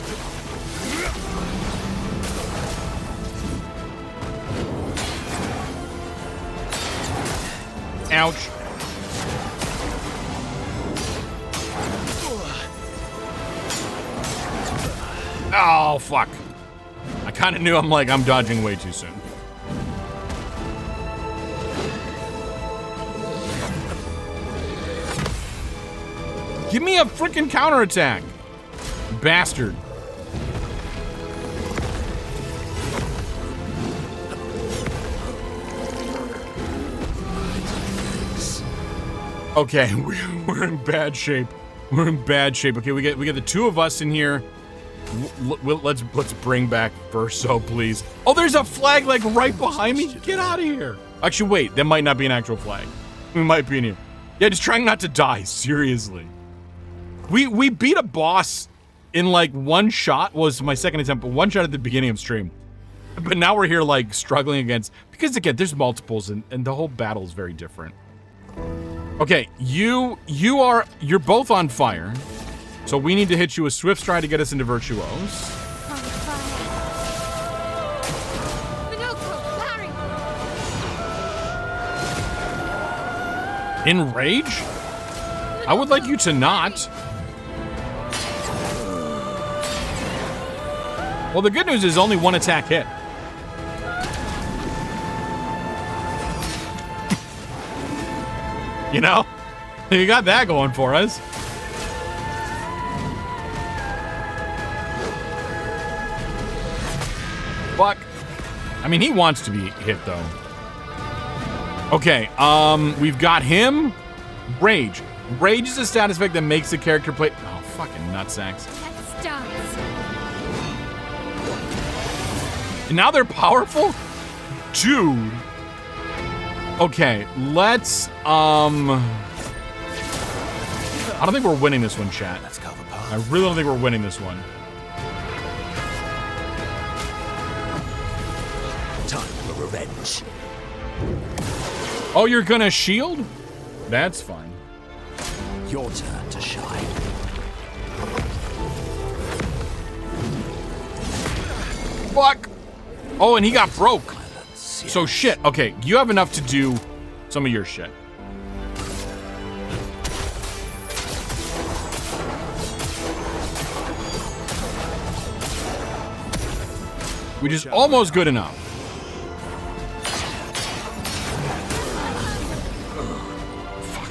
Ouch. Oh, fuck. I kind of knew I'm dodging way too soon. Give me a freaking counterattack. Bastard. Okay, we're in bad shape. We're in bad shape. Okay, we get the two of us in here. Let's bring back Verso, please. Oh, there's a flag like right behind me. Get out of here. Actually, wait. That might not be an actual flag. We might be in here. Yeah, just trying not to die. Seriously. We beat a boss in like one shot. Was my second attempt, but one shot at the beginning of stream. But now we're here like struggling against, because again, there's multiples and the whole battle is very different. Okay, you're both on fire. So we need to hit you a swift stride to get us into Virtuose. Enrage? I would like you to not. Well, the good news is only one attack hit. You know? You got that going for us. Fuck. I mean, he wants to be hit, though. Okay, we've got him. Rage. Rage is a status effect that makes the character play... Oh, fucking nutsacks. That starts. And now they're powerful? Dude. Okay, let's, I don't think we're winning this one, chat. Let's cover path. I really don't think we're winning this one. Time for revenge. Oh, you're gonna shield? That's fine. Your turn to shine. Fuck! Oh, and he got broke. So shit. Okay, you have enough to do some of your shit. Which is almost good enough. Fuck.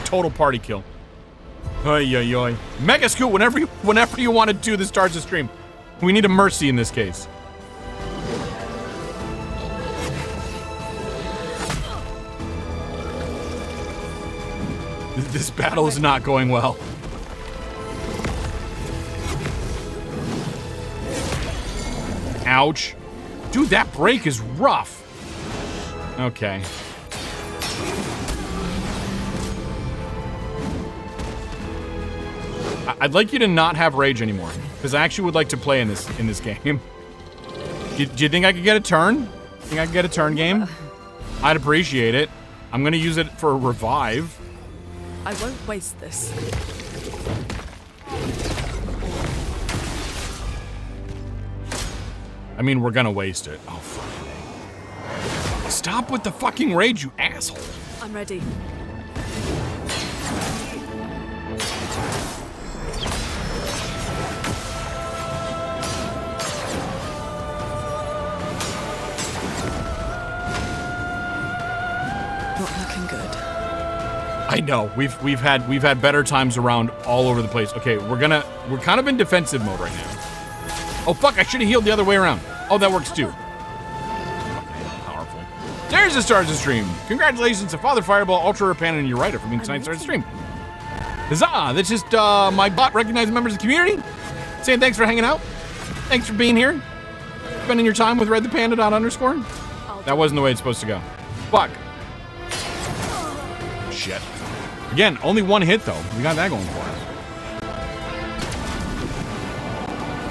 Total party kill. Oy, oy, oy. Mega Scoot, whenever you want to do the stars of stream. We need a mercy in this case. This battle is not going well. Ouch. Dude, that break is rough. Okay. I'd like you to not have rage anymore, because I actually would like to play in this game. Do you think I could get a turn? Think I could get a turn game? I'd appreciate it. I'm gonna use it for a revive. I won't waste this. I mean, we're gonna waste it. Oh, fuck. Stop with the fucking rage, you asshole. I'm ready. Not looking good. I know. We've had better times around all over the place. Okay, we're kind of in defensive mode right now. Oh fuck, I should have healed the other way around. Oh, that works too. Okay, powerful. There's the stars of stream. Congratulations to Father Fireball, Ultra Rare Panda, and your writer for being tonight's stars of stream. Huzzah! That's just my bot recognizing members of the community. Saying thanks for hanging out. Thanks for being here. Spending your time with Red the Panda _. That wasn't the way it's supposed to go. Fuck. Shit. Again, only one hit though. We got that going for us.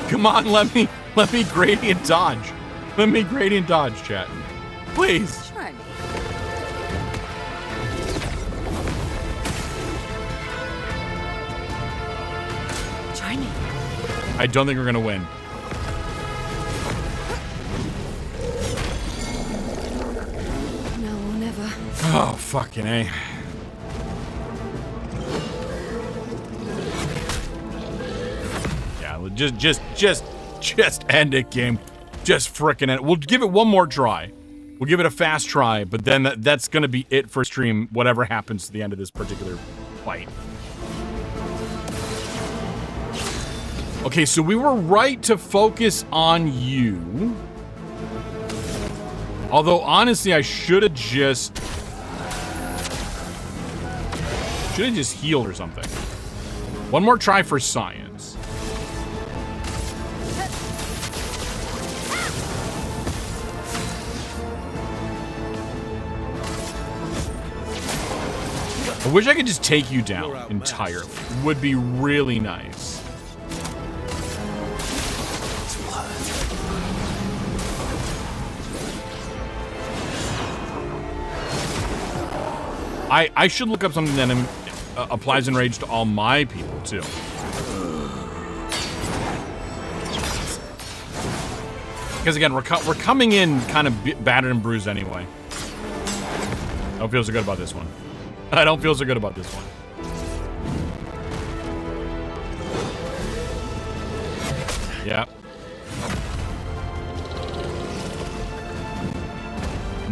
Come on, let me gradient dodge. Let me gradient dodge, chat. Please. Try me. Try me. I don't think we're gonna win. No or never. Oh, fucking A. Just end it, game. Just frickin' end it. We'll give it one more try. We'll give it a fast try, but then that's gonna be it for stream, whatever happens to the end of this particular fight. Okay, so we were right to focus on you. Although, honestly, I should have just healed or something. One more try for science. I wish I could just take you down entirely. Would be really nice. I should look up something that applies enrage to all my people too. Because again, we're coming in kind of battered and bruised anyway. I don't feel so good about this one. I don't feel so good about this one. Yeah.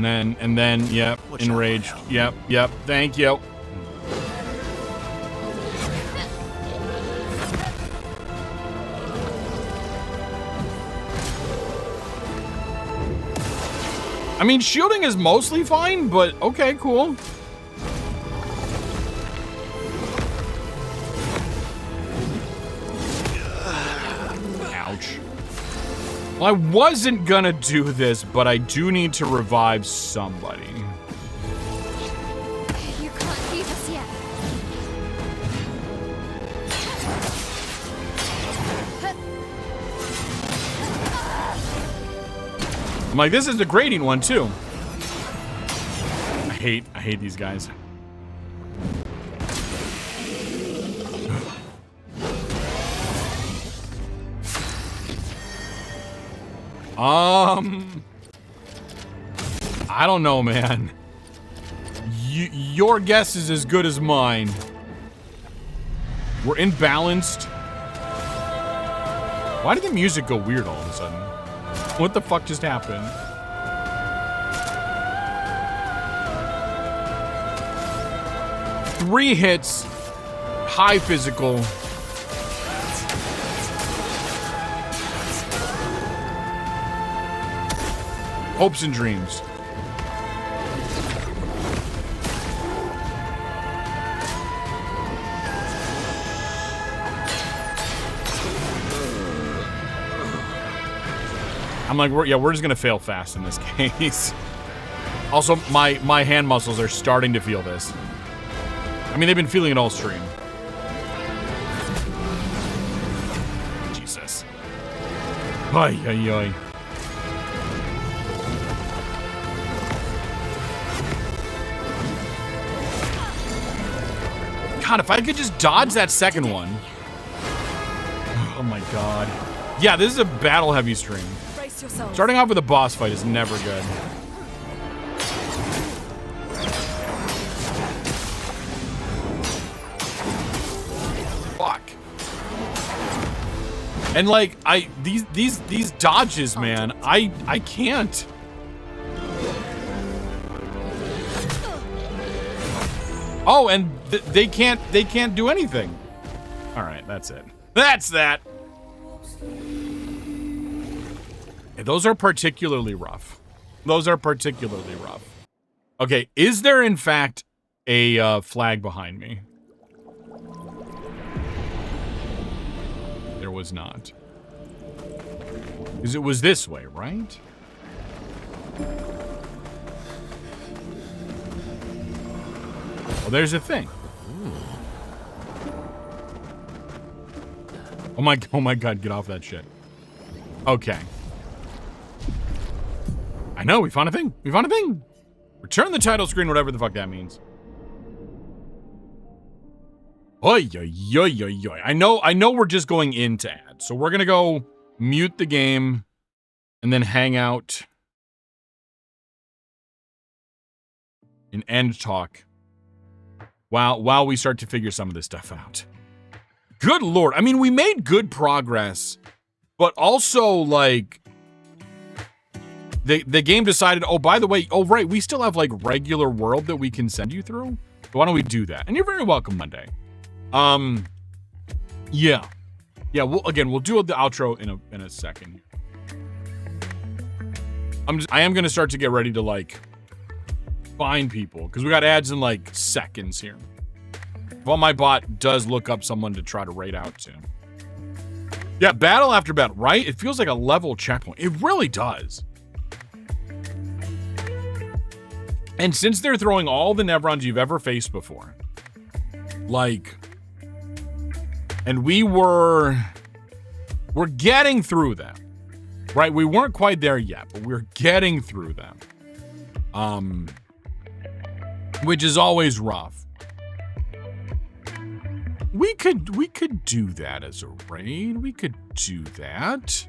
And then, yep, enraged. Yep, thank you. I mean, shielding is mostly fine, but okay, cool. Ouch. Well, I wasn't gonna do this, but I do need to revive somebody. You can't leave us yet. I'm like, this is the grading one too. I hate these guys. I don't know, man. Your guess is as good as mine. We're imbalanced. Why did the music go weird all of a sudden? What the fuck just happened? Three hits, high physical. Hopes and dreams. I'm like, we're just gonna fail fast in this case. Also, my hand muscles are starting to feel this. I mean, they've been feeling it all stream. Jesus. Ay, ay, ay. God, if I could just dodge that second one. Oh my god. Yeah, this is a battle heavy stream. Starting off with a boss fight is never good. Fuck. And like these dodges, man, I can't. Oh, and they can't do anything. All right, that's it. That's that. Those are particularly rough. Those are particularly rough. Okay, is there in fact a flag behind me? There was not. Because it was this way, right? Well, there's a thing. Oh my god, get off that shit. Okay. I know, we found a thing. We found a thing. Return the title screen, whatever the fuck that means. Oi, oi, oi, oi, oi. I know we're just going in to add. So we're gonna go mute the game and then hang out and end talk while we start to figure some of this stuff out. Good lord. I mean, we made good progress, but also like the game decided, oh, by the way, oh, right, we still have like regular world that we can send you through. So why don't we do that? And you're very welcome Monday. Yeah. Yeah, we'll do the outro in a second. I am gonna start to get ready to like find people because we got ads in like seconds here. Well, my bot does look up someone to try to raid out to. Yeah, battle after battle, right? It feels like a level checkpoint. It really does. And since they're throwing all the Nevrons you've ever faced before, like, and we're getting through them, right? We weren't quite there yet, but we're getting through them, which is always rough. We could do that as a raid. We could do that.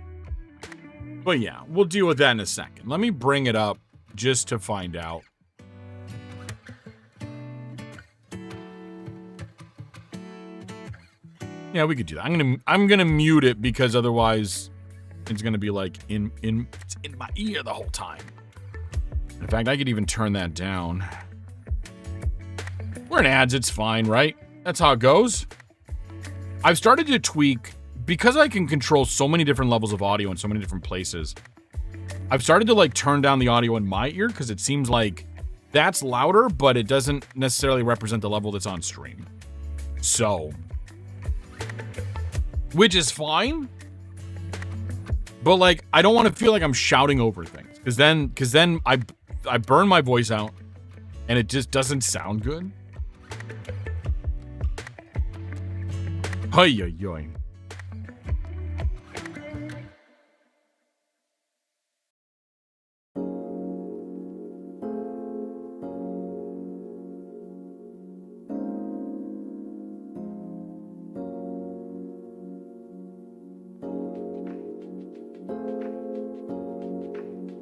But yeah, we'll deal with that in a second. Let me bring it up just to find out. Yeah, we could do that. I'm gonna mute it because otherwise it's gonna be like in my ear the whole time. In fact, I could even turn that down. We're in ads, it's fine, right? That's how it goes. I've started to tweak because I can control so many different levels of audio in so many different places. I've started to like turn down the audio in my ear because it seems like that's louder, but it doesn't necessarily represent the level that's on stream. So, which is fine, but like I don't want to feel like I'm shouting over things because then I burn my voice out and it just doesn't sound good. Ay, ay, ay.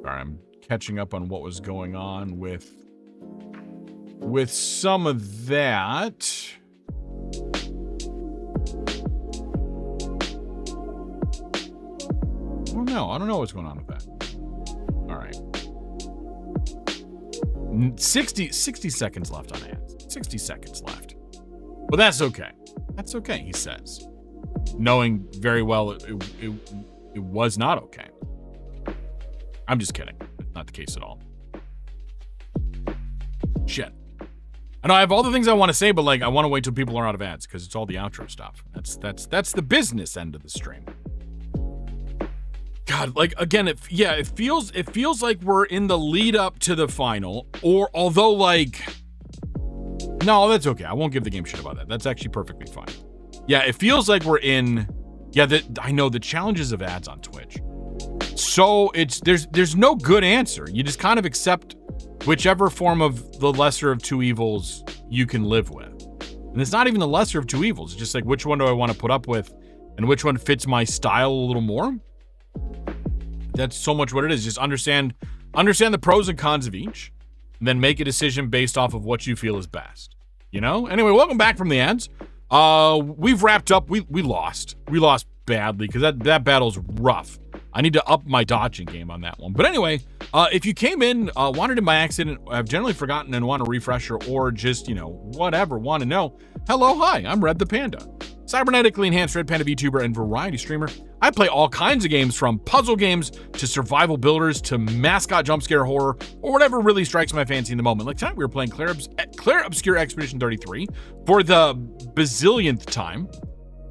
I'm catching up on what was going on with some of that. Oh no, I don't know what's going on with that. All right. 60 seconds left on ads. 60 seconds left. Well, that's okay. That's okay, he says. Knowing very well it was not okay. I'm just kidding. It's not the case at all. Shit. I know I have all the things I want to say, but like I want to wait till people are out of ads because it's all the outro stuff. That's the business end of the stream. God, like again, it feels like we're in the lead up to the final, or although like, no, that's okay. I won't give the game shit about that. That's actually perfectly fine. Yeah, it feels like we're in. Yeah, I know the challenges of ads on Twitch. So there's no good answer. You just kind of accept whichever form of the lesser of two evils you can live with. And it's not even the lesser of two evils. It's just like, which one do I want to put up with and which one fits my style a little more? That's so much what it is. Just understand the pros and cons of each, and then make a decision based off of what you feel is best. You know? Anyway, welcome back from the ads. We've wrapped up. We lost. We lost badly because that battle's rough. I need to up my dodging game on that one. But anyway, if you came in, wandered in by accident, have generally forgotten and want a refresher, or just, you know, whatever, want to know, hello, hi, I'm Red the Panda, cybernetically enhanced Red Panda VTuber and variety streamer. I play all kinds of games, from puzzle games to survival builders to mascot jump scare horror, or whatever really strikes my fancy in the moment. Like tonight we were playing Clair Obscur Expedition 33 for the bazillionth time,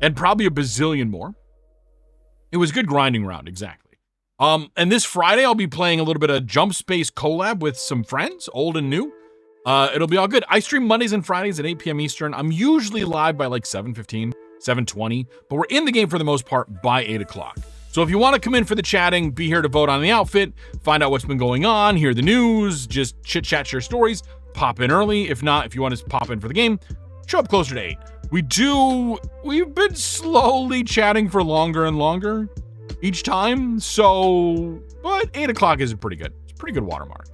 and probably a bazillion more. It was a good grinding round, exactly. And this Friday, I'll be playing a little bit of Jump Space collab with some friends, old and new. It'll be all good. I stream Mondays and Fridays at 8 p.m. Eastern. I'm usually live by like 7:15, 7:20, but we're in the game for the most part by 8 o'clock. So if you want to come in for the chatting, be here to vote on the outfit, find out what's been going on, hear the news, just chit-chat, share stories, pop in early. If not, if you want to pop in for the game, show up closer to 8. We've been slowly chatting for longer and longer each time, so, but 8 o'clock is pretty good. It's a pretty good watermark.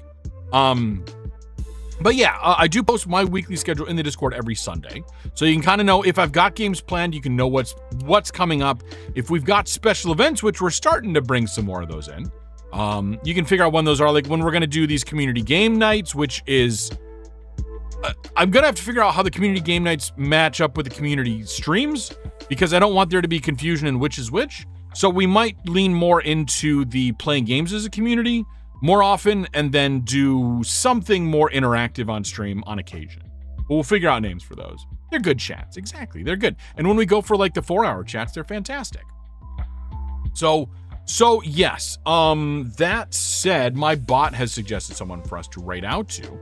But yeah, I do post my weekly schedule in the Discord every Sunday, so you can kind of know if I've got games planned. You can know what's coming up. If we've got special events, which we're starting to bring some more of those in, you can figure out when those are, like when we're going to do these community game nights, which is, I'm going to have to figure out how the community game nights match up with the community streams, because I don't want there to be confusion in which is which. So we might lean more into the playing games as a community more often and then do something more interactive on stream on occasion. But we'll figure out names for those. They're good chats. Exactly. They're good. And when we go for like the 4-hour chats, they're fantastic. So yes. That said, my bot has suggested someone for us to write out to.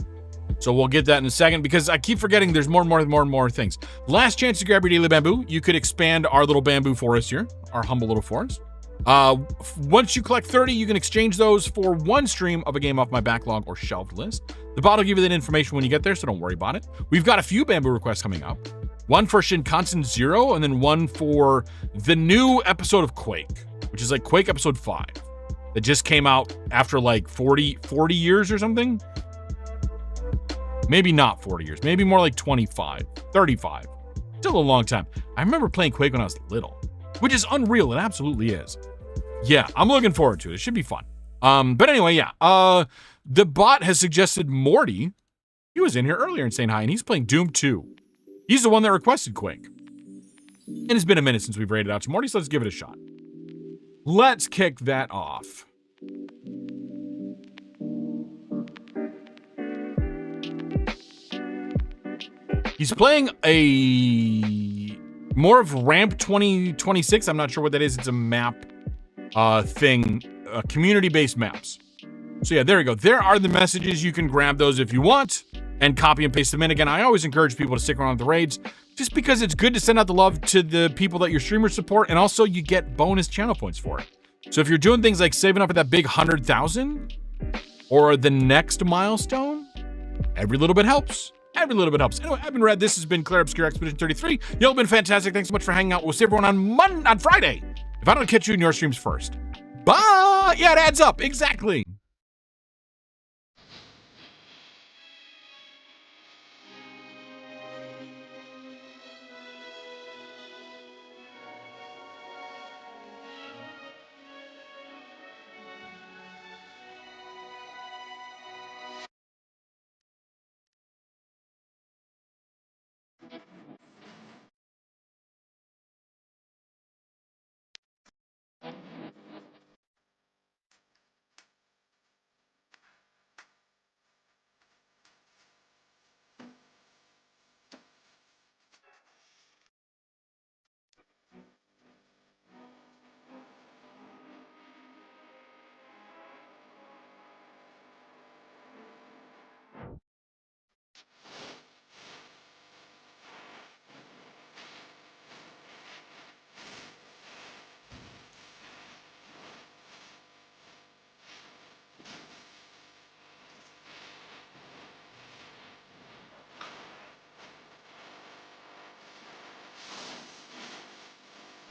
So we'll get that in a second because I keep forgetting there's more and more things. Last chance to grab your daily bamboo. You could expand our little bamboo forest here, our humble little forest. Once you collect 30, you can exchange those for one stream of a game off my backlog or shelved list. The bot will give you that information when you get there, so don't worry about it. We've got a few bamboo requests coming up. One for Shinkansen 0, and then one for the new episode of Quake, which is like Quake episode 5. That just came out after like 40 years or something. Maybe not 40 years, maybe more like 25, 35. Still a long time. I remember playing Quake when I was little, which is unreal. It absolutely is. Yeah, I'm looking forward to it. It should be fun. But anyway, yeah. The bot has suggested Morty. He was in here earlier and saying hi, and he's playing Doom 2. He's the one that requested Quake. And it's been a minute since we've raided out to Morty, so let's give it a shot. Let's kick that off. He's playing a more of Ramp 2026. I'm not sure what that is. It's a map thing, community-based maps. So yeah, there you go. There are the messages. You can grab those if you want and copy and paste them in. Again, I always encourage people to stick around with the raids just because it's good to send out the love to the people that your streamers support, and also you get bonus channel points for it. So if you're doing things like saving up at that big 100,000 or the next milestone, every little bit helps. Every little bit helps. Anyway, I've been Red. This has been Clair Obscur Expedition 33. Y'all been fantastic. Thanks so much for hanging out. We'll see everyone on Friday. If I don't catch you in your streams first. Bye. Yeah, it adds up. Exactly.